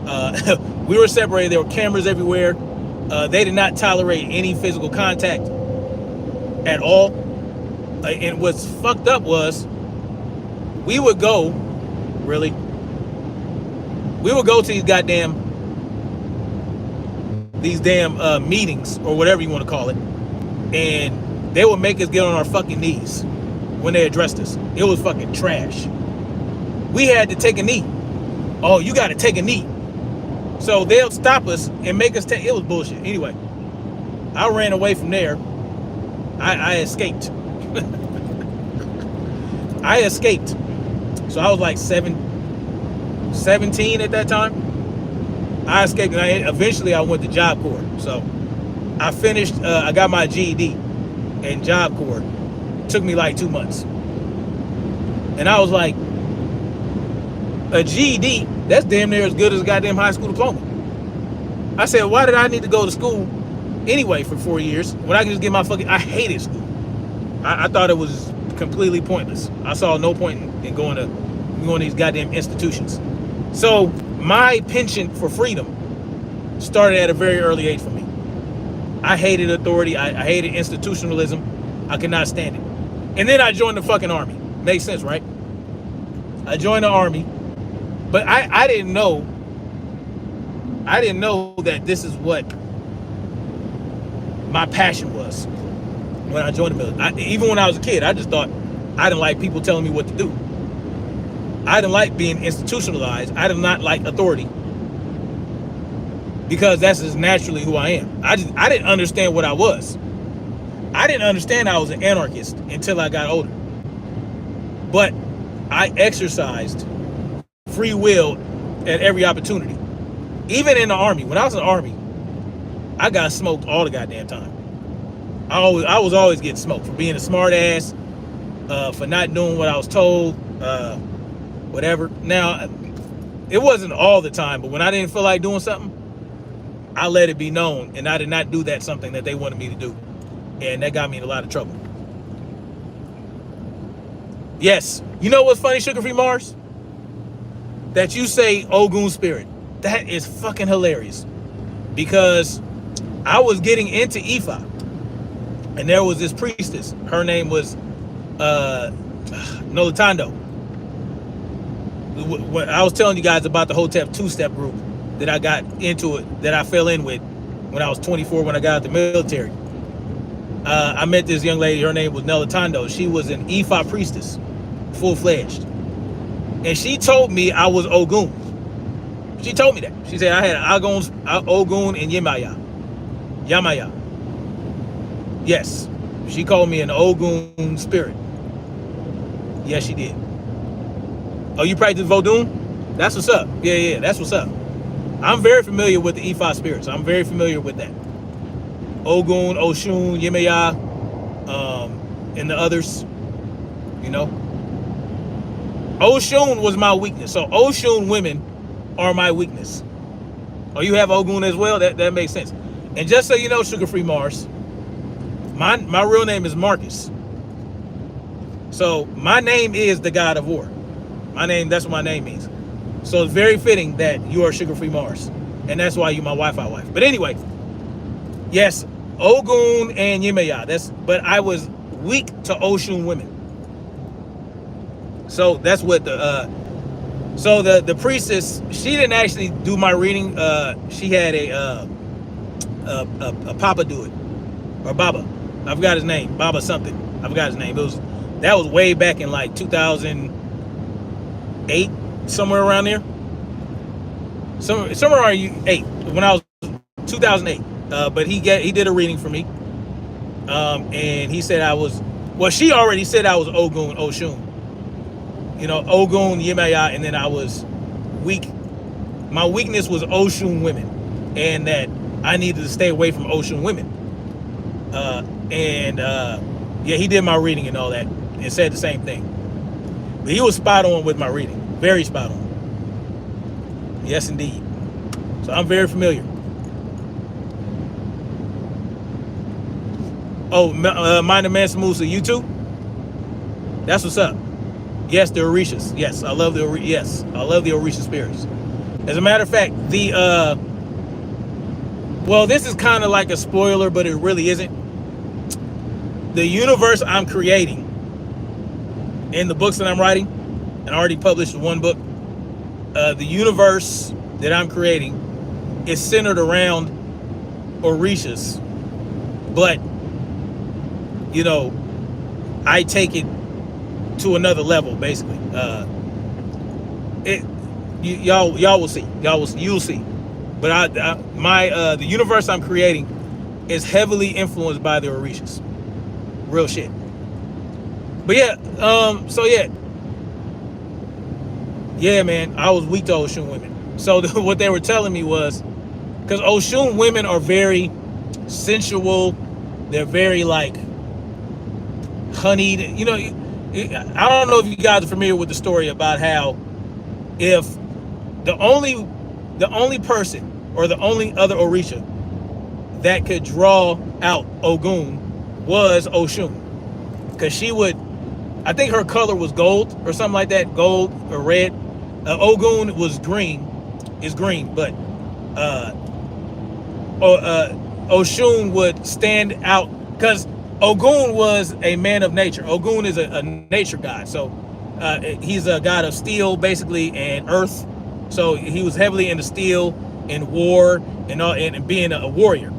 There were cameras everywhere. They did not tolerate any physical contact at all. And what's fucked up was we would go to these damn meetings or whatever you want to call it, and they would make us get on our fucking knees when they addressed us. It was fucking trash. We had to take a knee. Oh, you got to take a knee. So they'll stop us and make us take. It was bullshit. Anyway, I ran away from there. I escaped. I escaped. So I was like 17 at that time. I escaped, and eventually I went to Job Corps. So I finished. I got my GED in Job Corps. It took me like 2 months, and I was like, a GED, that's damn near as good as a goddamn high school diploma. I said, why did I need to go to school anyway for 4 years when I can just get my fucking... I hated school. I thought it was completely pointless. I saw no point in going to these goddamn institutions. So my penchant for freedom started at a very early age for me. I hated authority. I hated institutionalism. I could not stand it. And then I joined the fucking army. Makes sense, right? I joined the army. But I didn't know that this is what my passion was when I joined the military. Even when I was a kid, I just thought I didn't like people telling me what to do. I didn't like being institutionalized. I did not like authority, because that's just naturally who I am. I didn't understand what I was. I didn't understand I was an anarchist until I got older. But I exercised free will at every opportunity. Even in the Army. When I was in the Army, I got smoked all the goddamn time. I was always getting smoked for being a smart ass, for not doing what I was told, whatever. Now, it wasn't all the time, but when I didn't feel like doing something, I let it be known, and I did not do that something that they wanted me to do. And that got me in a lot of trouble. Yes. You know what's funny, Sugar Free Mars? That you say Ogun spirit. That is fucking hilarious. Because I was getting into Ifa, and there was this priestess. Her name was Nolitando. When I was telling you guys about the Hotep two-step group that I got into it, that I fell in with when I was 24 when I got out the military. I met this young lady. Her name was Nolitando. She was an Ifa priestess, full-fledged. And she told me I was Ogun. She told me that. She said I had Ogun and Yamaya. Yes. She called me an Ogun spirit. Yes, she did. Oh, you practice Vodun? That's what's up. Yeah, that's what's up. I'm very familiar with the Ifa spirits. I'm very familiar with that. Ogun, Oshun, Yemaya, and the others, you know. Oshun was my weakness. So Oshun women are my weakness. Oh, you have Ogun as well? That makes sense. And just so you know, Sugar Free Mars, my real name is Marcus. So my name is the God of War. That's what my name means. So it's very fitting that you are Sugar Free Mars. And that's why you're my Wi-Fi wife. But anyway, yes, Ogun and Yemaya. But I was weak to Oshun women. So that's what the priestess, she didn't actually do my reading. She had a Papa do it, or Baba. I forgot his name. Baba something. I forgot his name. That was way back in like 2008, somewhere around there. Somewhere around 8, when I was 2008. But he did a reading for me. And he said I was, well, she already said I was Ogun, Oshun. You know, Ogun, Yemaya, and then I was weak. My weakness was Oshun women, and that I needed to stay away from Oshun women. Yeah, he did my reading and all that, and said the same thing. But he was spot on with my reading, very spot on. Yes, indeed. So I'm very familiar. Oh, Minor Mansa Musa, you too? That's what's up. Yes, the Orishas. Yes, I love the Orisha spirits. As a matter of fact, well, this is kind of like a spoiler, but it really isn't. The universe I'm creating in the books that I'm writing, and I already published one book, the universe that I'm creating is centered around Orishas, but you know, I take it to another level, basically. Y'all will see. You'll see. But the universe I'm creating is heavily influenced by the Orishas. Real shit. But yeah, so yeah, man, I was weak to Oshun women. So what they were telling me was, because Oshun women are very sensual, they're very like honeyed. You know, I don't know if you guys are familiar with the story about how if the only person or the only other Orisha that could draw out Ogun was Oshun, because she would, I think her color was gold or something like that, gold or red. Ogun was green, but Oshun would stand out because Ogun was a man of nature. Ogun is a nature god, so he's a god of steel, basically, and earth, So he was heavily into steel and war and all, and being a warrior.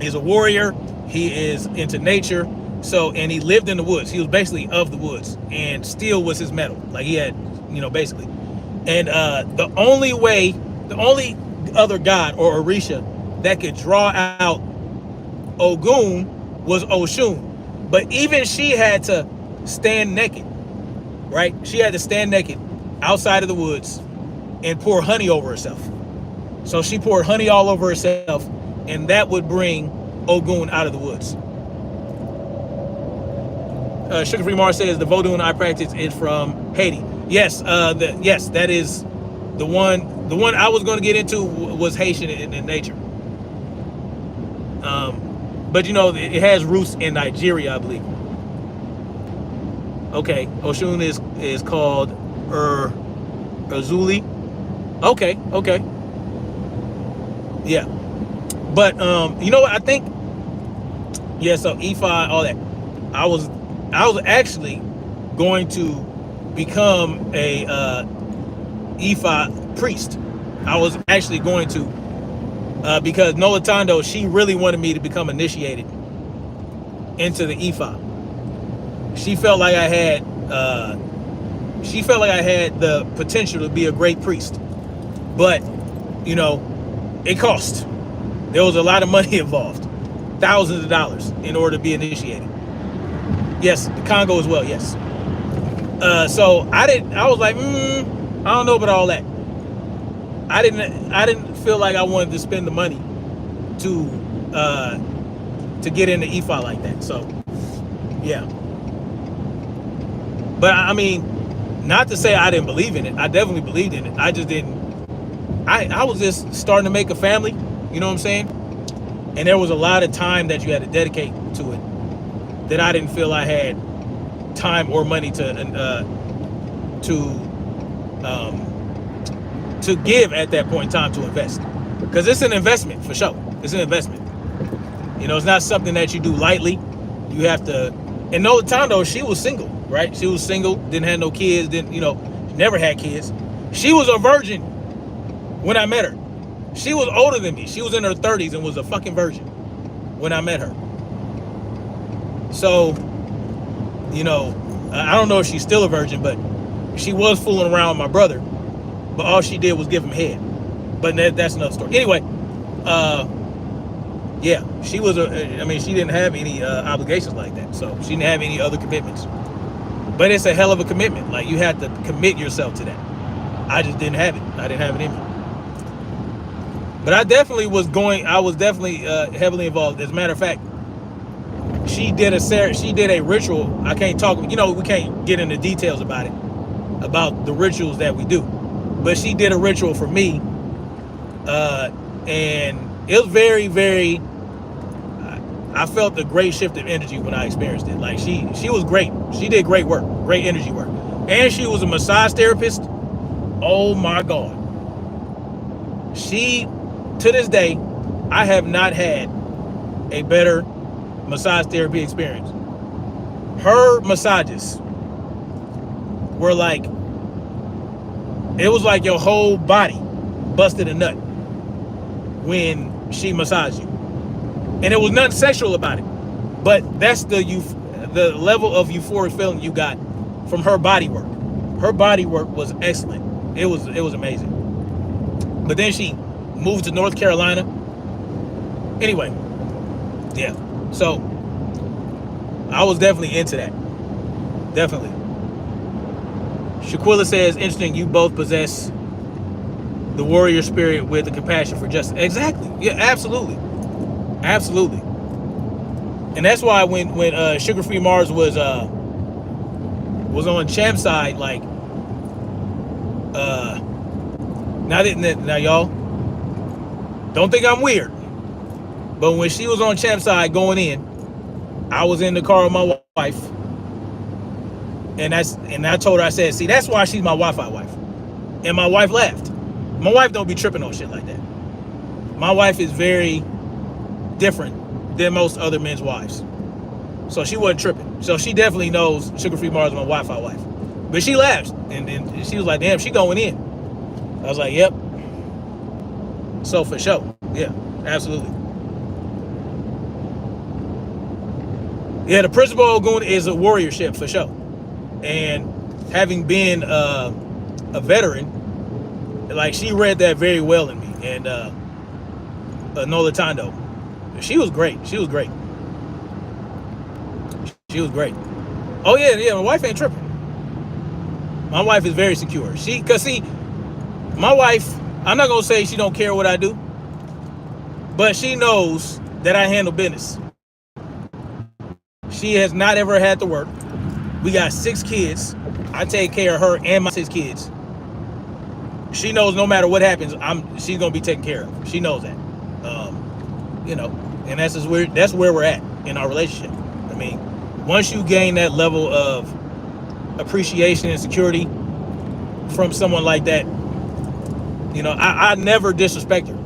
He's a warrior. He is into nature. So, and he lived in the woods. He was basically of the woods, and steel was his metal. Like he had, basically. And the only other god or Orisha that could draw out Ogun was Oshun. But even she had to stand naked, right? She had to stand naked outside of the woods and pour honey over herself. So she poured honey all over herself, and that would bring Ogun out of the woods. Sugar Free Mars says the Vodun I practice is from Haiti. Yes, yes, that is the one. The one I was going to get into was Haitian in nature. But it has roots in Nigeria, I believe. Okay, Oshun is called Urzuli. Okay. Yeah. But you know what? I think so Ifa, all that. I was actually going to become a Ifa priest. I was actually going to because Nola Tondo, she really wanted me to become initiated into the Ifa. She felt like I had the potential to be a great priest. But, it cost. There was a lot of money involved. Thousands of dollars in order to be initiated. Yes, the Congo as well, yes. So I was like, I don't know about all that. I didn't feel like I wanted to spend the money to get into Ifa like that. So yeah. But I mean, not to say I didn't believe in it. I definitely believed in it. I just didn't. I was just starting to make a family. You know what I'm saying? And there was a lot of time that you had to dedicate to it that I didn't feel I had time or money to give at that point in time to invest. Because it's an investment for sure. It's an investment. It's not something that you do lightly. You have to. And Nola Tondo, she was single, right? She was single, didn't have no kids, never had kids. She was a virgin when I met her. She was older than me. She was in her 30s and was a fucking virgin when I met her. So, I don't know if she's still a virgin, but she was fooling around with my brother. But all she did was give him head. But that's another story. Anyway, yeah, she was she didn't have any obligations like that. So she didn't have any other commitments. But it's a hell of a commitment. Like, you have to commit yourself to that. I just didn't have it. I didn't have it in me. But I was definitely heavily involved. As a matter of fact, she did a ritual. I can't talk, we can't get into details about it, about the rituals that we do. But she did a ritual for me. And it was very, very, I felt a great shift of energy when I experienced it. Like, she was great. She did great work, great energy work. And she was a massage therapist. Oh my God. To this day, I have not had a better massage therapy experience. Her massages were like, it was like your whole body busted a nut when she massaged you. And it was nothing sexual about it. But that's the level of euphoric feeling you got from her body work. Her body work was excellent. It was amazing. But then she moved to North Carolina. Anyway, yeah. So I was definitely into that. Definitely. Shaquilla says, interesting, you both possess the warrior spirit with the compassion for justice. Exactly. Yeah, absolutely. Absolutely. And that's why when Sugar Free Mars was on Champside, like, now y'all, don't think I'm weird, but when she was on Champside going in, I was in the car with my wife, and I told her, I said, see, that's why she's my Wi-Fi wife. And my wife laughed. My wife don't be tripping on shit like that. My wife is very different than most other men's wives. So she wasn't tripping. So she definitely knows Sugar Free Mars is my Wi-Fi wife. But she laughed, and she was like, damn, she going in. I was like, yep. So for sure. Yeah, absolutely. Yeah, the principal Ogun is a warrior ship for sure. And having been a veteran, like she read that very well in me. And Nola Tondo, she was great. She was great. She was great. Oh yeah, my wife ain't tripping. My wife is very secure. Cause see, my wife, I'm not gonna say she don't care what I do, but she knows that I handle business. She has not ever had to work. We got 6 kids. I take care of her and my 6 kids. She knows no matter what happens, she's gonna be taken care of. She knows that. And that's where we're at in our relationship. I mean, once you gain that level of appreciation and security from someone like that, I never disrespect her.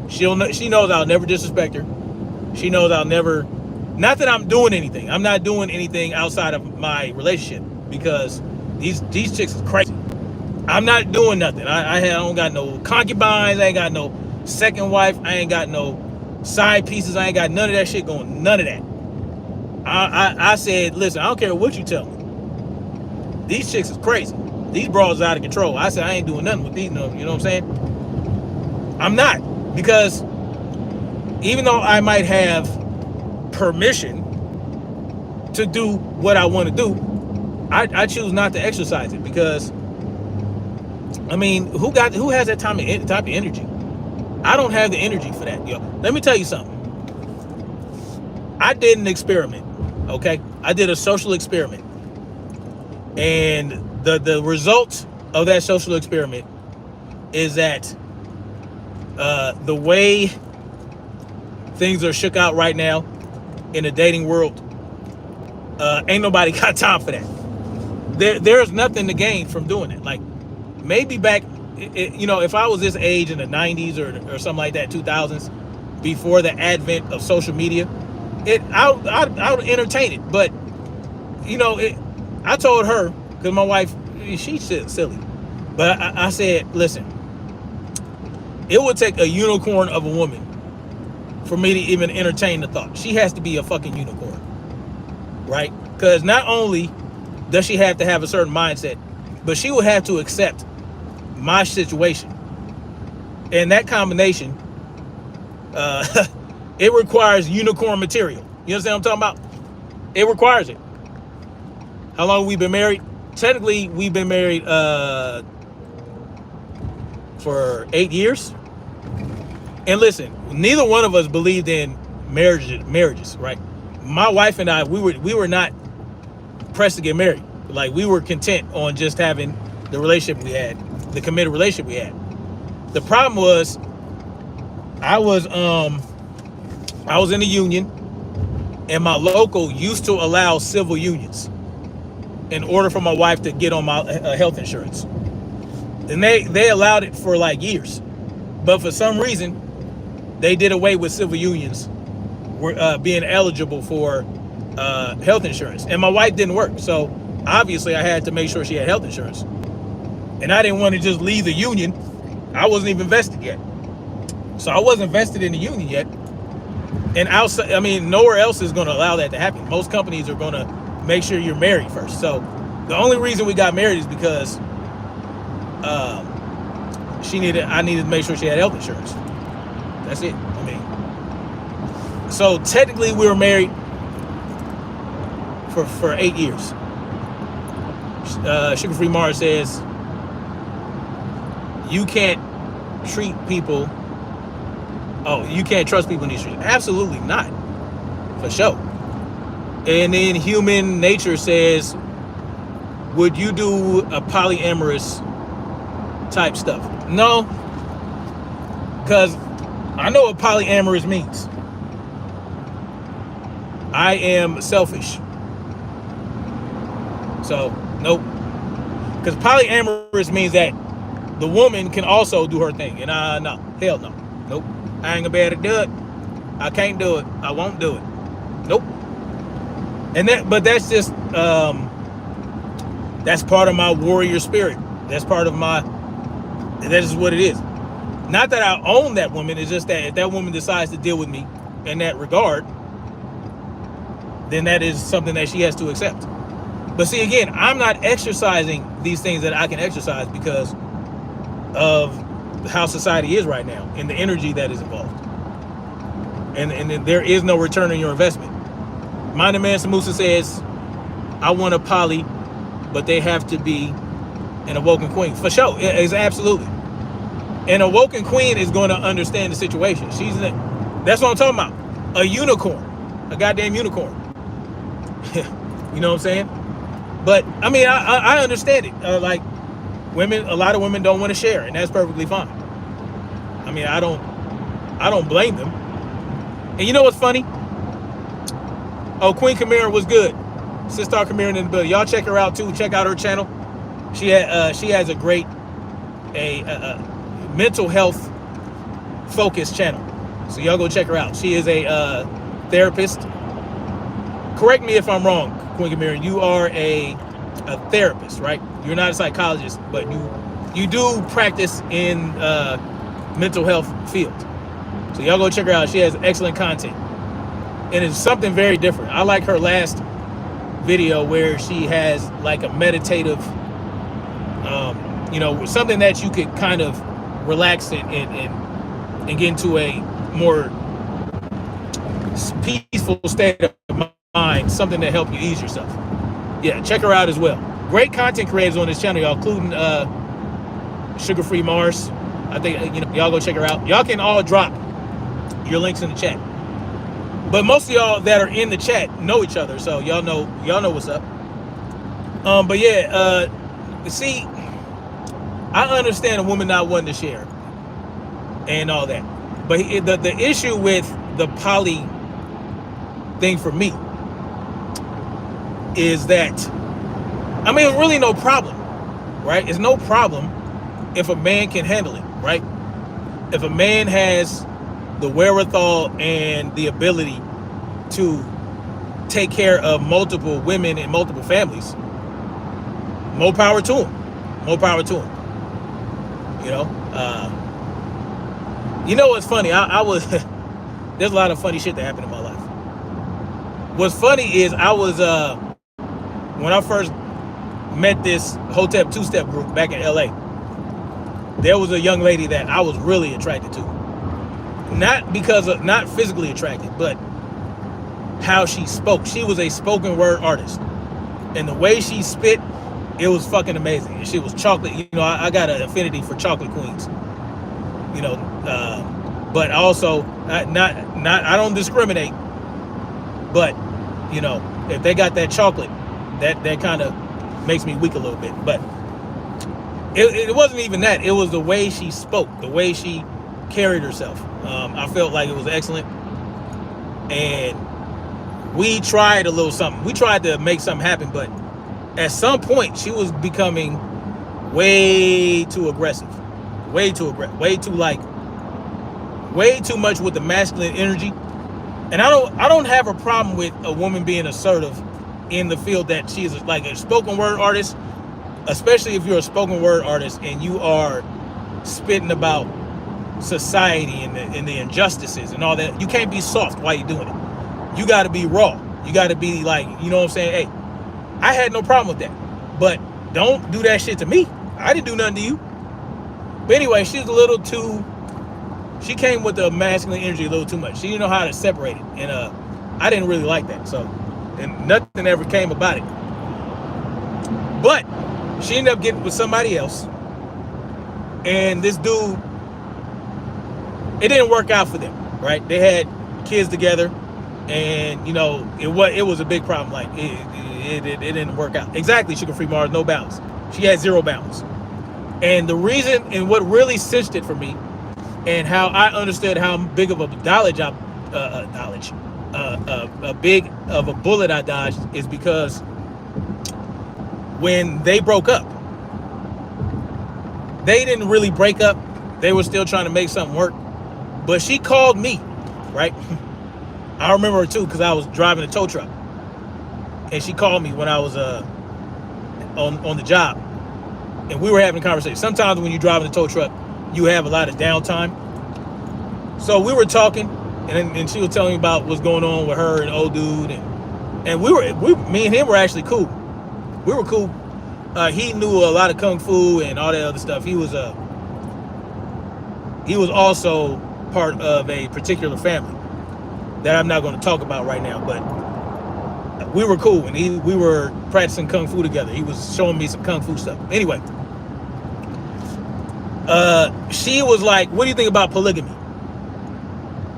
She knows I'll never disrespect her. She knows I'll never, not that I'm doing anything. I'm not doing anything outside of my relationship because these chicks is crazy. I'm not doing nothing. I don't got no concubines. I ain't got no second wife. I ain't got no side pieces. I ain't got none of that shit going. None of that. I said, listen, I don't care what you tell me. These chicks is crazy. These bras are out of control. I said, I ain't doing nothing with these. You know what I'm saying? I'm not. Because even though I might have permission to do what I want to do, I choose not to exercise it because, I mean, who has that type of energy? I don't have the energy for that, yo. Let me tell you something. I did an experiment, okay? I did a social experiment. And the result of that social experiment is that the way things are shook out right now in the dating world, ain't nobody got time for that. There's nothing to gain from doing it. Like, maybe back, if I was this age in the 90s or something like that, 2000s, before the advent of social media, I would entertain it. But, I told her, because my wife, she's silly. But I said, listen, it would take a unicorn of a woman for me to even entertain the thought. She has to be a fucking unicorn, right? Because not only does she have to have a certain mindset, but she will have to accept my situation. And that combination, it requires unicorn material. You understand what I'm talking about? It requires it. How long have we been married? Technically, we've been married for 8 years. And listen, neither one of us believed in marriages, right? My wife and I, we were not pressed to get married. Like, we were content on just having the relationship we had, the committed relationship we had. The problem was, I was in a union, and my local used to allow civil unions in order for my wife to get on my health insurance. And they allowed it for like years. But for some reason, they did away with civil unions being eligible for health insurance. And my wife didn't work. So obviously I had to make sure she had health insurance. And I didn't want to just leave the union. I wasn't even vested yet. So I wasn't vested in the union yet. And outside, I mean, nowhere else is going to allow that to happen. Most companies are going to make sure you're married first. So the only reason we got married is because I needed to make sure she had health insurance. That's it. I mean, so technically we were married for 8 years. Sugar Free Mars says, you can't treat people, you can't trust people in these streets. Absolutely not. For sure. And then Human Nature says, would you do a polyamorous type stuff? No, because I know what polyamorous means. I am selfish. So, nope. Because polyamorous means that the woman can also do her thing. And no, hell no. Nope. I ain't gonna be able to do it. I can't do it. I won't do it. Nope. But that's just, that's part of my warrior spirit. That's part of my That is what it is. Not that I own that woman. It's just that if that woman decides to deal with me in that regard, then that is something that she has to accept. But see, again, I'm not exercising these things that I can exercise because of how society is right now and the energy that is involved. And there is no return on your investment. Mind the Man Samusa says, I want a poly, but they have to be an awoken queen. For sure, it's absolutely. An awoken queen is going to understand the situation. That's what I'm talking about. A unicorn, a goddamn unicorn. You know what I'm saying? But I mean, I understand it. Like women, a lot of women don't want to share, and that's perfectly fine. I mean, I don't blame them. And you know what's funny? Oh, Queen Kamira was good. Sister Kamira in the building. Y'all check her out too. Check out her channel. She has a great mental health focused channel. So y'all go check her out. She is a therapist. Correct me if I'm wrong, Queen Kamira. You are a therapist, right? You're not a psychologist, but you do practice in mental health field. So y'all go check her out. She has excellent content. And it's something very different. I like her last video where she has like a meditative, something that you could kind of relax and get into a more peaceful state of mind, something to help you ease yourself. Yeah, check her out as well. Great content creators on this channel, y'all, including Sugar Free Mars. I think y'all go check her out. Y'all can all drop your links in the chat. But most of y'all that are in the chat know each other, so y'all know what's up. But yeah, see, I understand a woman not wanting to share and all that. But the issue with the poly thing for me is that, I mean, it's really no problem, right? It's no problem if a man can handle it, right? If a man has the wherewithal and the ability to take care of multiple women and multiple families, more power to him. More power to him. You know what's funny? I was there's a lot of funny shit that happened in my life. What's funny is I was when I first met this Hotep two-step group back in LA, there was a young lady that I was really attracted to. Not physically attracted, but how she spoke. She was a spoken word artist. And the way she spit, it was fucking amazing. And she was chocolate. I got an affinity for chocolate queens. But also not I don't discriminate. But if they got that chocolate, that kind of makes me weak a little bit. But it wasn't even that. It was the way she spoke, the way she carried herself. I felt like it was excellent. And we tried a little something. We tried to make something happen, but at some point she was becoming way too aggressive. Way too much with the masculine energy. And I don't have a problem with a woman being assertive in the field that she is, like a spoken word artist, especially if you're a spoken word artist and you are spitting about society and the injustices and all that. You can't be soft while you're doing it. You got to be raw. You got to be like, you know what I'm saying? Hey, I had no problem with that, but don't do that shit to me. I didn't do nothing to you. But anyway, she was a little too, she came with the masculine energy a little too much. She didn't know how to separate it. And I didn't really like that. So, and nothing ever came about it. But she ended up getting with somebody else. And this dude, it didn't work out for them, right? They had kids together, and it was a big problem. Like it didn't work out. Exactly, Sugar Free Mars, no balance. She had zero balance. And the reason, and what really cinched it for me, and how I understood how big of a big of a bullet I dodged, is because when they broke up, they didn't really break up. They were still trying to make something work. But she called me, right? I remember her too, because I was driving a tow truck. And she called me when I was on the job. and we were having a conversation. Sometimes when you drive in a tow truck, you have a lot of downtime. So we were talking, and she was telling me about what's going on with her and old dude, and me and him were actually cool. We were cool. He knew a lot of kung fu and all that other stuff. He was also part of a particular family that I'm not going to talk about right now, but we were cool, and we were practicing kung fu together. He was showing me some kung fu stuff. Anyway, she was like, "What do you think about polygamy?"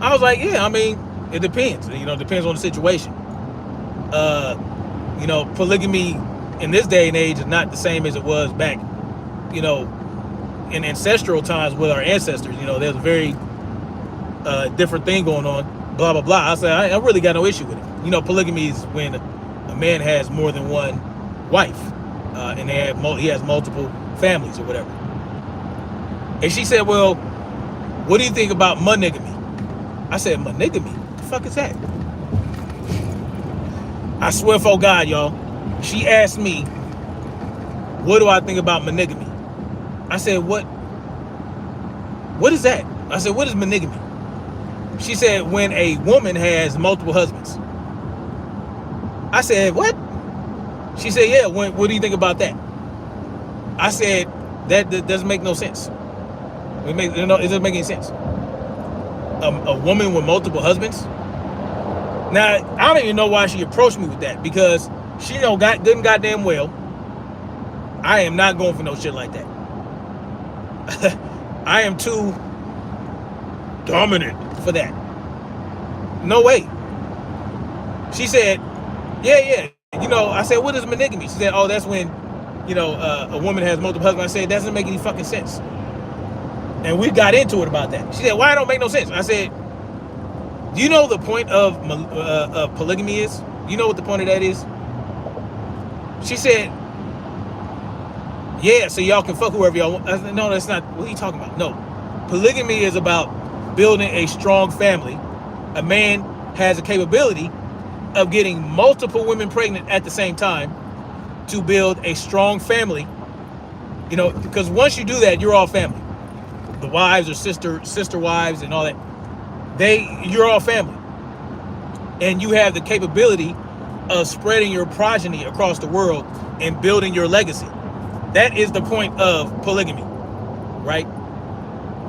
I was like, "Yeah, I mean, it depends. You know, it depends on the situation. You know, polygamy in this day and age is not the same as it was back, you know, in ancestral times with our ancestors. You know, there's a very different thing going on, blah, blah, blah." I said, I really got no issue with it. You know, polygamy is when a man has more than one wife, and he has multiple families or whatever. And she said, "Well, what do you think about monogamy?" I said, "Monogamy? What the fuck is that?" I swear for God, y'all. She asked me, "What do I think about monogamy?" I said, What is that?" I said, "What is monogamy?" She said, "When a woman has multiple husbands." I said, "What?" She said, "Yeah, what do you think about that?" I said, that doesn't make no sense. It doesn't make any sense. A woman with multiple husbands? Now, I don't even know why she approached me with that, because she know good and goddamn well I am not going for no shit like that. I am too dominant for that. No way. She said, yeah. You know, I said, "What is monogamy?" She said, "Oh, that's when, you know, a woman has multiple husbands." I said, "That doesn't make any fucking sense." And we got into it about that. She said, "Why it don't make no sense?" I said, "Do you know the point of polygamy is? Do you know what the point of that is?" She said, "Yeah, so y'all can fuck whoever y'all want." I said, "No, that's not. What are you talking about? No. Polygamy is about building a strong family. A man has a capability of getting multiple women pregnant at the same time to build a strong family. You know, because once you do that, you're all family. The wives or sister wives and all that. You're all family. And you have the capability of spreading your progeny across the world and building your legacy. That is the point of polygamy, right?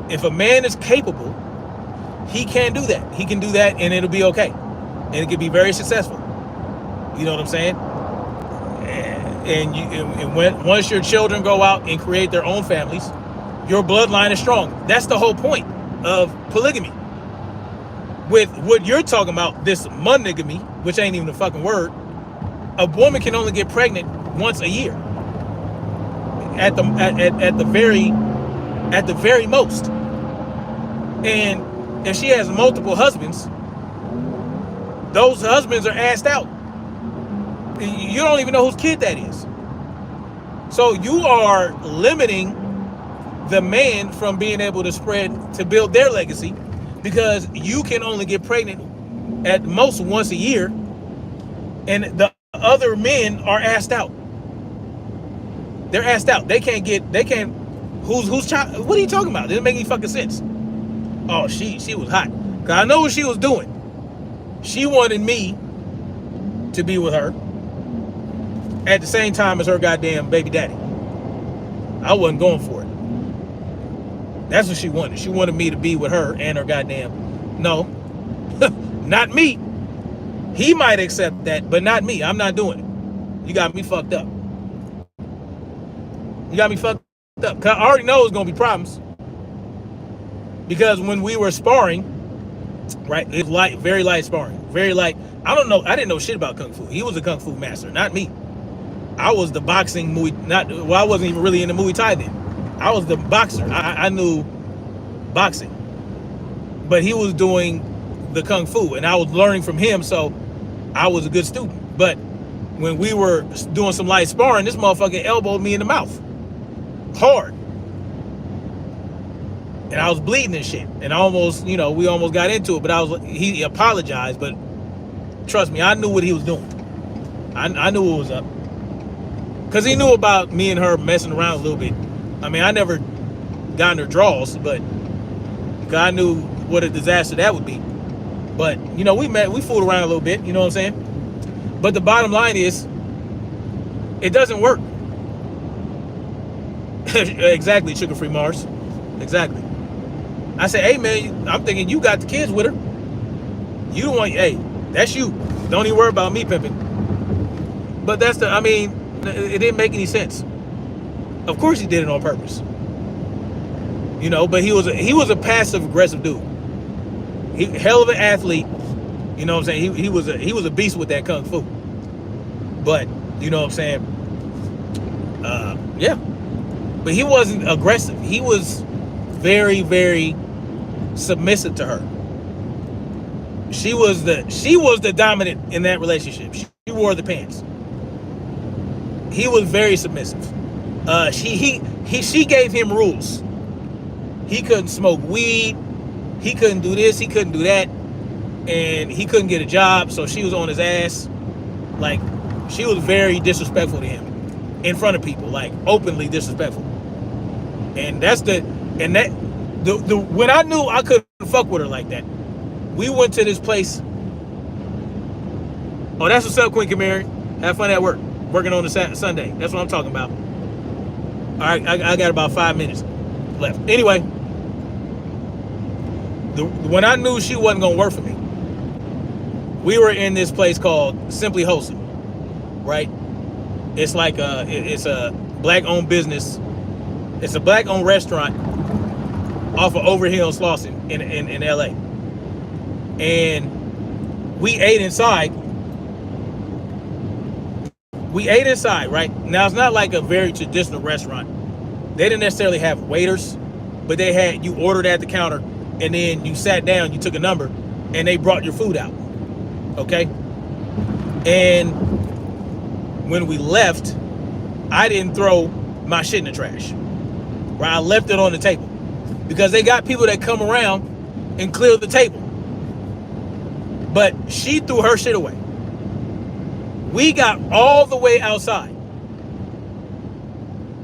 If a man is capable, he can do that. He can do that, and it'll be okay. And it can be very successful. You know what I'm saying? And once your children go out and create their own families, your bloodline is strong. That's the whole point of polygamy. With what you're talking about, this monogamy, which ain't even a fucking word, a woman can only get pregnant once a year. At the very most. And if she has multiple husbands, those husbands are assed out. You don't even know whose kid that is. So you are limiting the man from being able to build their legacy, because you can only get pregnant at most once a year, and the other men are assed out. They're assed out. Whose child? What are you talking about? It doesn't make any fucking sense. Oh, she was hot. Cause I know what she was doing. She wanted me to be with her at the same time as her goddamn baby daddy. I wasn't going for it. That's what she wanted. She wanted me to be with her and her goddamn. No, not me. He might accept that, but not me. I'm not doing it. You got me fucked up. You got me fucked up. Cause I already know it's gonna be problems. Because when we were sparring, right, it was very light sparring. Very light. I didn't know shit about Kung Fu. He was a Kung Fu master, not me. I was the boxing I wasn't even really in the Muay Thai then. I was the boxer. I knew boxing. But he was doing the Kung Fu, and I was learning from him, so I was a good student. But when we were doing some light sparring, this motherfucker elbowed me in the mouth. Hard. And I was bleeding and shit. And we almost got into it, but he apologized, but trust me, I knew what he was doing. I knew what was up. Because he knew about me and her messing around a little bit. I mean, I never got in her draws, but God knew what a disaster that would be. But, you know, we fooled around a little bit, you know what I'm saying? But the bottom line is, it doesn't work. Exactly, Sugar Free Mars. Exactly. I said, hey, man, I'm thinking you got the kids with her. You don't want, hey, that's you. Don't even worry about me pimping. But that's I mean, it didn't make any sense. Of course he did it on purpose. You know, but he was a passive aggressive dude. He hell of an athlete. You know what I'm saying? He was a beast with that kung fu. But you know what I'm saying? Yeah. But he wasn't aggressive. He was very, very submissive to her. She was the dominant in that relationship. She wore the pants. He was very submissive. She gave him rules. He couldn't smoke weed. He couldn't do this. He couldn't do that. And he couldn't get a job. So she was on his ass. Like, she was very disrespectful to him in front of people, like openly disrespectful. And when I knew I couldn't fuck with her like that, we went to this place. Oh, that's what's up, Queen Camary. Have fun at work. Working on the Sunday. That's what I'm talking about. All right, I got about 5 minutes left. Anyway, when I knew she wasn't gonna work for me, we were in this place called Simply Wholesome, right? It's like it's a black-owned business. It's a black-owned restaurant off of Overhill and Slauson in LA. And we ate inside. Right? Now, it's not like a very traditional restaurant. They didn't necessarily have waiters, but you ordered at the counter, and then you sat down, you took a number, and they brought your food out. Okay? And when we left, I didn't throw my shit in the trash. Right? I left it on the table. Because they got people that come around and clear the table. But she threw her shit away. We got all the way outside.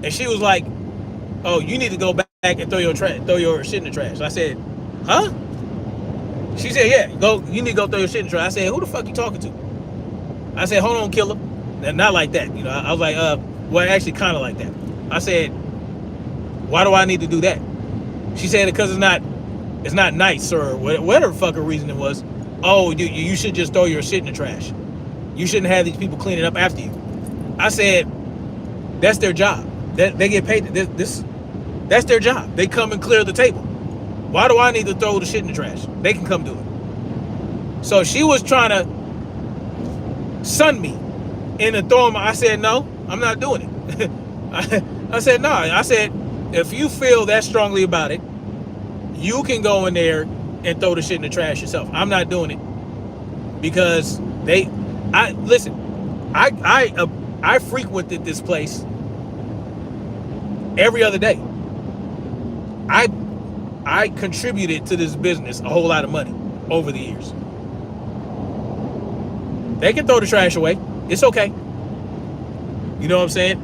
And she was like, oh, you need to go back and throw your shit in the trash. I said, huh? She said, yeah, you need to go throw your shit in the trash. I said, who the fuck you talking to? I said, hold on, killer. And not like that. You know, I was like, well, actually kind of like that. I said, why do I need to do that? She said, because it's not nice, or whatever the fucking reason it was. Oh, you should just throw your shit in the trash. You shouldn't have these people cleaning up after you. I said, that's their job. They get paid. That's their job. They come and clear the table. Why do I need to throw the shit in the trash? They can come do it. So she was trying to sun me into throwing I said, no, I'm not doing it. I said, no. I said, if you feel that strongly about it, you can go in there and throw the shit in the trash yourself. I'm not doing it because I frequented this place every other day. I contributed to this business a whole lot of money over the years. They can throw the trash away. It's okay. You know what I'm saying?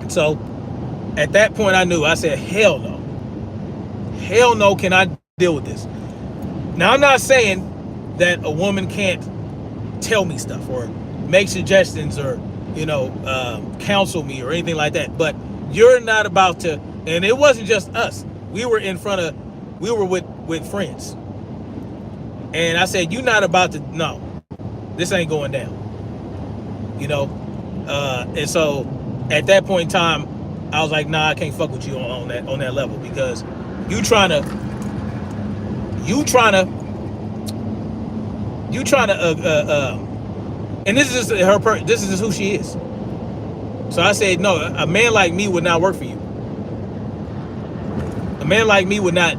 So at that point I knew. I said, hell no. Hell no, can I deal with this? Now, I'm not saying that a woman can't tell me stuff or make suggestions or, you know, counsel me or anything like that. But you're not about to, and it wasn't just us. We were with friends. And I said, you're not about to, no, this ain't going down. You know? And so at that point in time, I was like, nah, I can't fuck with you on that level, because you trying to and this is just this is just who she is. So I said, no, a man like me would not work for you. A man like me would not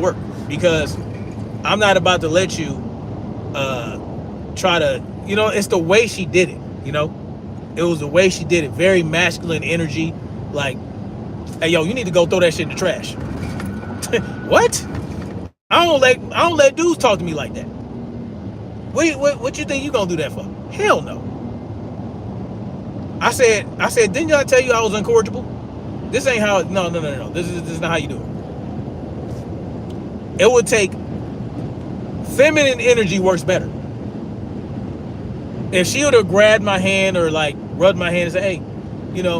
work, because I'm not about to let you try to, you know, it's the way she did it, you know? It was the way she did it, very masculine energy, like, hey, yo, you need to go throw that shit in the trash. What? I don't let dudes talk to me like that. What you think you gonna do that for? Hell no. I said, didn't y'all tell you I was incorrigible? This ain't how. No. This is not how you do it. It would take feminine energy works better. If she would have grabbed my hand or like rubbed my hand and said, hey, you know,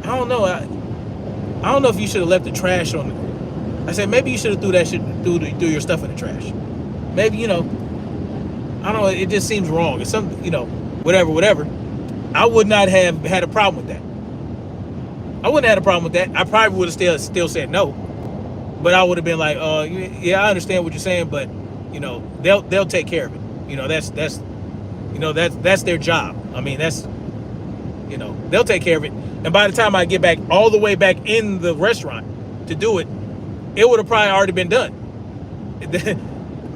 I don't know. I don't know if you should have left the trash on the. I said, maybe you should have threw that shit, threw your stuff in the trash. Maybe, you know, I don't know. It just seems wrong. It's something, you know, whatever. I would not have had a problem with that. I wouldn't have had a problem with that. I probably would have still said no. But I would have been like, yeah, I understand what you're saying, but you know, they'll take care of it. You know, that's their job. I mean, that's, you know, they'll take care of it. And by the time I get back all the way back in the restaurant to do it, it would have probably already been done.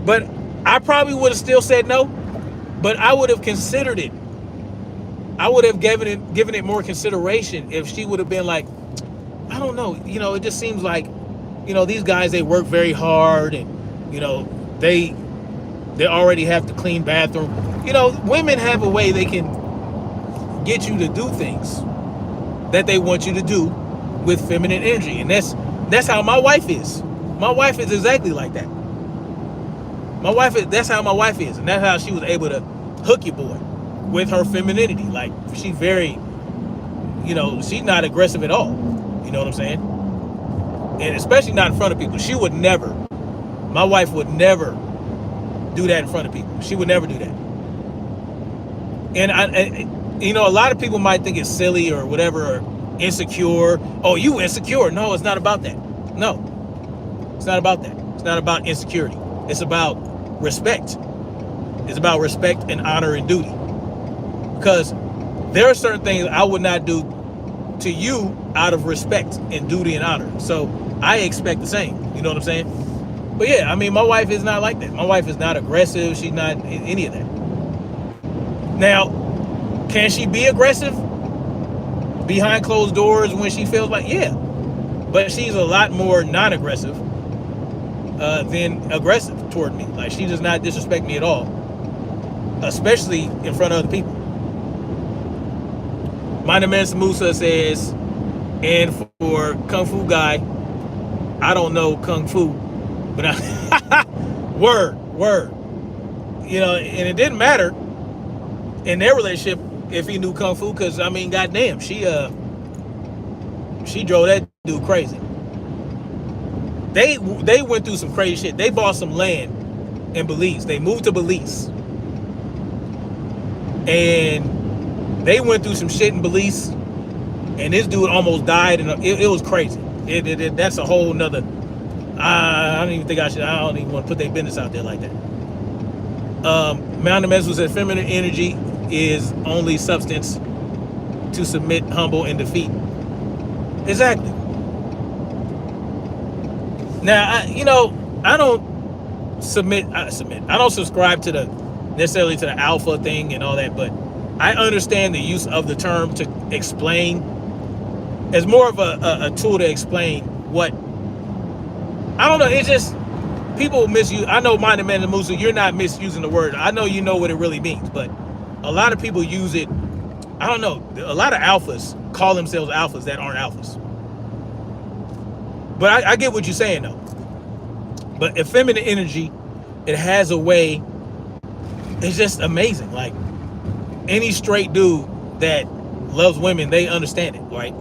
But I probably would have still said no, but I would have considered it. I would have given it more consideration if she would have been like, I don't know, you know, it just seems like, you know, these guys, they work very hard and, you know, they already have to clean bathroom. You know, women have a way they can get you to do things that they want you to do with feminine energy. And that's how my wife is. My wife is exactly like that. That's how my wife is. And that's how she was able to hook your boy with her femininity. Like, she's very, you know, she's not aggressive at all. You know what I'm saying? And especially not in front of people. My wife would never do that in front of people. She would never do that. And you know, a lot of people might think it's silly or whatever, or insecure. Oh, you insecure. No, it's not about that. No, it's not about that. It's not about insecurity. It's about respect. It's about respect and honor and duty. Because there are certain things I would not do to you out of respect and duty and honor. So I expect the same. You know what I'm saying? But yeah, I mean, my wife is not like that. My wife is not aggressive. She's not any of that. Now, can she be aggressive behind closed doors when she feels like, yeah. But she's a lot more non-aggressive than aggressive toward me. Like, she does not disrespect me at all, especially in front of other people. Minor Man Musa says, and for Kung Fu guy, I don't know Kung Fu, but word. You know, and it didn't matter in their relationship if he knew Kung Fu, because, I mean, goddamn, she drove that dude crazy. They went through some crazy shit. They bought some land in Belize. They moved to Belize. And they went through some shit in Belize, and this dude almost died, and it was crazy. That's a whole nother. I don't even think I don't even want to put their business out there like that. Mountain Messu said feminine energy is only substance to submit, humble, and defeat. Exactly. Now, I don't submit. I don't subscribe to necessarily to the alpha thing and all that, but I understand the use of the term to explain. It's more of a tool to explain what. I don't know. It's just people misuse. I know, Minded Man and Musa, you're not misusing the word. I know you know what it really means, but a lot of people use it. I don't know. A lot of alphas call themselves alphas that aren't alphas. But I get what you're saying, though. But in feminine energy, it has a way. It's just amazing. Like, any straight dude that loves women, they understand it, right?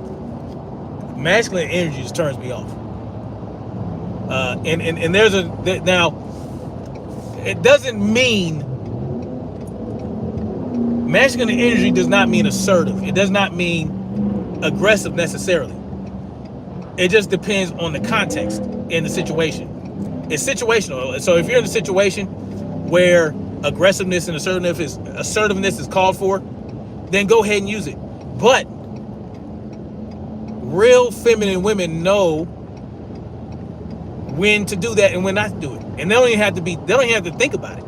Masculine energy just turns me off. And there's now, it doesn't mean, masculine energy does not mean assertive. It does not mean aggressive necessarily. It just depends on the context and the situation. It's situational. So if you're in a situation where aggressiveness and assertiveness is called for, then go ahead and use it. But real feminine women know when to do that and when not to do it. And they don't even have to think about it.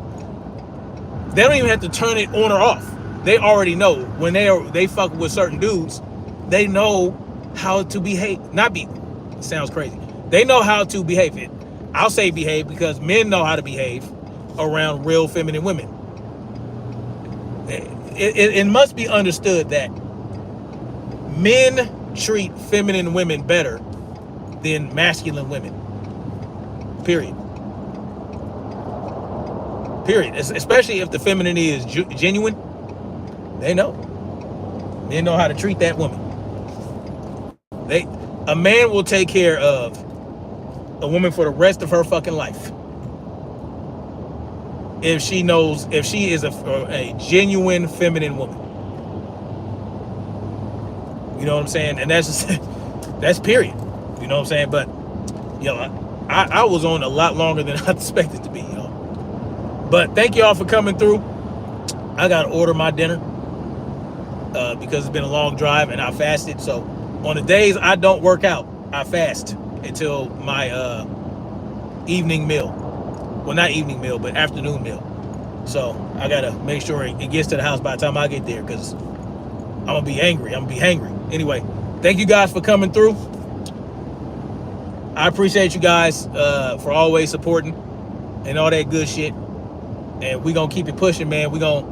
They don't even have to turn it on or off. They already know when they fuck with certain dudes, they know how to behave. It sounds crazy. They know how to behave. I'll say behave because men know how to behave around real feminine women. it must be understood that men treat feminine women better than masculine women. Period. Especially if the femininity is genuine. They know how to treat that woman. A man will take care of a woman for the rest of her fucking life if she is a genuine feminine woman. You know what I'm saying? And that's period. You know what I'm saying? But I was on a lot longer than I expected to be, y'all. But thank y'all for coming through. I gotta order my dinner because it's been a long drive and I fasted. So on the days I don't work out, I fast until my evening meal. Well, not evening meal, but afternoon meal. So I gotta make sure it gets to the house by the time I get there, because I'm gonna be angry. I'm gonna be hangry. Anyway, thank you guys for coming through. I appreciate you guys for always supporting and all that good shit. And we gonna keep it pushing, man. We gonna,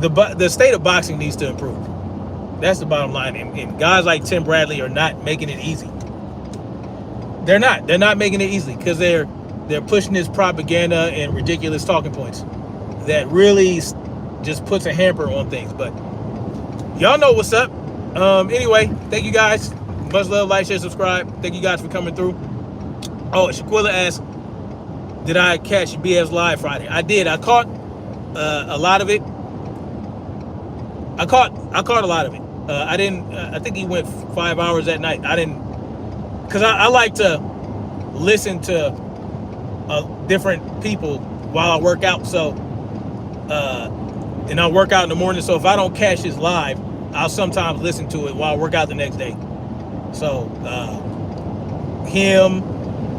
the state of boxing needs to improve. That's the bottom line. And guys like Tim Bradley are not making it easy. They're not making it easy because they're pushing this propaganda and ridiculous talking points that really just puts a hamper on things. But y'all know what's up. Anyway, thank you guys. Much love, like, share, subscribe. Thank you guys for coming through. Oh, Shaquilla asked, did I catch BS Live Friday? I did. I caught a lot of it. I caught a lot of it. I didn't. I think he went 5 hours that night. I didn't, because I like to listen to different people while I work out. So, and I work out in the morning. So if I don't catch his live, I'll sometimes listen to it while I work out the next day. So him,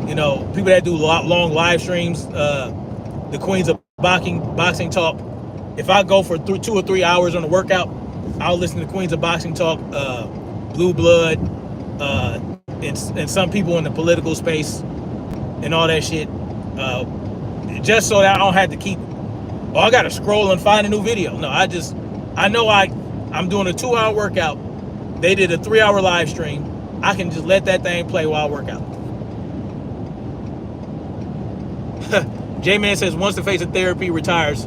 people that do long live streams, the Queens of Boxing Talk. If I go for 2 or 3 hours on a workout, I'll listen to Queens of Boxing Talk, Blue Blood, and some people in the political space and all that shit, just so that I don't have to keep, I gotta scroll and find a new video. No, I know I'm doing a 2-hour workout. They did a 3-hour live stream. I can just let that thing play while I work out. J-Man says, once the face of therapy retires,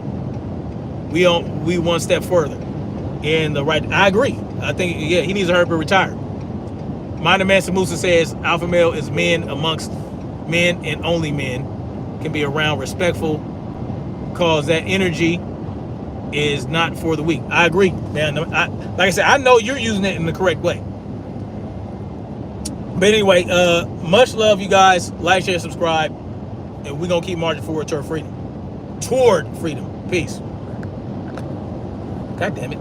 we one step further in the right. I agree. I think, he needs to hurry up and retire. Minor Mansa Musa says, alpha male is men amongst men, and only men can be around, respectful, cause that energy is not for the weak. I agree, man. Like I said, I know you're using it in the correct way. But anyway, much love, you guys. Like, share, subscribe, and we're gonna keep marching forward toward freedom. Peace. God damn it.